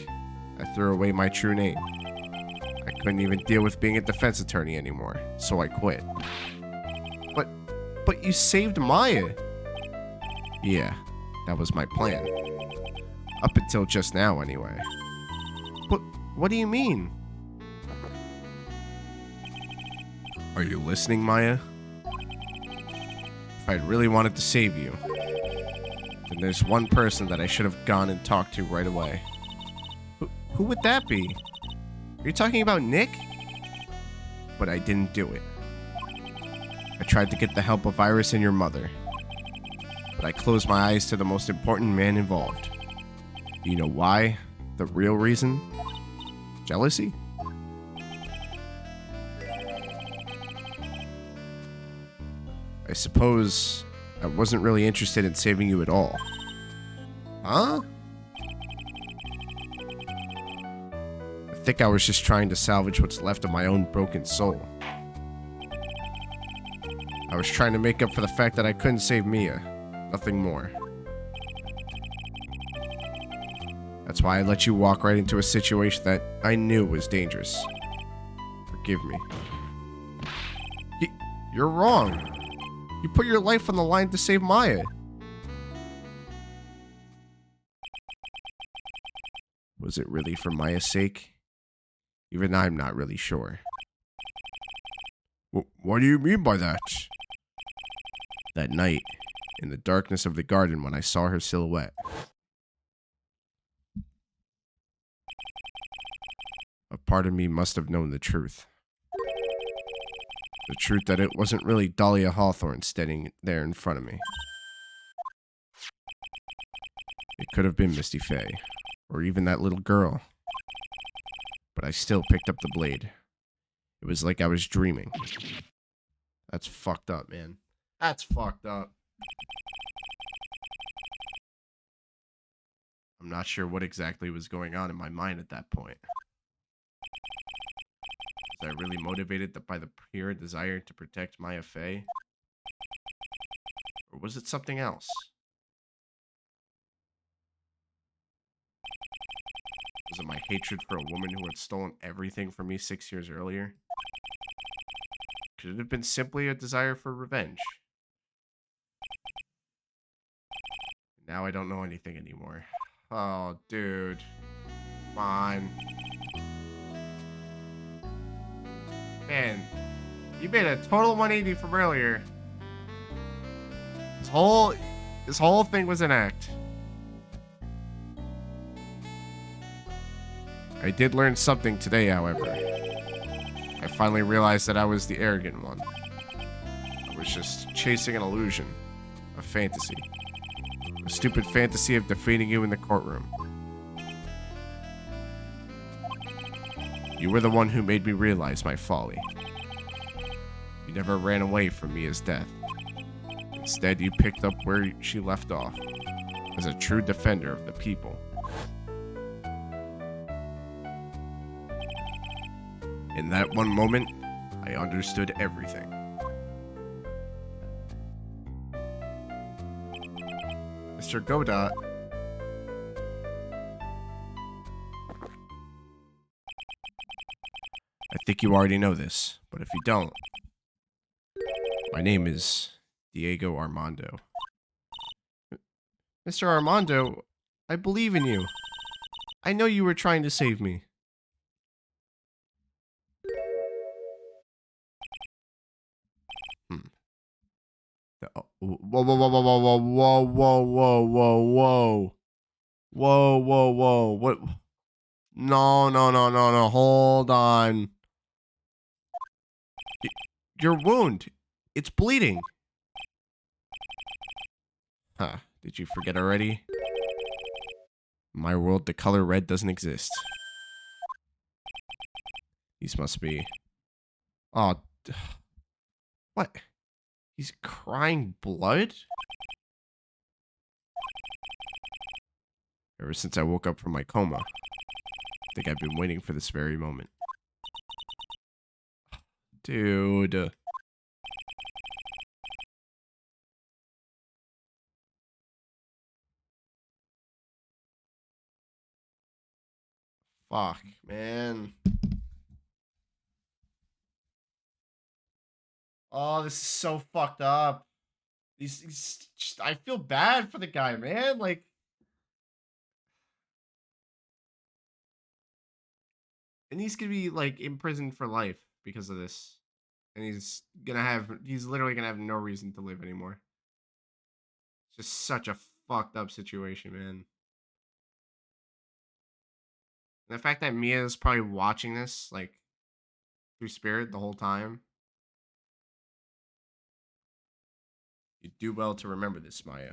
I threw away my true name. I couldn't even deal with being a defense attorney anymore, so I quit. But you saved Maya. Yeah, that was my plan. Up until just now, anyway. What do you mean? Are you listening, Maya? If I'd really wanted to save you, then there's one person that I should have gone and talked to right away. Who would that be? Are you talking about Nick? But I didn't do it. I tried to get the help of Iris and your mother, but I closed my eyes to the most important man involved. You know why? The real reason? Jealousy? I suppose I wasn't really interested in saving you at all. Huh? I think I was just trying to salvage what's left of my own broken soul. I was trying to make up for the fact that I couldn't save Mia. Nothing more. That's why I let you walk right into a situation that I knew was dangerous. Forgive me. You're wrong. You put your life on the line to save Maya. Was it really for Maya's sake? Even I'm not really sure. What do you mean by that? That night, in the darkness of the garden when I saw her silhouette. A part of me must have known the truth. The truth that it wasn't really Dahlia Hawthorne standing there in front of me. It could have been Misty Faye, or even that little girl. But I still picked up the blade. It was like I was dreaming. That's fucked up, man. That's fucked up. I'm not sure what exactly was going on in my mind at that point. Was I really motivated by the pure desire to protect Maya Faye? Or was it something else? Was it my hatred for a woman who had stolen everything from me 6 years earlier? Could it have been simply a desire for revenge? Now I don't know anything anymore. Oh, dude. Come on. Man, you made a total 180 from earlier. This whole thing was an act. I did learn something today, however. I finally realized that I was the arrogant one. I was just chasing an illusion, a fantasy. A stupid fantasy of defeating you in the courtroom. You were the one who made me realize my folly. You never ran away from Mia's death. Instead, you picked up where she left off, as a true defender of the people. In that one moment, I understood everything. Mr. Godot. I think you already know this, but if you don't, my name is Diego Armando. Mr. Armando, I believe in you. I know you were trying to save me. Whoa, whoa, whoa, whoa, whoa, whoa, whoa, whoa, whoa, whoa. Whoa, whoa, whoa. What? No, no, no, no, no. Hold on. Your wound. It's bleeding. Huh. Did you forget already? In my world, the color red doesn't exist. These must be... Oh. What? He's crying blood? Ever since I woke up from my coma, I think I've been waiting for this very moment. Dude. Fuck, man. Oh, this is so fucked up. I feel bad for the guy, man. Like, and he's gonna be like imprisoned for life because of this, and he's literally gonna have no reason to live anymore. It's just such a fucked up situation, man. And the fact that Mia is probably watching this like through spirit the whole time. You do well to remember this, Maya.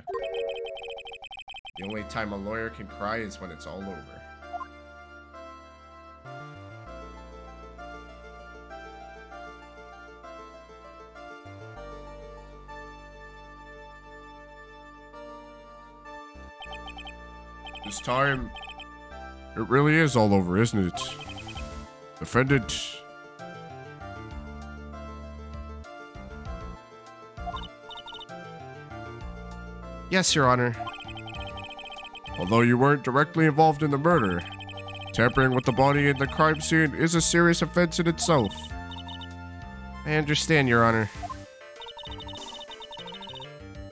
The only time a lawyer can cry is when it's all over. This time, it really is all over, isn't it? Defendant. Yes, Your Honor. Although you weren't directly involved in the murder, tampering with the body in the crime scene is a serious offense in itself. I understand, Your Honor.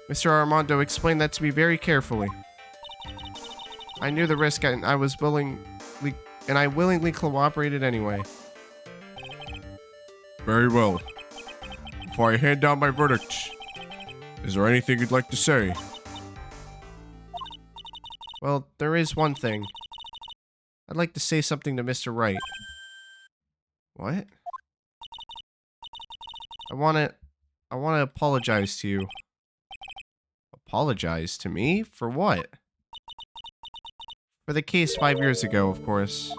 Mr. Armando explained that to me very carefully. I knew the risk and I willingly cooperated anyway. Very well. Before I hand down my verdict, is there anything you'd like to say? Well, there is one thing. I'd like to say something to Mr. Wright. What? I want to apologize to you. Apologize to me? For what? For the case 5 years ago, of course.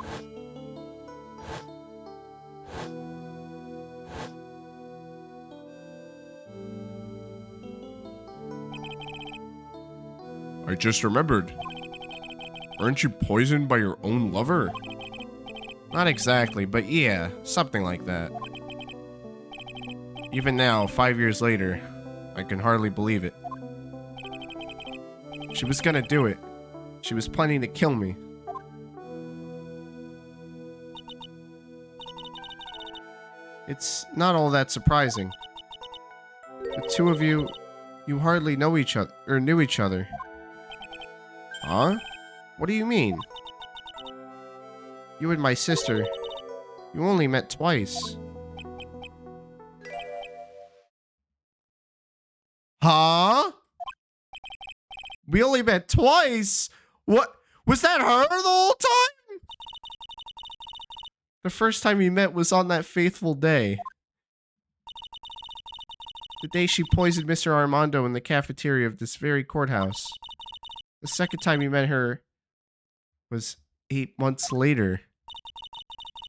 I just remembered. Weren't you poisoned by your own lover? Not exactly, but yeah, something like that. Even now, 5 years later, I can hardly believe it. She was gonna do it. She was planning to kill me. It's not all that surprising. The two of you hardly know each other, or knew each other. Huh? What do you mean? You and my sister, you only met twice. Huh? We only met twice? What? Was that her the whole time? The first time we met was on that fateful day. The day she poisoned Mr. Armando in the cafeteria of this very courthouse. The second time you met her was 8 months later.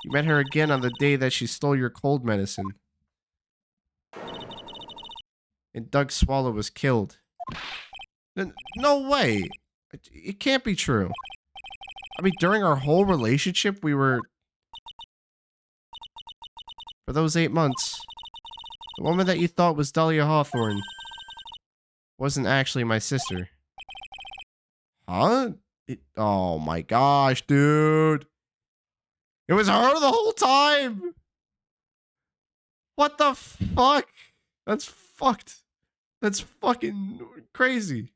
You met her again on the day that she stole your cold medicine. And Doug Swallow was killed. No way! It can't be true. I mean, during our whole relationship, we were... For those 8 months, the woman that you thought was Dahlia Hawthorne wasn't actually my sister. Huh? Oh my gosh, dude. It was her the whole time! What the fuck? That's fucked. That's fucking crazy.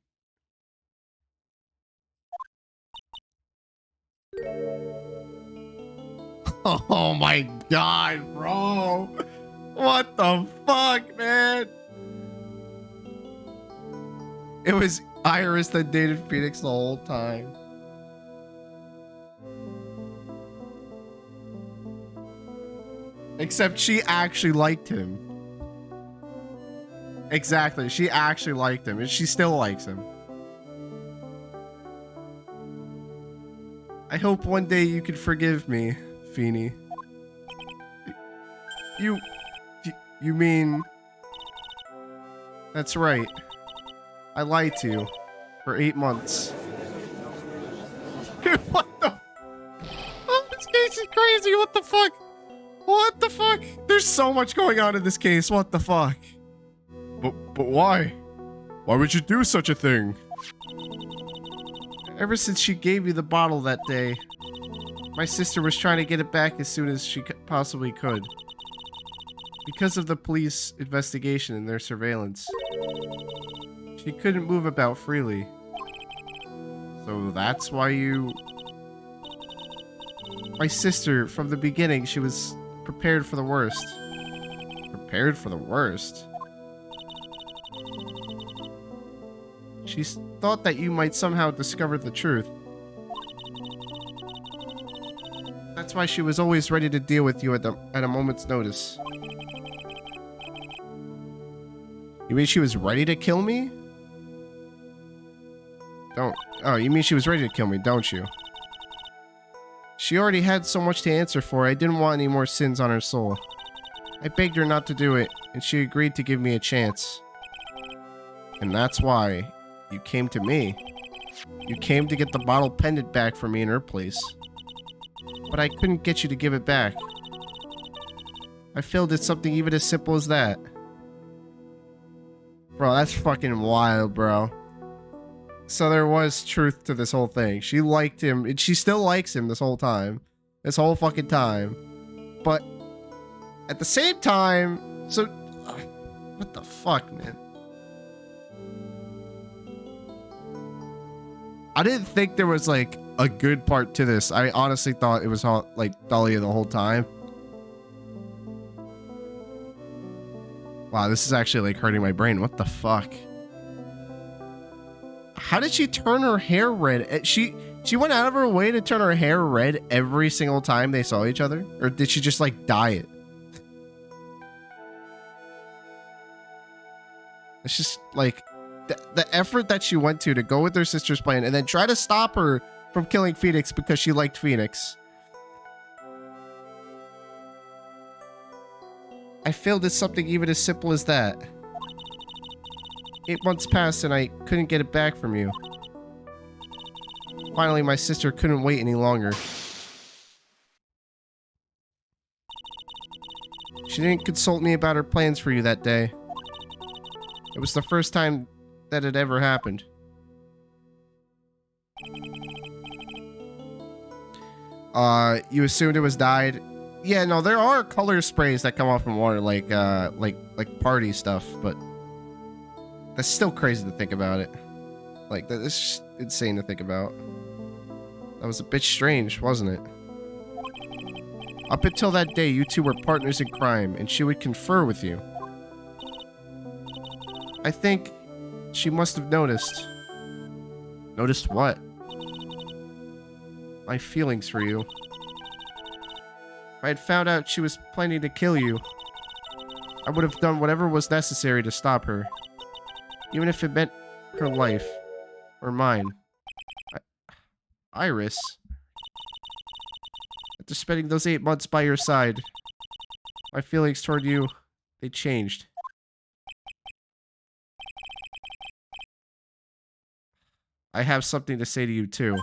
Oh my god, bro. What the fuck, man? It was Iris that dated Phoenix the whole time. Except she actually liked him. Exactly, she actually liked him, and she still likes him. I hope one day you can forgive me, Feeny. You mean... That's right. I lied to you for 8 months. Dude, what the... Oh, this case is crazy, what the fuck? What the fuck? There's so much going on in this case, what the fuck? But why? Why would you do such a thing? Ever since she gave you the bottle that day, my sister was trying to get it back as soon as she possibly could. Because of the police investigation and their surveillance, she couldn't move about freely. So that's why you... My sister, from the beginning, she was prepared for the worst. Prepared for the worst? She thought that you might somehow discover the truth. That's why she was always ready to deal with you at a moment's notice. You mean she was ready to kill me? Oh, you mean she was ready to kill me, don't you? She already had so much to answer for, I didn't want any more sins on her soul. I begged her not to do it, and she agreed to give me a chance. And that's why you came to me. You came to get the bottle pendant back for me in her place. But I couldn't get you to give it back. I failed at something even as simple as that. Bro, that's fucking wild, bro. So there was truth to this whole thing. She liked him, and she still likes him this whole time. This whole fucking time. But at the same time, so... what the fuck, man? I didn't think there was, like, a good part to this. I honestly thought it was, like, Dahlia the whole time. Wow, this is actually, like, hurting my brain. What the fuck? How did she turn her hair red? She went out of her way to turn her hair red every single time they saw each other? Or did she just, like, dye it? It's just, like, the effort that she went to go with her sister's plan and then try to stop her from killing Phoenix because she liked Phoenix. I failed at something even as simple as that. 8 months passed and I couldn't get it back from you. Finally, my sister couldn't wait any longer. She didn't consult me about her plans for you that day. It was the first time that had ever happened. You assumed it was dyed? Yeah, no, there are color sprays that come off from water, like party stuff, but that's still crazy to think about it. Like, that is just insane to think about. That was a bit strange, wasn't it? Up until that day, you two were partners in crime, and she would confer with you. I think she must have noticed. Noticed what? My feelings for you. If I had found out she was planning to kill you, I would have done whatever was necessary to stop her. Even if it meant her life. Or mine. Iris. After spending those 8 months by your side, my feelings toward you, they changed. I have something to say to you, too.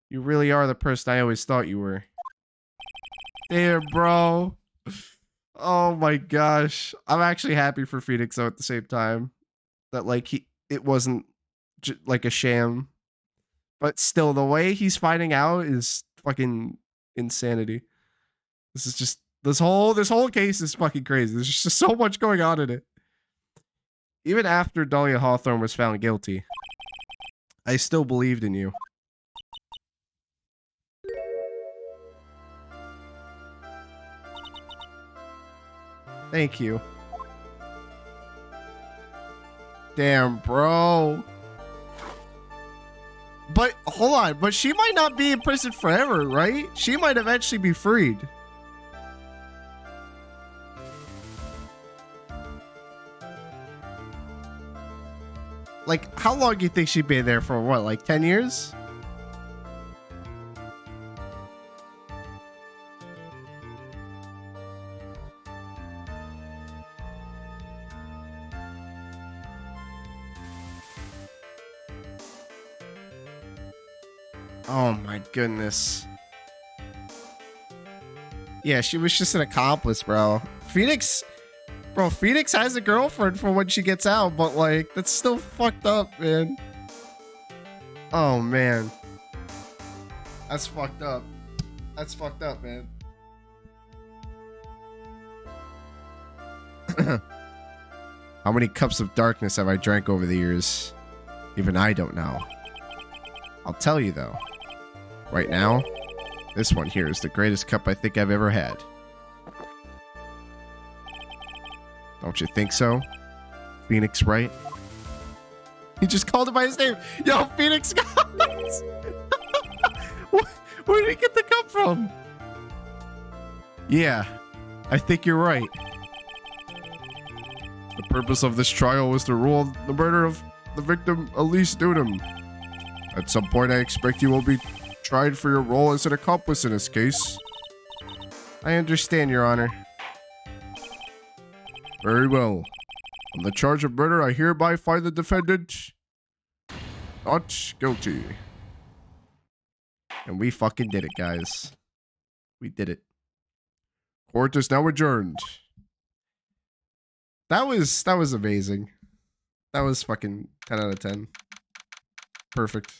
You really are the person I always thought you were. Damn, bro. Oh my gosh. I'm actually happy for Phoenix, though, at the same time. That, like, it wasn't like a sham. But still, the way he's finding out is fucking insanity. This is just... This whole case is fucking crazy. There's just so much going on in it. Even after Dahlia Hawthorne was found guilty, I still believed in you. Thank you. Damn, bro. But, hold on. But she might not be in prison forever, right? She might eventually be freed. Like, how long do you think she'd be there for? What, like 10 years? Oh my goodness. Yeah, she was just an accomplice, bro. Phoenix has a girlfriend for when she gets out, but like, that's still fucked up, man. Oh man. That's fucked up. That's fucked up, man. How many cups of darkness have I drank over the years? Even I don't know. I'll tell you though. Right now, this one here is the greatest cup I think I've ever had. Don't you think so? Phoenix, Wright? He just called him by his name. Yo, Phoenix, guys! Where did he get the cup from? Yeah, I think you're right. The purpose of this trial was to rule the murder of the victim, Elise Dudum. At some point, I expect you will be tried for your role as an accomplice in this case. I understand, Your Honor. Very well. On the charge of murder, I hereby find the defendant not guilty. And we fucking did it, guys. We did it. Court is now adjourned. That was amazing. That was fucking 10 out of 10. Perfect.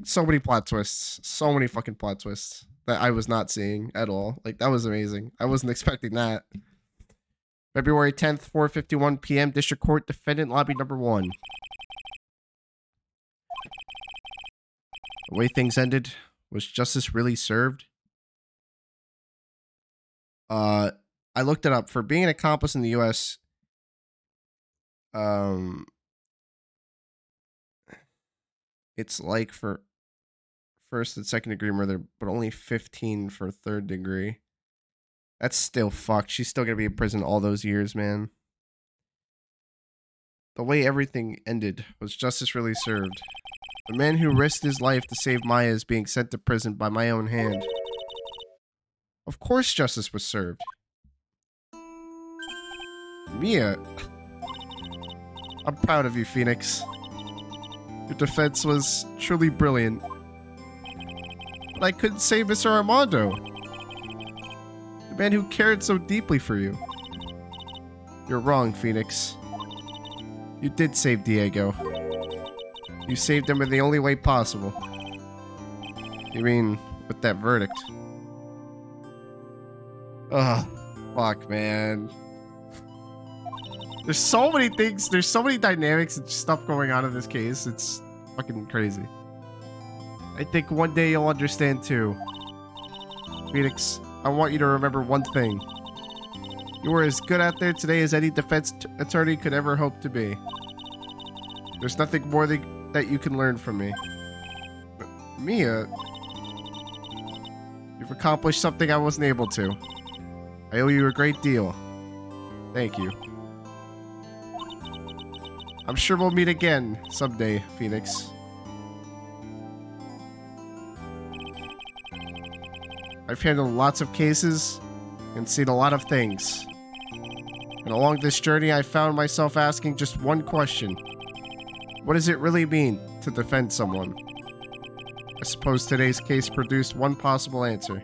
So many plot twists. So many fucking plot twists that I was not seeing at all. Like, that was amazing. I wasn't expecting that. February 10th, 4:51 p.m. District Court, Defendant Lobby number 1. The way things ended, was justice really served? I looked it up. For being an accomplice in the U.S., it's like for first and second degree murder, but only 15 for third degree. That's still fucked. She's still gonna be in prison all those years, man. The way everything ended, was justice really served? The man who risked his life to save Maya is being sent to prison by my own hand. Of course justice was served. Mia. I'm proud of you, Phoenix. Your defense was truly brilliant. But I couldn't save Mr. Armando. The man who cared so deeply for you. You're wrong, Phoenix. You did save Diego. You saved him in the only way possible. You mean, with that verdict? Ugh. Fuck, man. There's so many things, there's so many dynamics and stuff going on in this case. It's fucking crazy. I think one day you'll understand too. Phoenix, I want you to remember one thing. You were as good out there today as any defense attorney could ever hope to be. There's nothing more that you can learn from me. But Mia, you've accomplished something I wasn't able to. I owe you a great deal. Thank you. I'm sure we'll meet again someday, Phoenix. I've handled lots of cases and seen a lot of things. And along this journey, I found myself asking just one question. What does it really mean to defend someone? I suppose today's case produced one possible answer.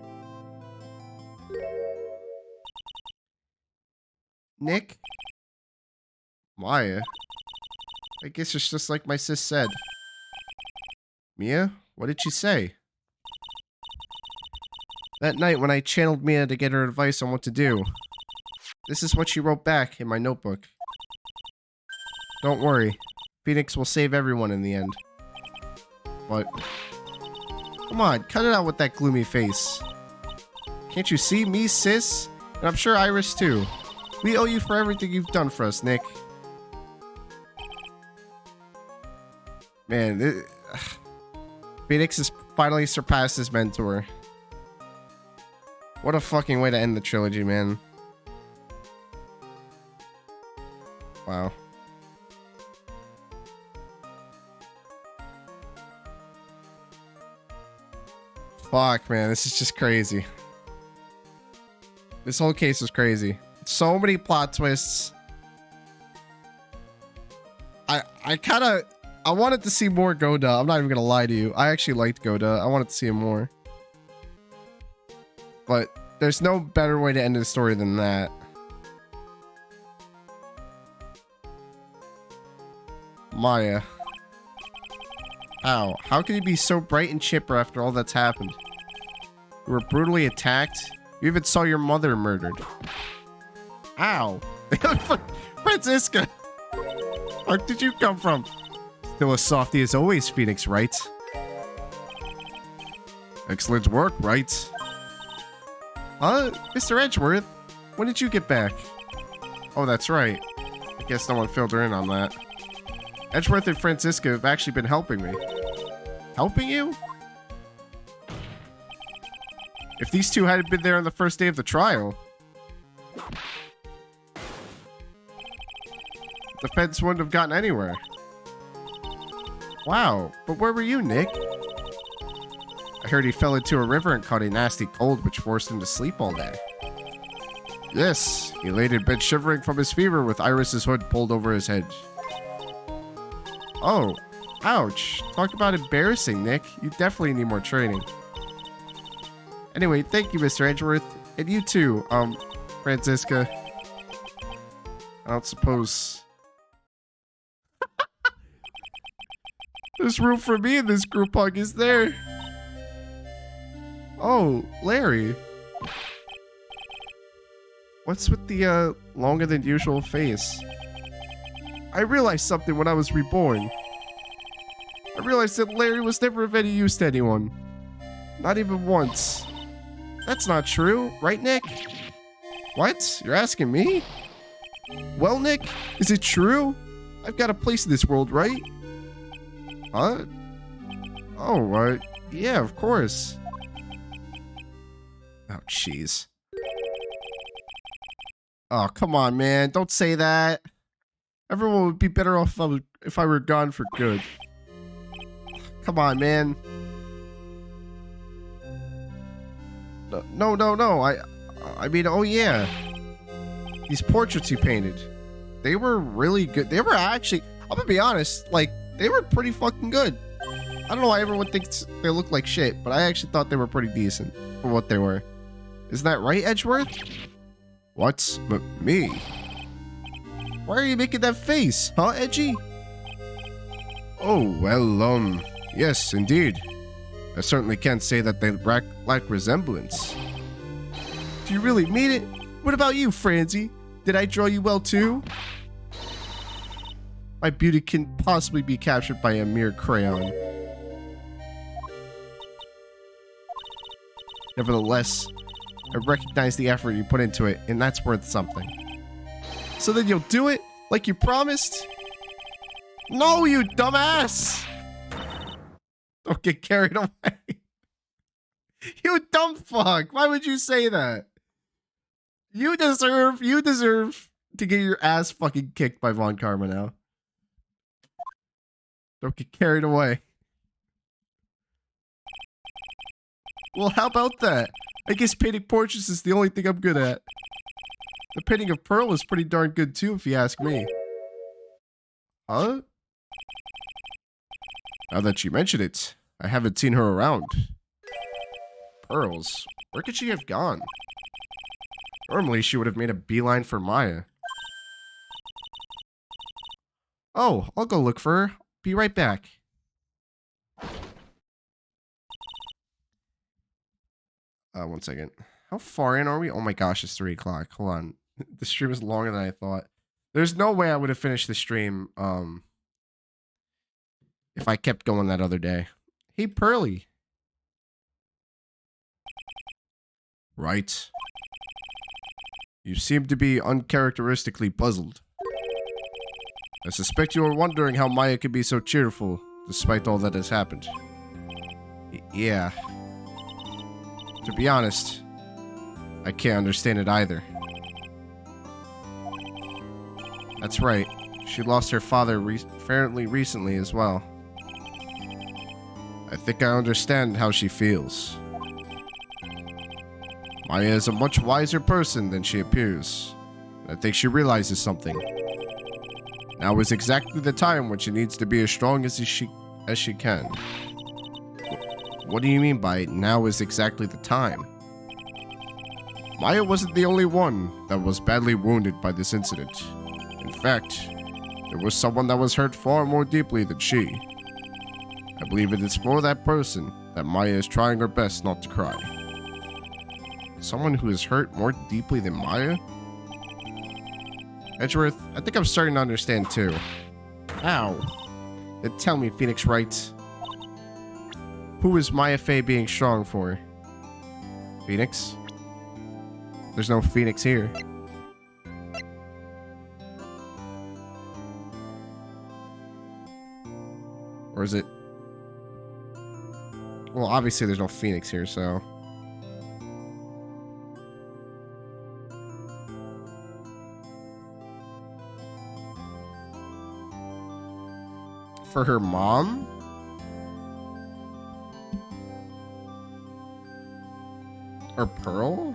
Nick? Maya? I guess it's just like my sis said. Mia? What did she say? That night when I channeled Mia to get her advice on what to do, this is what she wrote back in my notebook. Don't worry. Phoenix will save everyone in the end. But... come on, cut it out with that gloomy face. Can't you see me, sis? And I'm sure Iris too. We owe you for everything you've done for us, Nick. Man, Phoenix has finally surpassed his mentor. What a fucking way to end the trilogy, man. Wow. Fuck, man, this is just crazy. This whole case is crazy. So many plot twists. I wanted to see more Goda. I'm not even gonna lie to you. I actually liked Goda. I wanted to see him more. But there's no better way to end the story than that. Maya. Ow. How can you be so bright and chipper after all that's happened? You were brutally attacked. You even saw your mother murdered. Ow. Francisca. Where did you come from? Still as softy as always, Phoenix, right? Excellent work, Wright. Huh? Mr. Edgeworth? When did you get back? Oh, that's right. I guess no one filled her in on that. Edgeworth and Francisca have actually been helping me. Helping you? If these two hadn't been there on the first day of the trial, the feds wouldn't have gotten anywhere. Wow, but where were you, Nick? I heard he fell into a river and caught a nasty cold which forced him to sleep all day. Yes, he laid in bed shivering from his fever with Iris's hood pulled over his head. Oh, ouch. Talk about embarrassing, Nick. You definitely need more training. Anyway, thank you, Mr. Edgeworth. And you too, Francisca. I don't suppose there's room for me in this group hug, is there? Oh, Larry. What's with the, longer than usual face? I realized something when I was reborn. I realized that Larry was never of any use to anyone. Not even once. That's not true, right, Nick? What? You're asking me? Well, Nick, is it true? I've got a place in this world, right? Huh? Oh, yeah, of course. Oh, jeez. Oh, come on, man. Don't say that. Everyone would be better off if I were gone for good. Come on, man. No. I mean, oh yeah. These portraits you painted. They were really good. They were actually, I'm gonna be honest, like, they were pretty fucking good. I don't know why everyone thinks they look like shit, but I actually thought they were pretty decent for what they were. Isn't that right, Edgeworth? What? Me? Why are you making that face, huh, Edgy? Oh, well, yes, indeed. I certainly can't say that they lack resemblance. Do you really mean it? What about you, Franzi? Did I draw you well, too? My beauty can possibly be captured by a mere crayon. Nevertheless, I recognize the effort you put into it, and that's worth something. So then you'll do it, like you promised? No, you dumbass! Don't get carried away. You dumb fuck! Why would you say that? You deserve to get your ass fucking kicked by Von Karma now. Don't get carried away. Well, how about that? I guess painting portraits is the only thing I'm good at. The painting of Pearl is pretty darn good too, if you ask me. Huh? Now that you mention it, I haven't seen her around. Pearls? Where could she have gone? Normally, she would have made a beeline for Maya. Oh, I'll go look for her. Be right back. One second. How far in are we? Oh my gosh, it's 3 o'clock. Hold on. The stream is longer than I thought. There's no way I would have finished the stream, if I kept going that other day. Hey, Pearly. Right. You seem to be uncharacteristically puzzled. I suspect you are wondering how Maya could be so cheerful, despite all that has happened. Yeah. To be honest, I can't understand it either. That's right. She lost her father fairly recently as well. I think I understand how she feels. Maya is a much wiser person than she appears. I think she realizes something. Now is exactly the time when she needs to be as strong as she can. What do you mean by now is exactly the time? Maya wasn't the only one that was badly wounded by this incident. In fact, there was someone that was hurt far more deeply than she. I believe it is for that person that Maya is trying her best not to cry. Someone who is hurt more deeply than Maya? Edgeworth, I think I'm starting to understand too. Ow. Then tell me, Phoenix Wright. Who is Maya Fey being strong for? Phoenix? There's no Phoenix here. Or is it? Well, obviously there's no Phoenix here, so. For her mom? Or Pearl?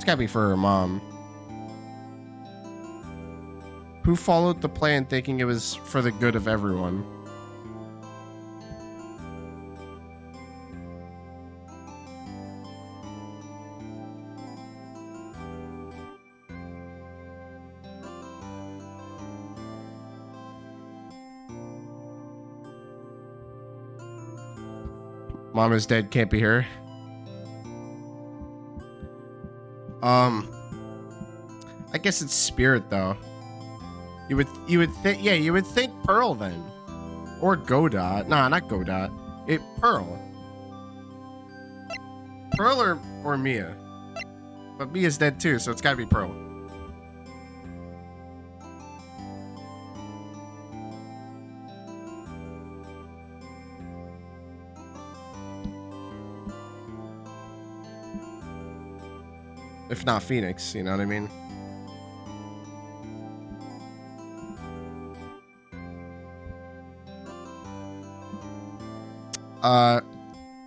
gotta be for her mom. Who followed the plan thinking it was for the good of everyone? Mom is dead, can't be her. I guess it's Spirit though. You would think, yeah, you would think Pearl then. Or Godot. Nah, not Godot. Pearl. Pearl or Mia. But Mia's dead too, so it's gotta be Pearl. If not Phoenix, you know what I mean?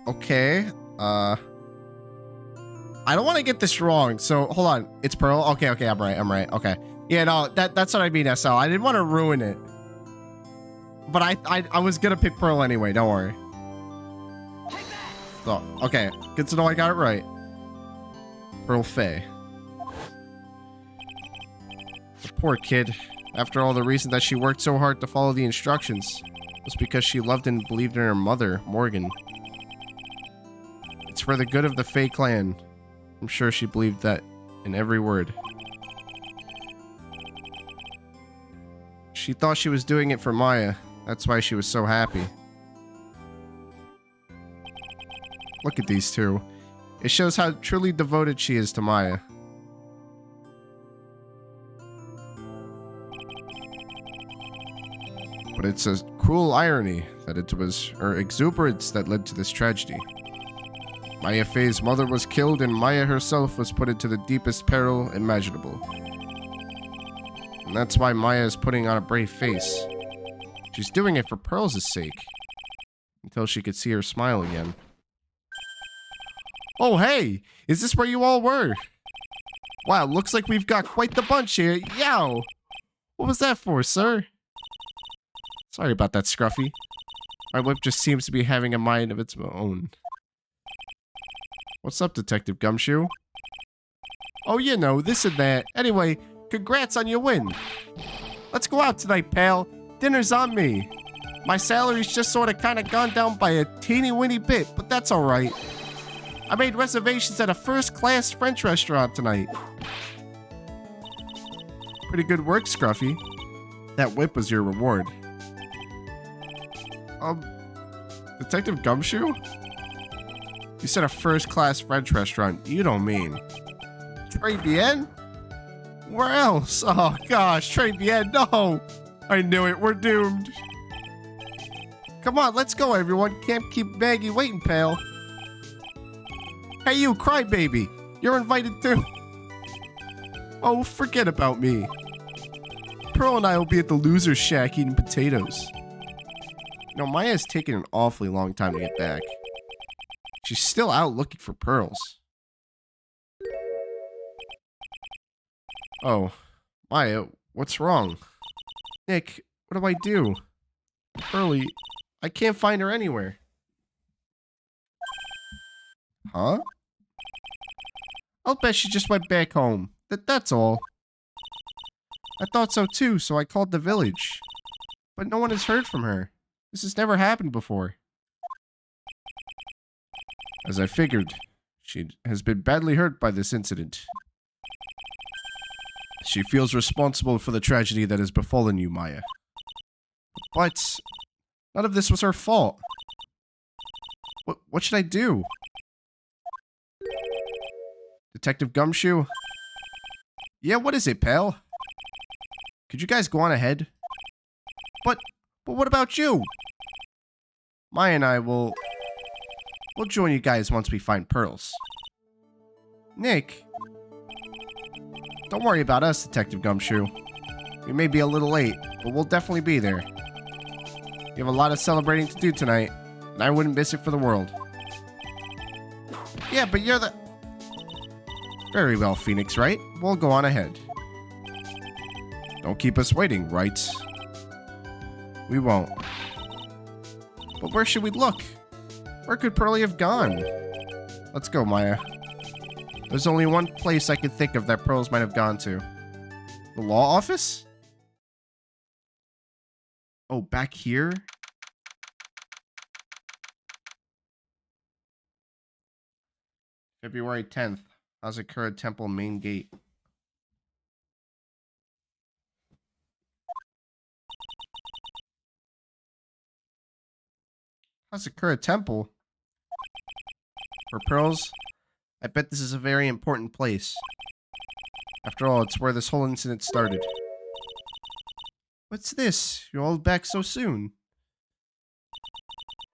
Okay. I don't want to get this wrong, so hold on. It's Pearl? Okay, I'm right. Okay. Yeah, no, that's what I mean, SL. I didn't want to ruin it. But I was gonna pick Pearl anyway, don't worry. So, okay. Good to know I got it right. Pearl Faye. The poor kid. After all, the reason that she worked so hard to follow the instructions was because she loved and believed in her mother, Morgan. It's for the good of the Faye clan. I'm sure she believed that in every word. She thought she was doing it for Maya. That's why she was so happy. Look at these two. It shows how truly devoted she is to Maya. But it's a cruel irony that it was her exuberance that led to this tragedy. Maya Faye's mother was killed and Maya herself was put into the deepest peril imaginable. And that's why Maya is putting on a brave face. She's doing it for Pearl's sake. Until she could see her smile again. Oh, hey! Is this where you all were? Wow, looks like we've got quite the bunch here. Yow! What was that for, sir? Sorry about that, Scruffy. Our whip just seems to be having a mind of its own. What's up, Detective Gumshoe? Oh, you know, this and that. Anyway, congrats on your win. Let's go out tonight, pal. Dinner's on me. My salary's just sort of kind of gone down by a teeny-weeny bit, but that's alright. I made reservations at a first-class French restaurant tonight. Pretty good work, Scruffy. That whip was your reward. Detective Gumshoe? You said a first-class French restaurant. You don't mean... Tribulations? Where else? Oh, gosh, Tribulations, no! I knew it, we're doomed. Come on, let's go, everyone. Can't keep Maggie waiting, pal. Hey, you, crybaby. You're invited too. Oh, forget about me. Pearl and I will be at the loser's shack eating potatoes. You know, Maya's taken an awfully long time to get back. She's still out looking for pearls. Oh, Maya, what's wrong? Nick, what do I do? Pearly, I can't find her anywhere. Huh? I'll bet she just went back home. That's all. I thought so too, so I called the village. But no one has heard from her. This has never happened before. As I figured, she has been badly hurt by this incident. She feels responsible for the tragedy that has befallen you, Maya. But none of this was her fault. What should I do? Detective Gumshoe? Yeah, what is it, pal? Could you guys go on ahead? But what about you? Maya and I we'll join you guys once we find pearls. Nick? Don't worry about us, Detective Gumshoe. We may be a little late, but we'll definitely be there. We have a lot of celebrating to do tonight, and I wouldn't miss it for the world. Yeah, but you're the... Very well, Phoenix Wright. We'll go on ahead. Don't keep us waiting, Wright. We won't. But where should we look? Where could Pearly have gone? Let's go, Maya. There's only one place I could think of that Pearls might have gone to. The law office? Oh, back here? February 10th. Hazakura Temple main gate. Hazakura Temple? For Pearls? I bet this is a very important place. After all, it's where this whole incident started. What's this? You're all back so soon.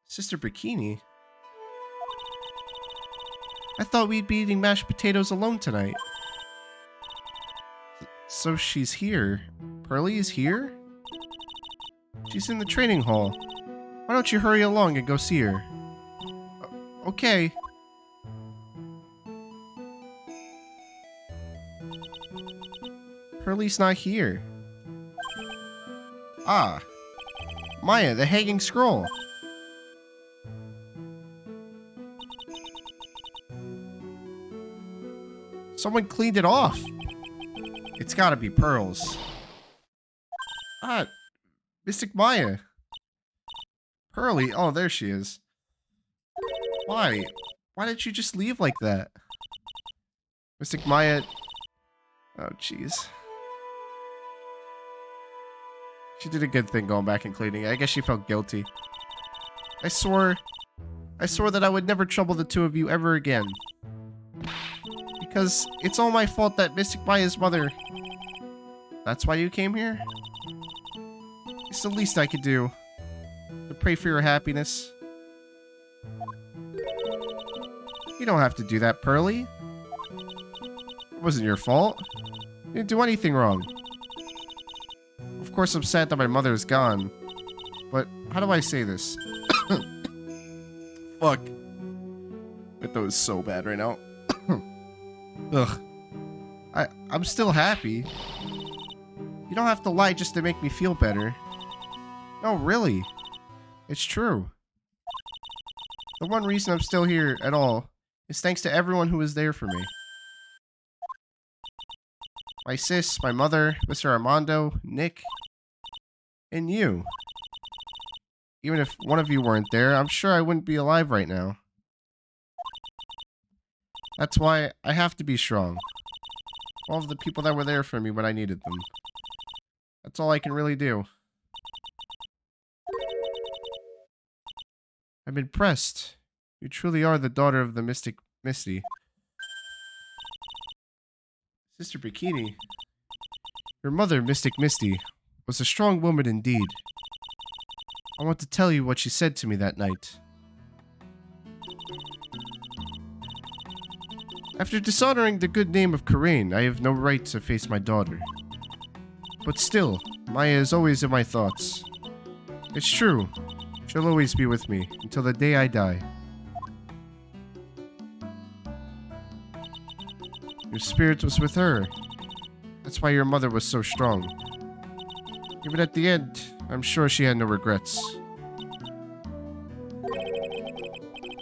Sister Bikini? I thought we'd be eating mashed potatoes alone tonight. So she's here. Pearly is here? She's in the training hall. Why don't you hurry along and go see her? Okay. Pearly's not here. Ah. Maya, the hanging scroll. Someone cleaned it off. It's gotta be Pearls. Ah, Mystic Maya. Pearly, oh, there she is. Why? Why did you just leave like that? Mystic Maya. Oh, jeez. She did a good thing going back and cleaning it. I guess she felt guilty. I swore that I would never trouble the two of you ever again. Because it's all my fault that Mystic Maya's mother... That's why you came here? It's the least I could do. To pray for your happiness. You don't have to do that, Pearly. It wasn't your fault. You didn't do anything wrong. Of course I'm sad that my mother is gone. But how do I say this? Fuck. My throat is so bad right now. Ugh. I'm still happy. You don't have to lie just to make me feel better. No, really. It's true. The one reason I'm still here at all is thanks to everyone who was there for me. My sis, my mother, Mr. Armando, Nick, and you. Even if one of you weren't there, I'm sure I wouldn't be alive right now. That's why I have to be strong. All of the people that were there for me when I needed them. That's all I can really do. I'm impressed. You truly are the daughter of the Mystic Misty. Sister Bikini. Your mother, Mystic Misty, was a strong woman indeed. I want to tell you what she said to me that night. After dishonoring the good name of Karain, I have no right to face my daughter. But still, Maya is always in my thoughts. It's true. She'll always be with me until the day I die. Your spirit was with her. That's why your mother was so strong. Even at the end, I'm sure she had no regrets.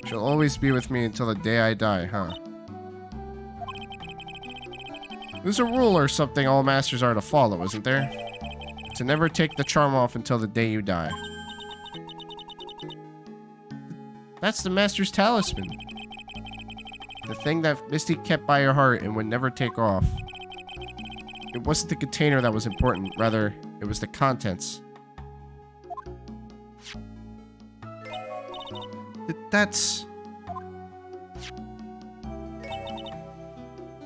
She'll always be with me until the day I die, huh? There's a rule or something all masters are to follow, isn't there? To never take the charm off until the day you die. That's the master's talisman. The thing that Misty kept by her heart and would never take off. It wasn't the container that was important, rather, it was the contents. That's...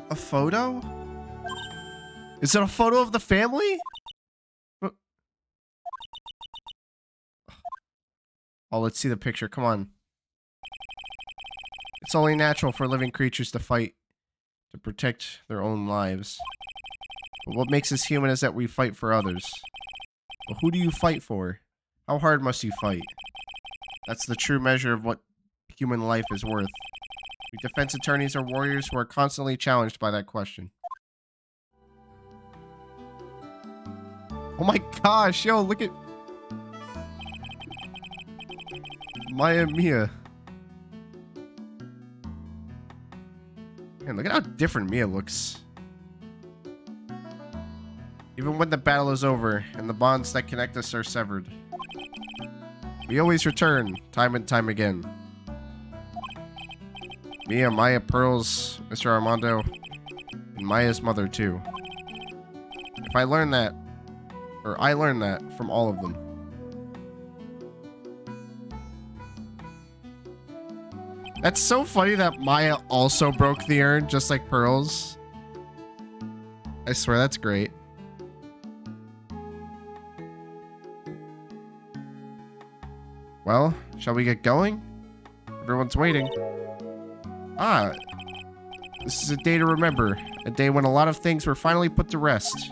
a photo? Is it a photo of the family? Oh, let's see the picture. Come on. It's only natural for living creatures to fight to protect their own lives. But what makes us human is that we fight for others. But who do you fight for? How hard must you fight? That's the true measure of what human life is worth. We defense attorneys are warriors who are constantly challenged by that question. Oh my gosh, yo, look at Maya and Mia. Man, look at how different Mia looks. Even when the battle is over and the bonds that connect us are severed, we always return, time and time again. Mia, Maya, Pearls, Mr. Armando, and Maya's mother too. If I learned that, or I learned that from all of them. That's so funny that Maya also broke the urn, just like Pearls. I swear, that's great. Well, shall we get going? Everyone's waiting. Ah, this is a day to remember. A day when a lot of things were finally put to rest.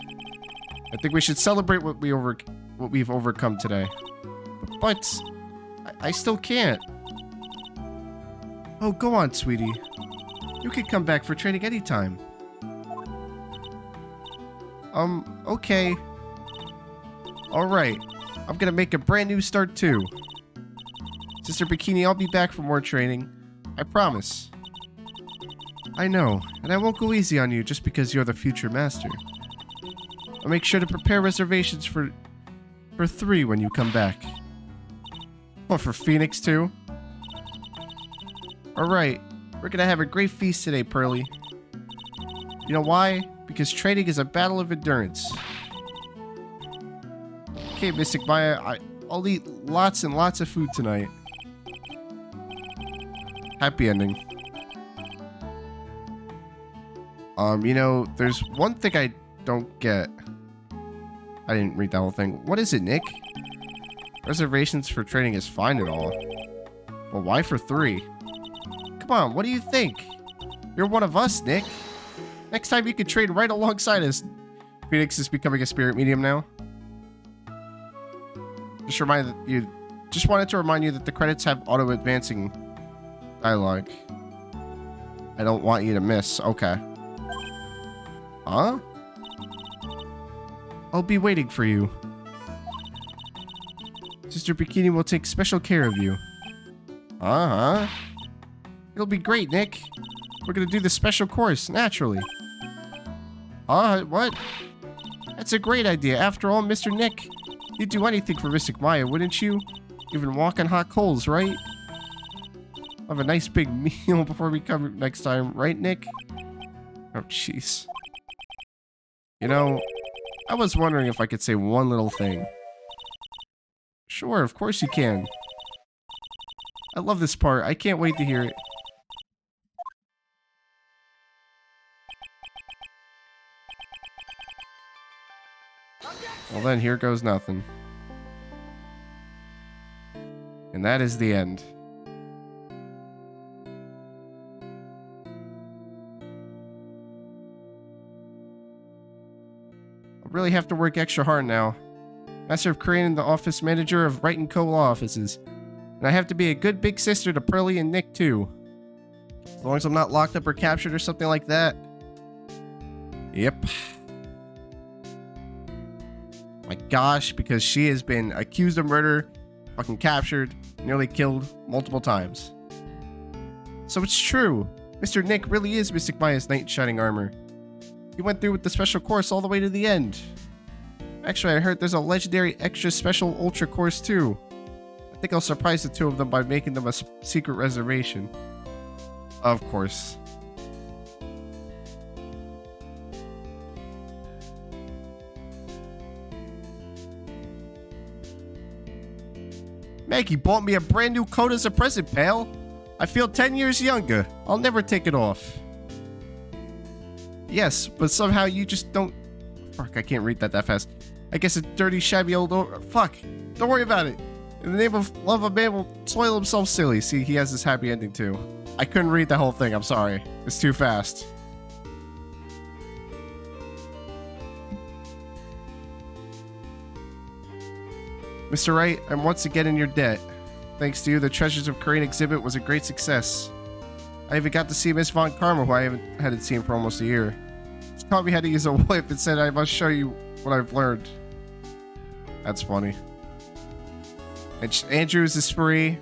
I think we should celebrate what we've overcome today. But I still can't. Oh, go on, sweetie. You can come back for training anytime. Okay. Alright. I'm gonna make a brand new start too. Sister Bikini, I'll be back for more training. I promise. I know, and I won't go easy on you just because you're the future master. I'll make sure to prepare reservations for 3 when you come back. Oh, for Phoenix too? Alright, we're gonna have a great feast today, Pearly. You know why? Because training is a battle of endurance. Okay, Mystic Maya, I'll eat lots and lots of food tonight. Happy ending. You know, there's one thing I don't get. I didn't read that whole thing. What is it, Nick? Reservations for training is fine and all. But why for 3? Come on, what do you think? You're one of us, Nick. Next time you can train right alongside us. Phoenix is becoming a spirit medium now. Just wanted to remind you that the credits have auto-advancing dialogue. I don't want you to miss. Okay. Huh? I'll be waiting for you. Sister Bikini will take special care of you. Uh-huh. It'll be great, Nick. We're gonna do the special course, naturally. What? That's a great idea. After all, Mr. Nick, you'd do anything for Mystic Maya, wouldn't you? Even walk on hot coals, right? Have a nice big meal before we come next time, right, Nick? Oh, jeez. You know, I was wondering if I could say one little thing. Sure, of course you can. I love this part. I can't wait to hear it. Well then, here goes nothing. And that is the end. I really have to work extra hard now. Master of Korean and the office manager of Wright & Co. law offices. And I have to be a good big sister to Pearly and Nick too. As long as I'm not locked up or captured or something like that. Yep. My gosh, because she has been accused of murder, fucking captured, nearly killed multiple times. So it's true. Mr. Nick really is Mystic Maya's knight in shining armor. He went through with the special course all the way to the end. Actually, I heard there's a legendary extra special ultra course too. I think I'll surprise the 2 of them by making them a secret reservation. Of course. Maggie bought me a brand new coat as a present, pal. I feel 10 years younger. I'll never take it off. Yes, but somehow you just don't... Fuck, I can't read that fast. I guess a dirty, shabby old... Fuck. Don't worry about it. In the name of love, a man will soil himself silly. See, he has this happy ending too. I couldn't read the whole thing. I'm sorry. It's too fast. Mr. Wright, I'm once again in your debt. Thanks to you, the Treasures of Korean exhibit was a great success. I even got to see Miss Von Karma, who I hadn't seen for almost a year. She taught me how to use a whip and said I must show you what I've learned. That's funny. And Andrews is free.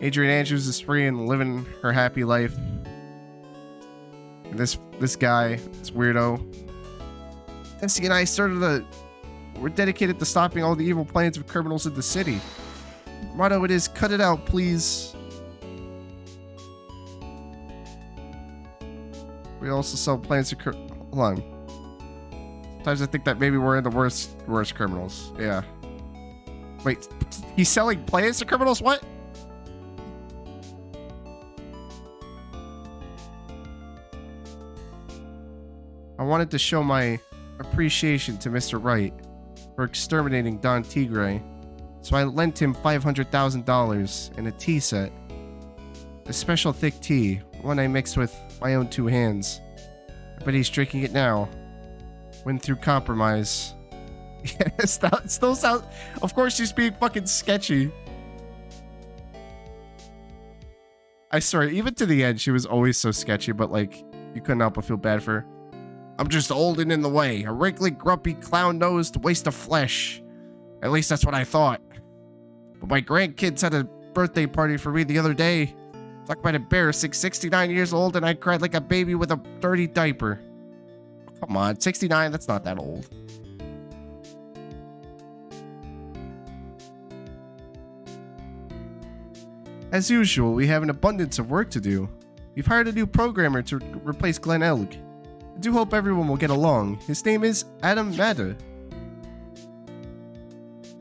Adrian Andrews is free and living her happy life. And this guy, this weirdo. Tessie and I we're dedicated to stopping all the evil plans of criminals in the city. Our motto it is, cut it out, please. We also sell plans to hold on. Sometimes I think that maybe we're in the worst criminals. Yeah. Wait, he's selling plans to criminals? What? I wanted to show my appreciation to Mr. Wright for exterminating Don Tigre, so I lent him $500,000 and a tea set. A special thick tea, one I mixed with my own 2 hands. I bet he's drinking it now. Went through compromise. Yes, that still sounds... Of course she's being fucking sketchy. I swear, even to the end, she was always so sketchy, but like, you couldn't help but feel bad for her. I'm just old and in the way. A wrinkly, grumpy, clown-nosed waste of flesh. At least that's what I thought. But my grandkids had a birthday party for me the other day. Talk about embarrassing, 69 years old, and I cried like a baby with a dirty diaper. Come on, 69, that's not that old. As usual, we have an abundance of work to do. We've hired a new programmer to replace Glenn Elg. I do hope everyone will get along. His name is Adam Mata.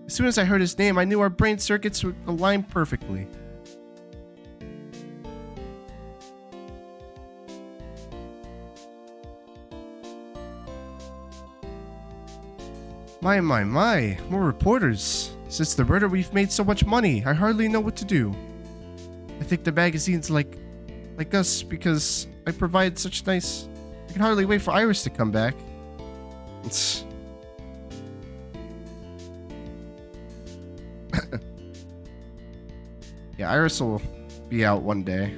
As soon as I heard his name, I knew our brain circuits would align perfectly. My, more reporters. Since the murder, we've made so much money, I hardly know what to do. I think the magazines like us because I provide such nice... I can hardly wait for Iris to come back. Yeah, Iris will be out one day.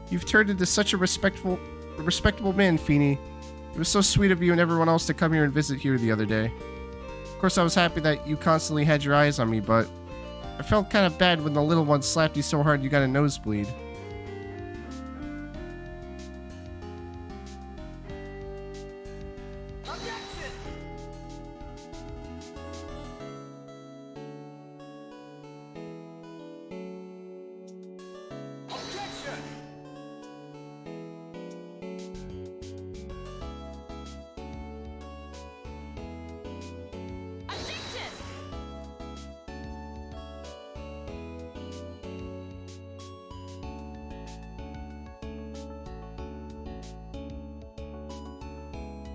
You've turned into such a respectable man, Feeny. It was so sweet of you and everyone else to come here and visit here the other day. Of course, I was happy that you constantly had your eyes on me, but I felt kind of bad when the little one slapped you so hard you got a nosebleed. Objection!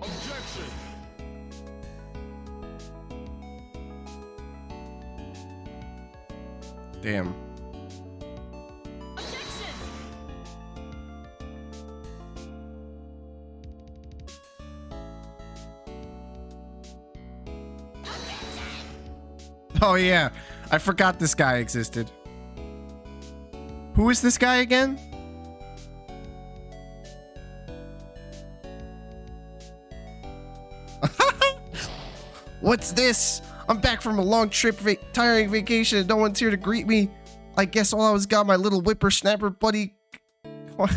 Objection! Damn. Oh yeah, I forgot this guy existed. Who is this guy again? What's this? I'm back from a long trip, tiring vacation, and no one's here to greet me. I guess all I was got my little whippersnapper buddy. What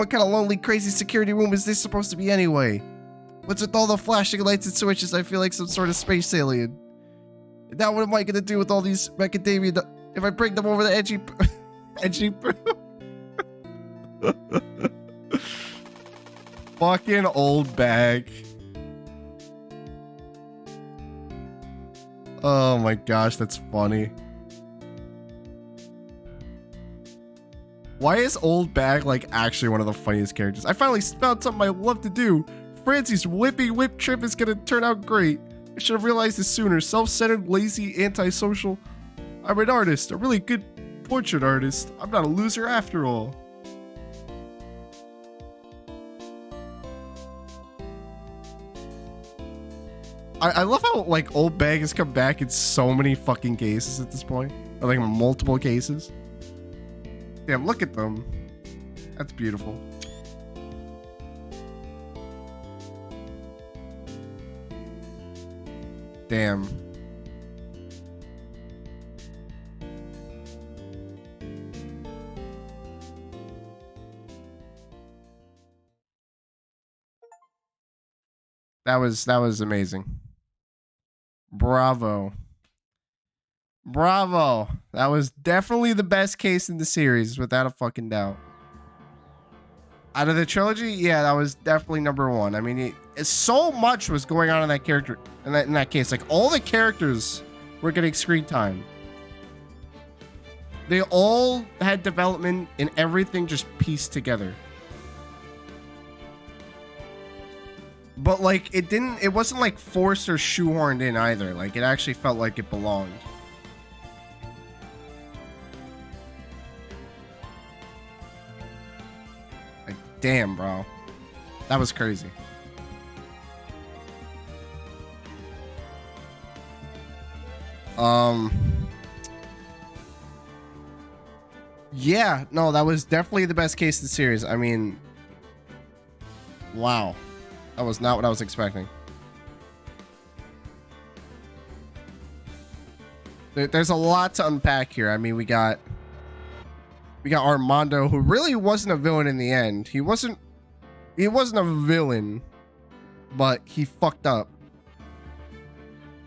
kind of lonely, crazy security room is this supposed to be anyway? What's with all the flashing lights and switches? I feel like some sort of space alien. Now what am I gonna do with all these macadamia if I bring them over the edgy fucking old bag. Oh my gosh, that's funny. Why is Old Bag like actually one of the funniest characters? I finally found something I love to do. Francie's whip trip is gonna turn out great. I should have realized this sooner. Self-centered, lazy, antisocial. I'm an artist, a really good portrait artist. I'm not a loser after all. I love how like old bag has come back in so many fucking cases at this point, or like multiple cases. Damn, look at them. That's beautiful. Damn. That was amazing. Bravo. Bravo. That was definitely the best case in the series, without a fucking doubt. Out of the trilogy, yeah, that was definitely number one. I mean, so much was going on in that character, in that case. Like, all the characters were getting screen time. They all had development, and everything just pieced together. But like, it wasn't like forced or shoehorned in either. Like, it actually felt like it belonged. Like, damn, bro. That was crazy. Yeah, no, that was definitely the best case of the series. I mean, wow. That was not what I was expecting. There's a lot to unpack here. I mean, we got Armando, who really wasn't a villain in the end. He wasn't a villain, but he fucked up.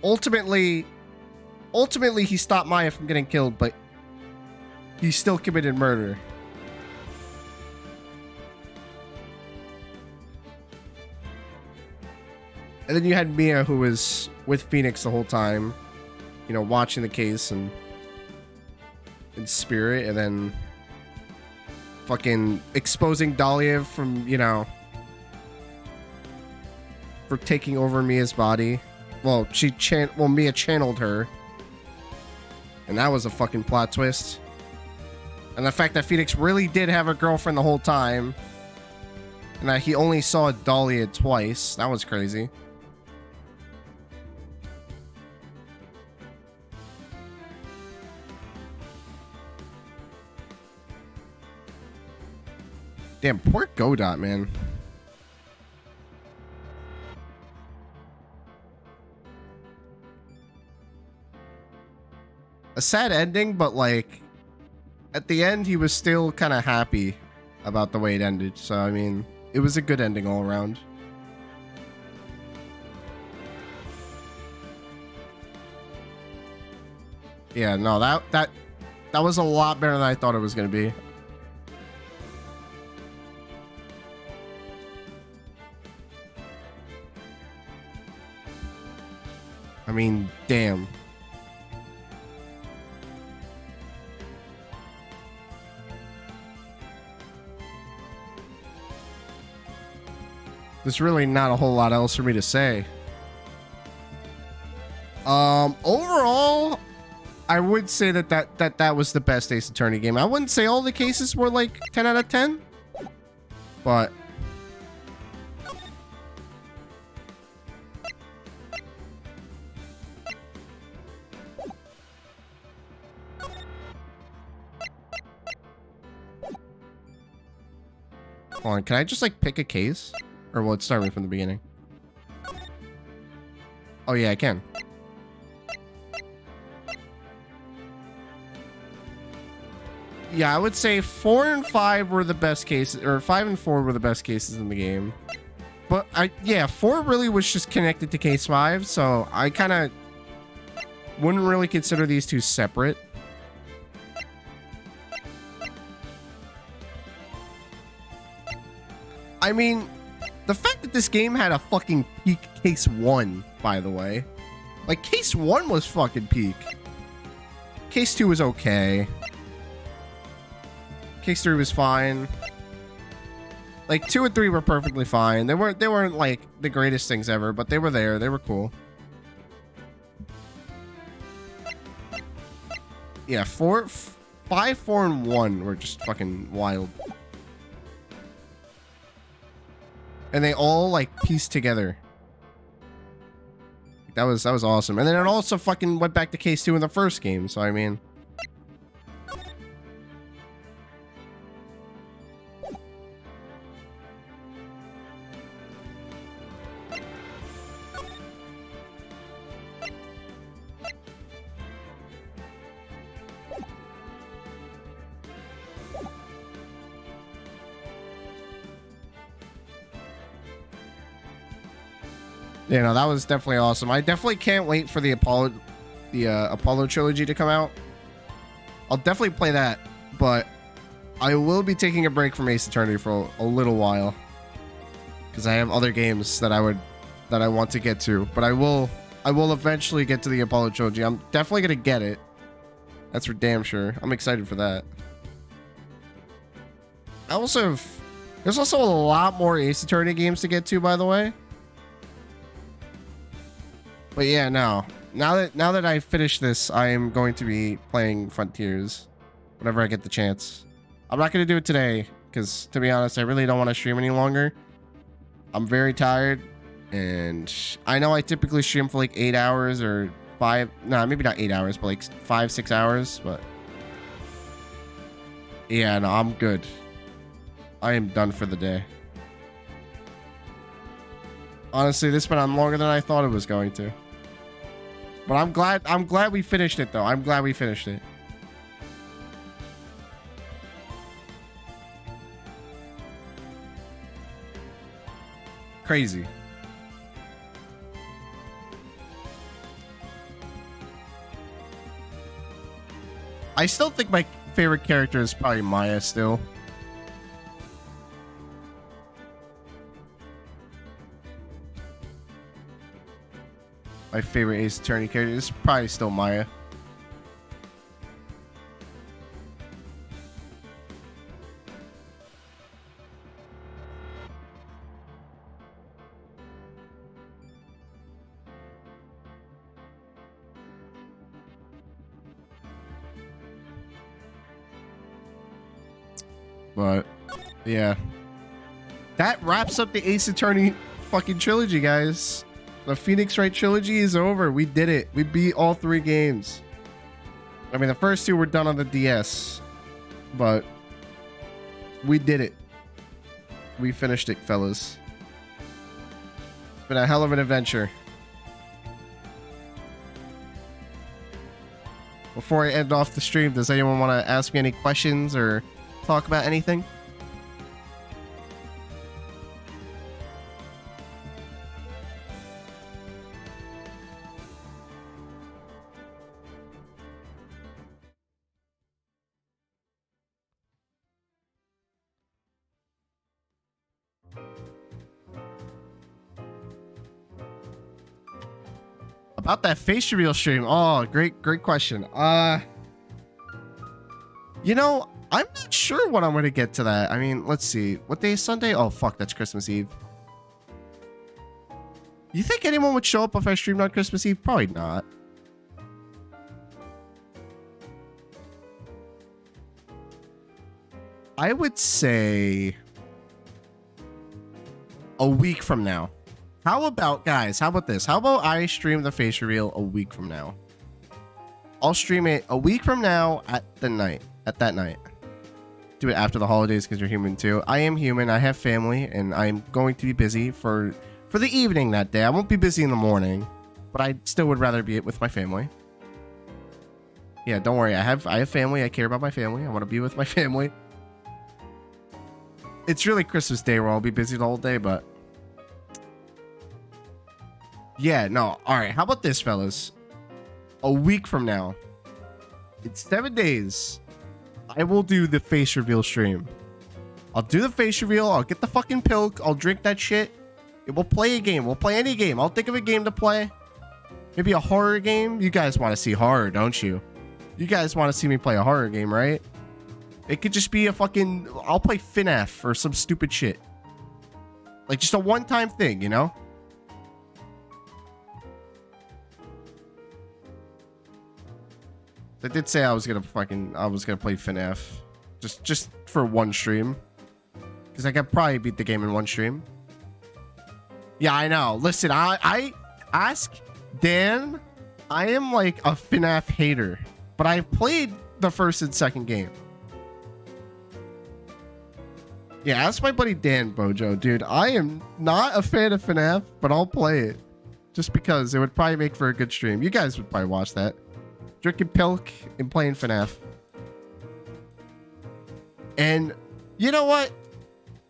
Ultimately he stopped Maya from getting killed, but he still committed murder. And then you had Mia, who was with Phoenix the whole time, you know, watching the case and in spirit, and then fucking exposing Dahlia from, you know, for taking over Mia's body. Well, Mia channeled her, and that was a fucking plot twist. And the fact that Phoenix really did have a girlfriend the whole time, and that he only saw Dahlia twice, that was crazy. Damn, poor Godot, man. A sad ending, but like, at the end, he was still kind of happy about the way it ended. So, I mean, it was a good ending all around. Yeah, no, that was a lot better than I thought it was going to be. I mean, damn. There's really not a whole lot else for me to say. Overall, I would say that was the best Ace Attorney game. I wouldn't say all the cases were like 10 out of 10, but hold on, can I just like pick a case? Or will it start me from the beginning? Oh yeah, I can. Yeah, I would say 4 and 5 were the best cases, or 5 and 4 were the best cases in the game. But yeah, 4 really was just connected to case 5, so I kind of wouldn't really consider these two separate. I mean, the fact that this game had a fucking peak case 1, by the way. Like, case 1 was fucking peak. Case 2 was okay. Case 3 was fine. Like, 2 and 3 were perfectly fine. They weren't like the greatest things ever, but they were there. They were cool. Yeah, 5, 4, and 1 were just fucking wild. And they all like pieced together. that was awesome. And then it also fucking went back to case 2 in the first game. So I mean, you know, that was definitely awesome. I definitely can't wait for the Apollo trilogy to come out. I'll definitely play that, but I will be taking a break from Ace Attorney for a little while because I have other games that I want to get to. But I will eventually get to the Apollo trilogy. I'm definitely gonna get it. That's for damn sure. I'm excited for that. There's also a lot more Ace Attorney games to get to, by the way. But yeah, no. Now that I finish this, I am going to be playing Frontiers whenever I get the chance. I'm not going to do it today because, to be honest, I really don't want to stream any longer. I'm very tired, and I know I typically stream for like 8 hours or 5. No, maybe not 8 hours, but like 5-6 hours. But yeah, no, I'm good. I am done for the day. Honestly, this went on longer than I thought it was going to. But I'm glad we finished it though. I'm glad we finished it. Crazy. I still think my favorite character is probably Maya still. My favorite Ace Attorney character is probably still Maya. But yeah, that wraps up the Ace Attorney fucking trilogy, guys. The Phoenix Wright trilogy is over. We did it. We beat all 3 games. I mean, the first 2 were done on the DS, but we did it. We finished it, fellas. It's been a hell of an adventure. Before I end off the stream, does anyone want to ask me any questions or talk about anything? About that face reveal stream. Oh, great question. You know, I'm not sure when I'm going to get to that. I mean, let's see. What day is Sunday? Oh, fuck, that's Christmas Eve. You think anyone would show up if I streamed on Christmas Eve? Probably not. I would say a week from now. How about, guys, how about this? How about I stream the face reveal a week from now? I'll stream it a week from now at that night. Do it after the holidays because you're human too. I am human. I have family, and I'm going to be busy for the evening that day. I won't be busy in the morning, but I still would rather be with my family. Yeah, don't worry. I have family. I care about my family. I want to be with my family. It's really Christmas Day where I'll be busy the whole day, but yeah, no. All right. How about this, fellas? A week from now, in 7 days, I will do the face reveal stream. I'll do the face reveal. I'll get the fucking pilk. I'll drink that shit. We'll play a game. We'll play any game. I'll think of a game to play. Maybe a horror game. You guys want to see horror, don't you? You guys want to see me play a horror game, right? It could just be a fucking... I'll play FNAF or some stupid shit. Like, just a one-time thing, you know? I did say I was gonna play FNAF. Just for one stream. Because I could probably beat the game in one stream. Yeah, I know. Listen, I ask Dan, I am like a FNAF hater, but I've played the first and second game. Yeah, that's my buddy Dan Bojo, dude. I am not a fan of FNAF, but I'll play it. Just because it would probably make for a good stream. You guys would probably watch that. Drinking Pilk and playing FNAF. And you know what?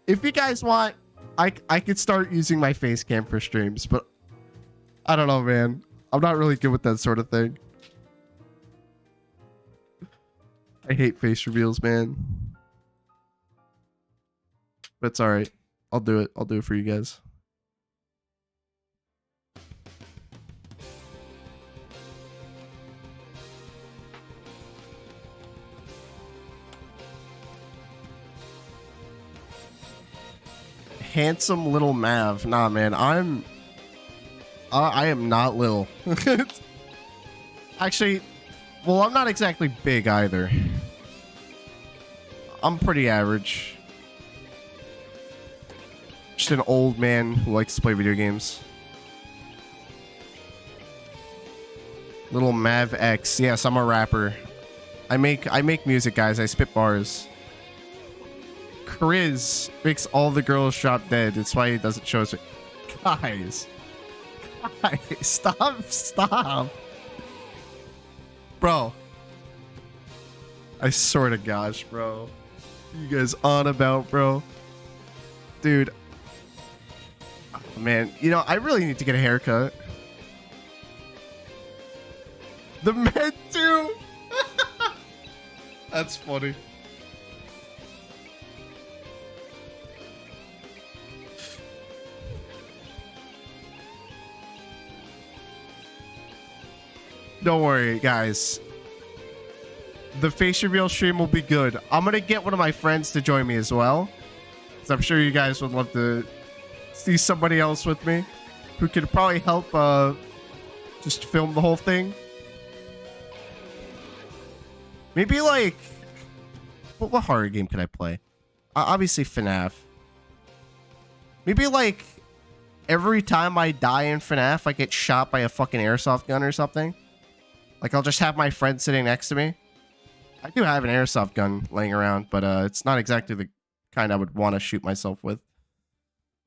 If you guys want, I could start using my face cam for streams, but I don't know, man. I'm not really good with that sort of thing. I hate face reveals, man. But it's alright. I'll do it. I'll do it for you guys. Handsome little Mav. Nah, man. I am not little. Actually, well, I'm not exactly big either. I'm pretty average. Just an old man who likes to play video games. Little Mav X. Yes, I'm a rapper. I make music, guys. I spit bars. Chris makes all the girls drop dead. That's why he doesn't show us. Guys, stop, bro. I swear to gosh, bro. You guys on about, bro? Dude. Oh, man, you know, I really need to get a haircut. The men too. That's funny. Don't worry, guys. The face reveal stream will be good. I'm gonna get one of my friends to join me as well, because I'm sure you guys would love to see somebody else with me who could probably help just film the whole thing. Maybe like, what horror game can I play? Obviously FNAF. Maybe like every time I die in FNAF, I get shot by a fucking airsoft gun or something. Like I'll just have my friend sitting next to me. I do have an airsoft gun laying around, but it's not exactly the kind I would want to shoot myself with.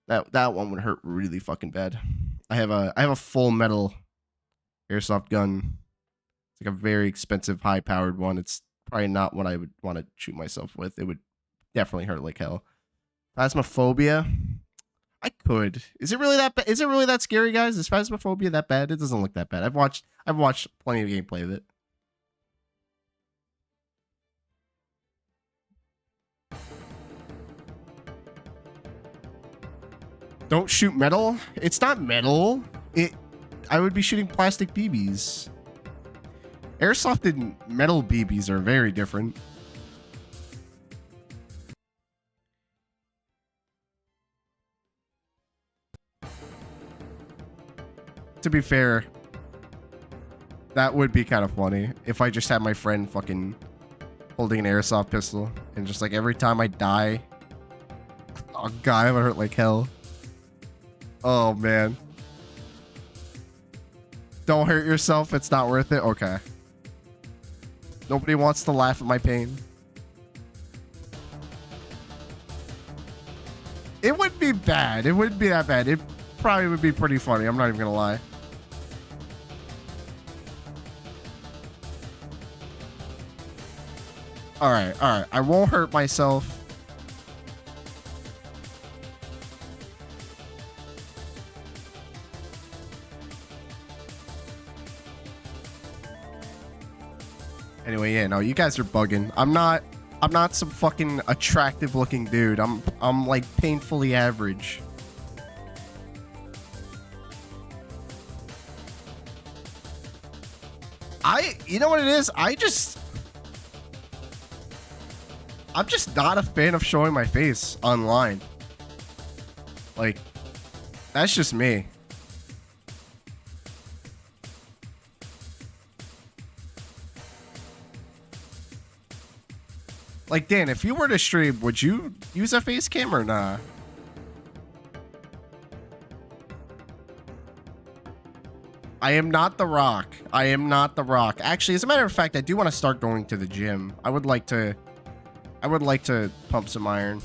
That one would hurt really fucking bad. I have a full metal airsoft gun. It's like a very expensive, high-powered one. It's probably not what I would want to shoot myself with. It would definitely hurt like hell. Phasmophobia. I could. Is it really that bad? Is it really that scary, guys? Is Phasmophobia that bad? It doesn't look that bad. I've watched plenty of gameplay of it. Don't shoot metal? It's not metal. I would be shooting plastic BBs. Airsoft and metal BBs are very different. To be fair, that would be kind of funny if I just had my friend fucking holding an airsoft pistol and just like every time I die, oh god, I would hurt like hell. Oh man. Don't hurt yourself, it's not worth it. Okay. Nobody wants to laugh at my pain. It wouldn't be bad. It wouldn't be that bad. It probably would be pretty funny. I'm not even gonna lie. All right. I won't hurt myself. Anyway, yeah, no, you guys are bugging. I'm not some fucking attractive looking dude. I'm like painfully average. You know what it is? I'm just not a fan of showing my face online. Like, that's just me. Like, Dan, if you were to stream, would you use a face cam or nah? I am not the Rock. I am not the Rock. Actually, as a matter of fact, I do want to start going to the gym. I would like to pump some iron.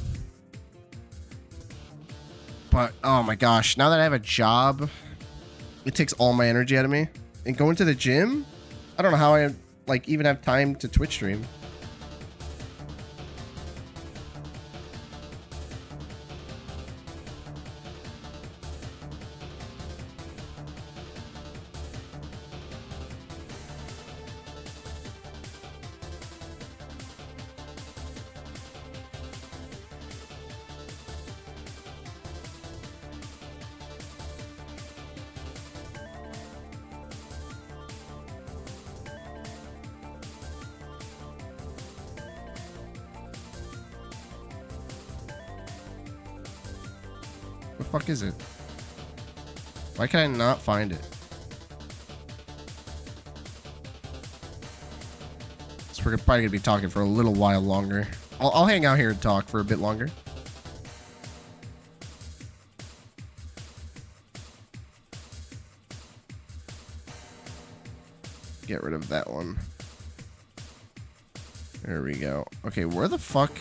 But oh my gosh, now that I have a job, it takes all my energy out of me. And going to the gym, I don't know how I like even have time to Twitch stream. The fuck is it? Why can I not find it? So we're probably gonna be talking for a little while longer. I'll hang out here and talk for a bit longer. Get rid of that one. There we go. Okay, where the fuck?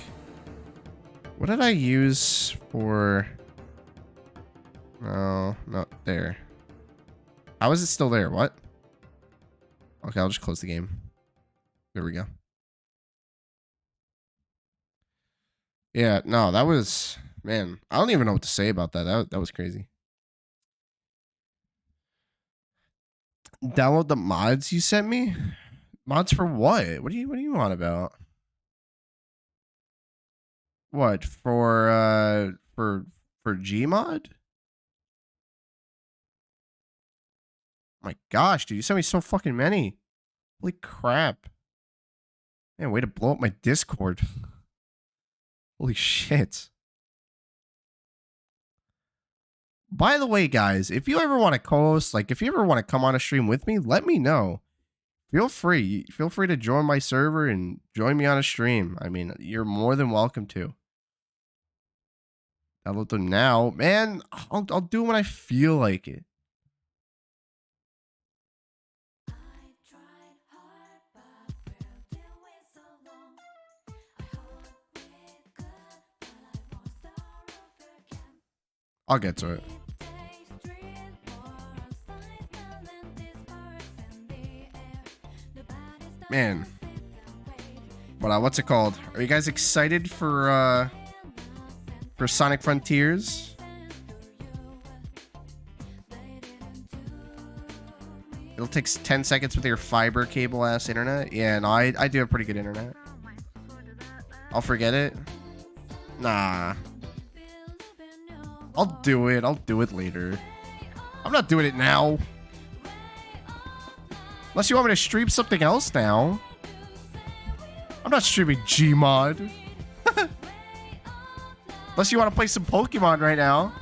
What did I use for... No, not there. How is it still there? What? Okay, I'll just close the game. There we go. Yeah, no, that was... Man, I don't even know what to say about that. That was crazy. Download the mods you sent me? Mods for what? What do you want about? What? For Gmod? My gosh, dude, you sent me so fucking many. Holy crap. Man, way to blow up my Discord. Holy shit. By the way, guys, if you ever want to co-host, like if you ever want to come on a stream with me, let me know. Feel free. Feel free to join my server and join me on a stream. I mean, you're more than welcome to. Download them now. Man, I'll do it when I feel like it. I'll get to it. Man. What's it called? Are you guys excited for Sonic Frontiers? It'll take 10 seconds with your fiber cable ass internet. Yeah, no, I do have pretty good internet. I'll forget it. Nah. I'll do it. I'll do it later. I'm not doing it now. Unless you want me to stream something else now. I'm not streaming Gmod. Unless you want to play some Pokemon right now.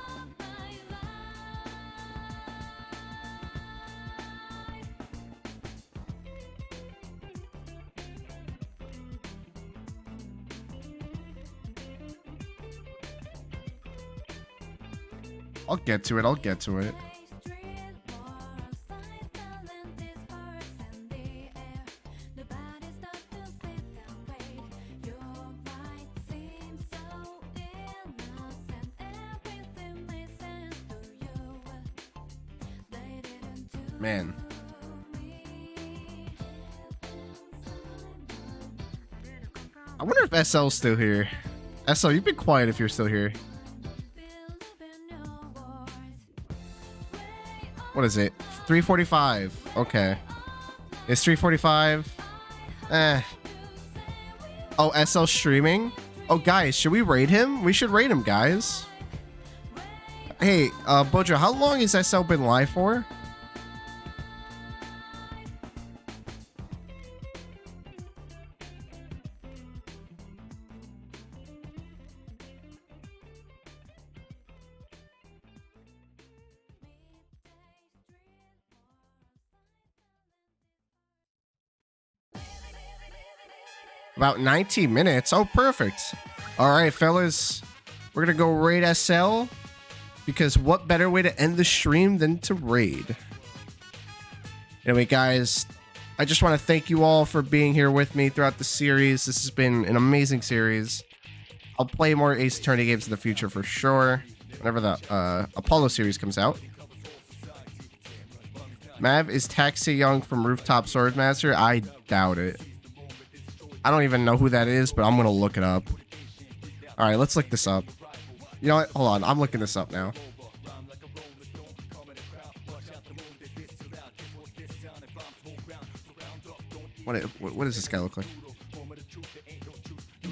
I'll get to it. I'll get to it. Man. I wonder if SL's still here. SL, you've been quiet if you're still here. What is it? 3:45. Okay. It's 3:45. Oh, SL streaming? Oh, guys, should we raid him? We should raid him, guys. Hey, Bojo, how long has SL been live for? About 19 minutes. Oh, perfect. All right, fellas. We're going to go raid SL. Because what better way to end the stream than to raid? Anyway, guys, I just want to thank you all for being here with me throughout the series. This has been an amazing series. I'll play more Ace Attorney games in the future for sure, whenever the Apollo series comes out. Mav, is Taxi Young from Rooftop Swordmaster? I doubt it. I don't even know who that is, but I'm going to look it up. All right, let's look this up. You know what? Hold on. I'm looking this up now. What does this guy look like?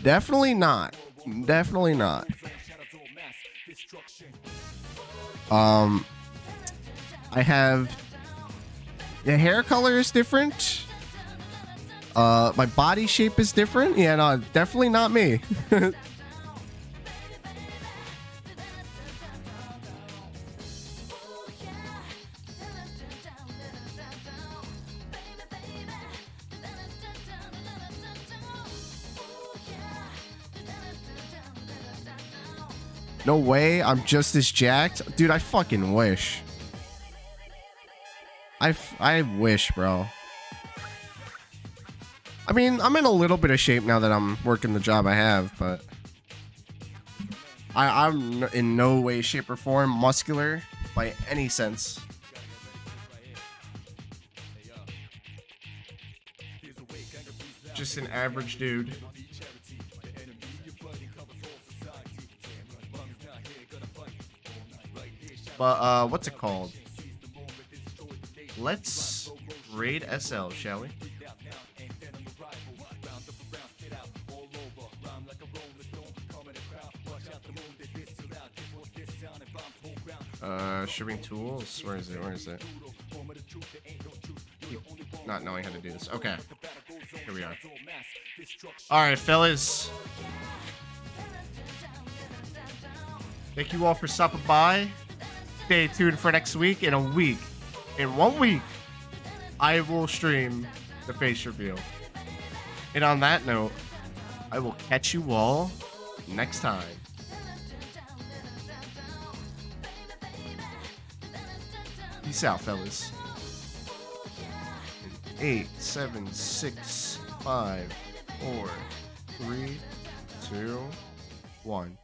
Definitely not. Definitely not. I have... The hair color is different. My body shape is different. Yeah, no, definitely not me. No way, I'm just as jacked. Dude, I fucking wish. I wish, bro. I mean, I'm in a little bit of shape now that I'm working the job I have, but I'm in no way, shape, or form muscular by any sense. Just an average dude. But, what's it called? Let's raid SL, shall we? Shipping tools? Where is it? Where is it? Not knowing how to do this. Okay. Here we are. Alright, fellas. Thank you all for stopping by. Stay tuned for next week. In 1 week, I will stream the face reveal. And on that note, I will catch you all next time. Peace out, fellas. 8, 7, 6, 5, 4, 3, 2, 1.